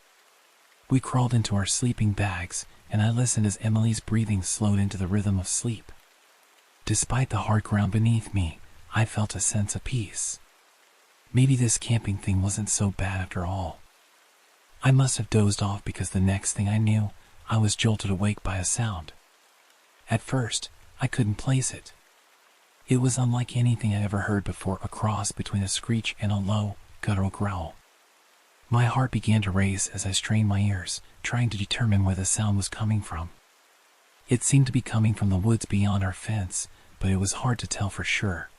We crawled into our sleeping bags, and I listened as Emily's breathing slowed into the rhythm of sleep. Despite the hard ground beneath me, I felt a sense of peace. Maybe this camping thing wasn't so bad after all. I must have dozed off because the next thing I knew, I was jolted awake by a sound. At first, I couldn't place it. It was unlike anything I'd ever heard before, a cross between a screech and a low, guttural growl. My heart began to race as I strained my ears, trying to determine where the sound was coming from. It seemed to be coming from the woods beyond our fence, but it was hard to tell for sure.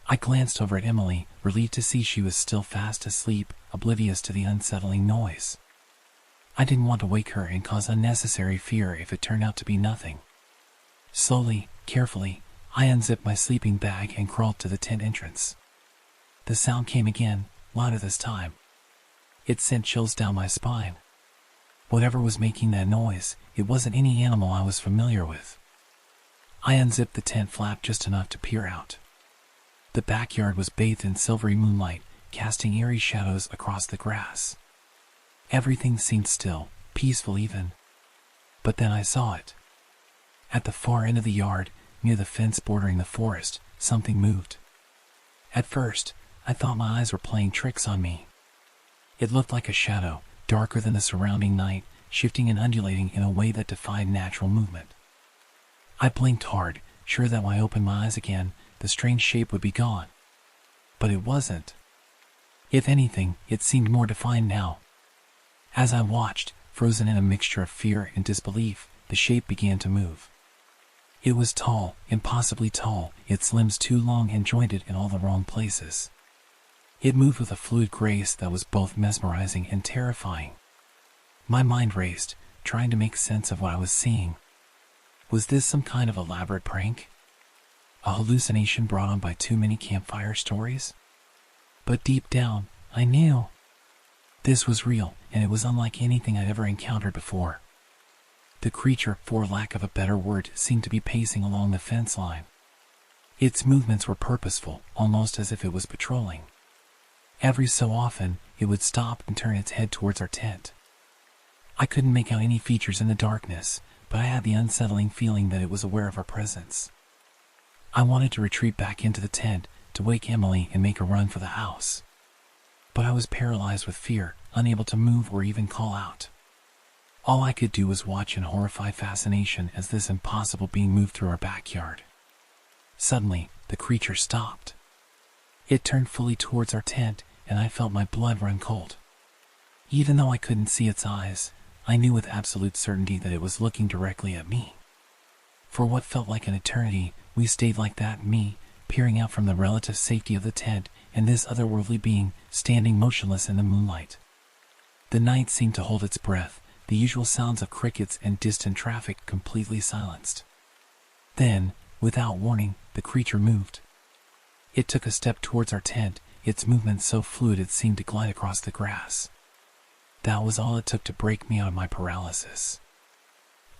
I glanced over at Emily, relieved to see she was still fast asleep, oblivious to the unsettling noise. I didn't want to wake her and cause unnecessary fear if it turned out to be nothing. Slowly, carefully, I unzipped my sleeping bag and crawled to the tent entrance. The sound came again, louder this time. It sent chills down my spine. Whatever was making that noise, it wasn't any animal I was familiar with. I unzipped the tent flap just enough to peer out. The backyard was bathed in silvery moonlight, casting eerie shadows across the grass. Everything seemed still, peaceful even. But then I saw it. At the far end of the yard, near the fence bordering the forest, something moved. At first, I thought my eyes were playing tricks on me. It looked like a shadow, darker than the surrounding night, shifting and undulating in a way that defied natural movement. I blinked hard, sure that when I opened my eyes again, the strange shape would be gone. But it wasn't. If anything, it seemed more defined now. As I watched, frozen in a mixture of fear and disbelief, the shape began to move. It was tall, impossibly tall, its limbs too long and jointed in all the wrong places. It moved with a fluid grace that was both mesmerizing and terrifying. My mind raced, trying to make sense of what I was seeing. Was this some kind of elaborate prank? A hallucination brought on by too many campfire stories? But deep down, I knew. This was real, and it was unlike anything I'd ever encountered before. The creature, for lack of a better word, seemed to be pacing along the fence line. Its movements were purposeful, almost as if it was patrolling. Every so often, it would stop and turn its head towards our tent. I couldn't make out any features in the darkness, but I had the unsettling feeling that it was aware of our presence. I wanted to retreat back into the tent, to wake Emily and make a run for the house. But I was paralyzed with fear, unable to move or even call out. All I could do was watch in horrified fascination as this impossible being moved through our backyard. Suddenly, the creature stopped. It turned fully towards our tent, and I felt my blood run cold. Even though I couldn't see its eyes, I knew with absolute certainty that it was looking directly at me. For what felt like an eternity, we stayed like that, me, peering out from the relative safety of the tent, and this otherworldly being, standing motionless in the moonlight. The night seemed to hold its breath, the usual sounds of crickets and distant traffic completely silenced. Then, without warning, the creature moved. It took a step towards our tent, its movement so fluid it seemed to glide across the grass. That was all it took to break me out of my paralysis.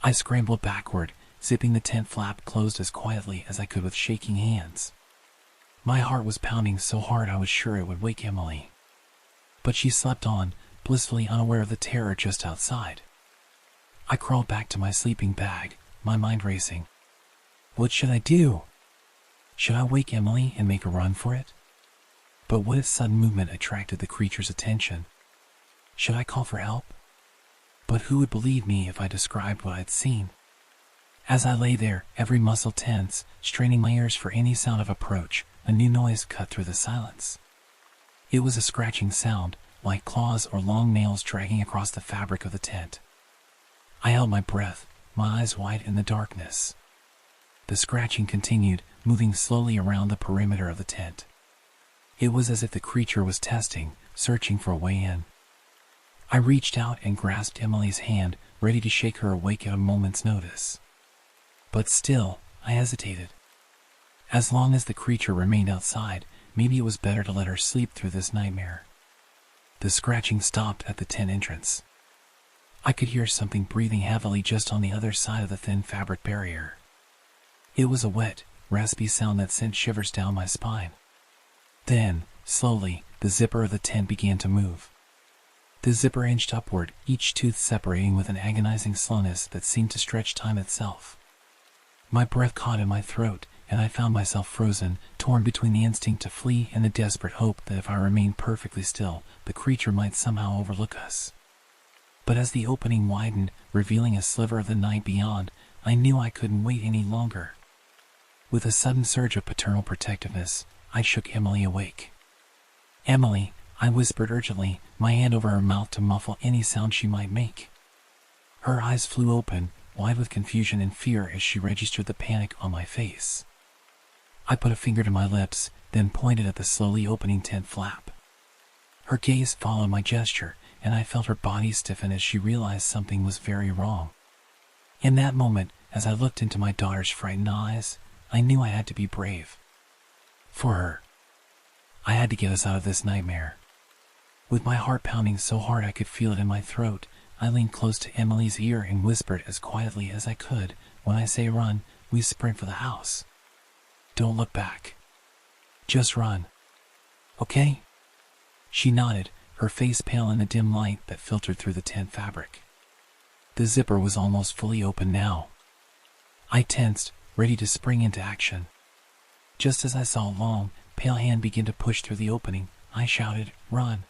I scrambled backward, zipping the tent flap closed as quietly as I could with shaking hands. My heart was pounding so hard I was sure it would wake Emily. But she slept on, blissfully unaware of the terror just outside. I crawled back to my sleeping bag, my mind racing. What should I do? Should I wake Emily and make a run for it? But what if sudden movement attracted the creature's attention? Should I call for help? But who would believe me if I described what I'd seen? As I lay there, every muscle tense, straining my ears for any sound of approach, a new noise cut through the silence. It was a scratching sound, like claws or long nails dragging across the fabric of the tent. I held my breath, my eyes wide in the darkness. The scratching continued, moving slowly around the perimeter of the tent. It was as if the creature was testing, searching for a way in. I reached out and grasped Emily's hand, ready to shake her awake at a moment's notice. But still, I hesitated. As long as the creature remained outside, maybe it was better to let her sleep through this nightmare. The scratching stopped at the tent entrance. I could hear something breathing heavily just on the other side of the thin fabric barrier. It was a wet, raspy sound that sent shivers down my spine. Then, slowly, the zipper of the tent began to move. The zipper inched upward, each tooth separating with an agonizing slowness that seemed to stretch time itself. My breath caught in my throat, and I found myself frozen, torn between the instinct to flee and the desperate hope that if I remained perfectly still, the creature might somehow overlook us. But as the opening widened, revealing a sliver of the night beyond, I knew I couldn't wait any longer. With a sudden surge of paternal protectiveness, I shook Emily awake. "Emily," I whispered urgently, my hand over her mouth to muffle any sound she might make. Her eyes flew open, wide with confusion and fear as she registered the panic on my face. I put a finger to my lips, then pointed at the slowly opening tent flap. Her gaze followed my gesture, and I felt her body stiffen as she realized something was very wrong. In that moment, as I looked into my daughter's frightened eyes, I knew I had to be brave. For her. I had to get us out of this nightmare. With my heart pounding so hard I could feel it in my throat, I leaned close to Emily's ear and whispered as quietly as I could, "When I say run, we sprint for the house. Don't look back. Just run. Okay?" She nodded, her face pale in the dim light that filtered through the tent fabric. The zipper was almost fully open now. I tensed, ready to spring into action. Just as I saw a long, pale hand begin to push through the opening, I shouted, "Run!"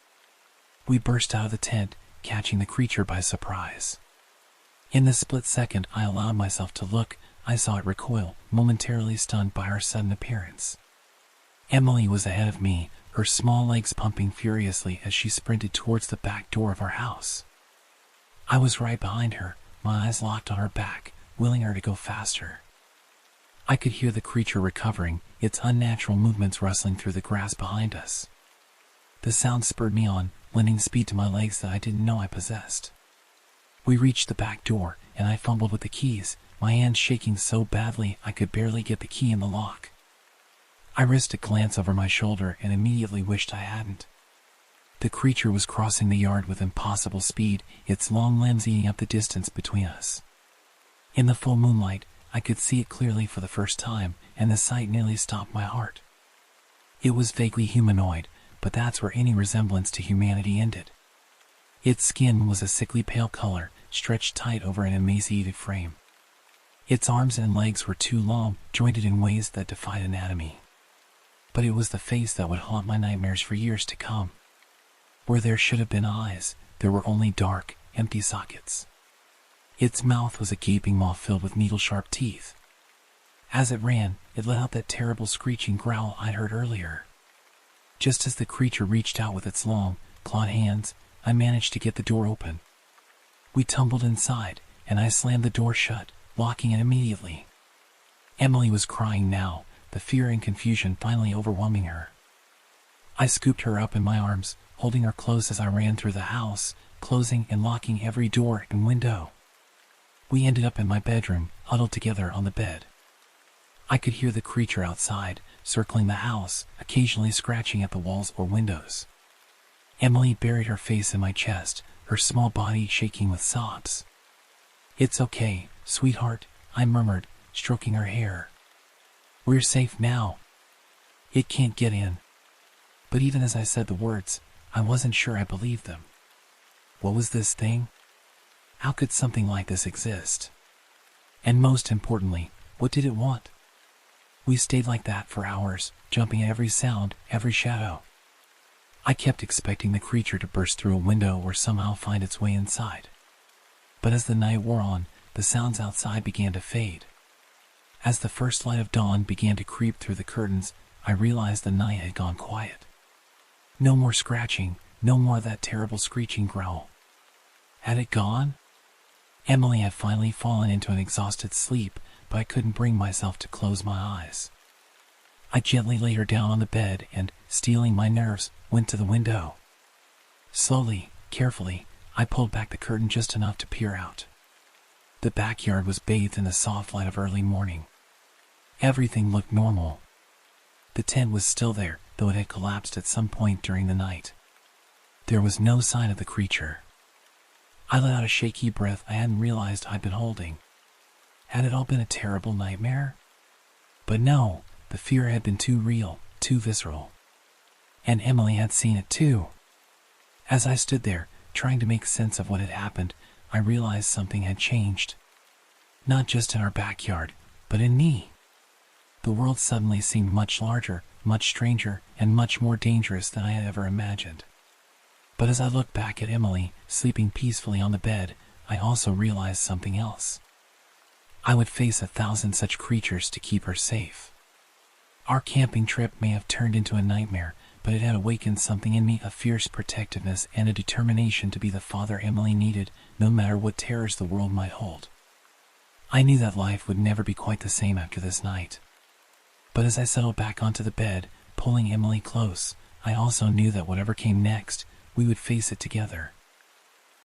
We burst out of the tent, catching the creature by surprise. In the split second I allowed myself to look, I saw it recoil, momentarily stunned by our sudden appearance. Emily was ahead of me, her small legs pumping furiously as she sprinted towards the back door of our house. I was right behind her, my eyes locked on her back, willing her to go faster. I could hear the creature recovering, its unnatural movements rustling through the grass behind us. The sound spurred me on, lending speed to my legs that I didn't know I possessed. We reached the back door, and I fumbled with the keys, my hands shaking so badly I could barely get the key in the lock. I risked a glance over my shoulder and immediately wished I hadn't. The creature was crossing the yard with impossible speed, its long limbs eating up the distance between us. In the full moonlight, I could see it clearly for the first time, and the sight nearly stopped my heart. It was vaguely humanoid, but that's where any resemblance to humanity ended. Its skin was a sickly pale color, stretched tight over an emaciated frame. Its arms and legs were too long, jointed in ways that defied anatomy. But it was the face that would haunt my nightmares for years to come. Where there should have been eyes, there were only dark, empty sockets. Its mouth was a gaping maw filled with needle-sharp teeth. As it ran, it let out that terrible screeching growl I'd heard earlier. Just as the creature reached out with its long, clawed hands, I managed to get the door open. We tumbled inside, and I slammed the door shut, locking it immediately. Emily was crying now, the fear and confusion finally overwhelming her. I scooped her up in my arms, holding her close as I ran through the house, closing and locking every door and window. We ended up in my bedroom, huddled together on the bed. I could hear the creature outside, circling the house, occasionally scratching at the walls or windows. Emily buried her face in my chest, her small body shaking with sobs. "It's okay, sweetheart," I murmured, stroking her hair. "We're safe now. It can't get in." But even as I said the words, I wasn't sure I believed them. What was this thing? How could something like this exist? And most importantly, what did it want? We stayed like that for hours, jumping at every sound, every shadow. I kept expecting the creature to burst through a window or somehow find its way inside. But as the night wore on, the sounds outside began to fade. As the first light of dawn began to creep through the curtains, I realized the night had gone quiet. No more scratching, no more of that terrible screeching growl. Had it gone? Emily had finally fallen into an exhausted sleep, but I couldn't bring myself to close my eyes. I gently laid her down on the bed and, steeling my nerves, went to the window. Slowly, carefully, I pulled back the curtain just enough to peer out. The backyard was bathed in the soft light of early morning. Everything looked normal. The tent was still there, though it had collapsed at some point during the night. There was no sign of the creature. I let out a shaky breath I hadn't realized I'd been holding. Had it all been a terrible nightmare? But no, the fear had been too real, too visceral. And Emily had seen it too. As I stood there, trying to make sense of what had happened, I realized something had changed. Not just in our backyard, but in me. The world suddenly seemed much larger, much stranger, and much more dangerous than I had ever imagined. But as I looked back at Emily, sleeping peacefully on the bed, I also realized something else. I would face 1,000 such creatures to keep her safe. Our camping trip may have turned into a nightmare, but it had awakened something in me, a fierce protectiveness and a determination to be the father Emily needed, no matter what terrors the world might hold. I knew that life would never be quite the same after this night. But as I settled back onto the bed, pulling Emily close, I also knew that whatever came next, we would face it together.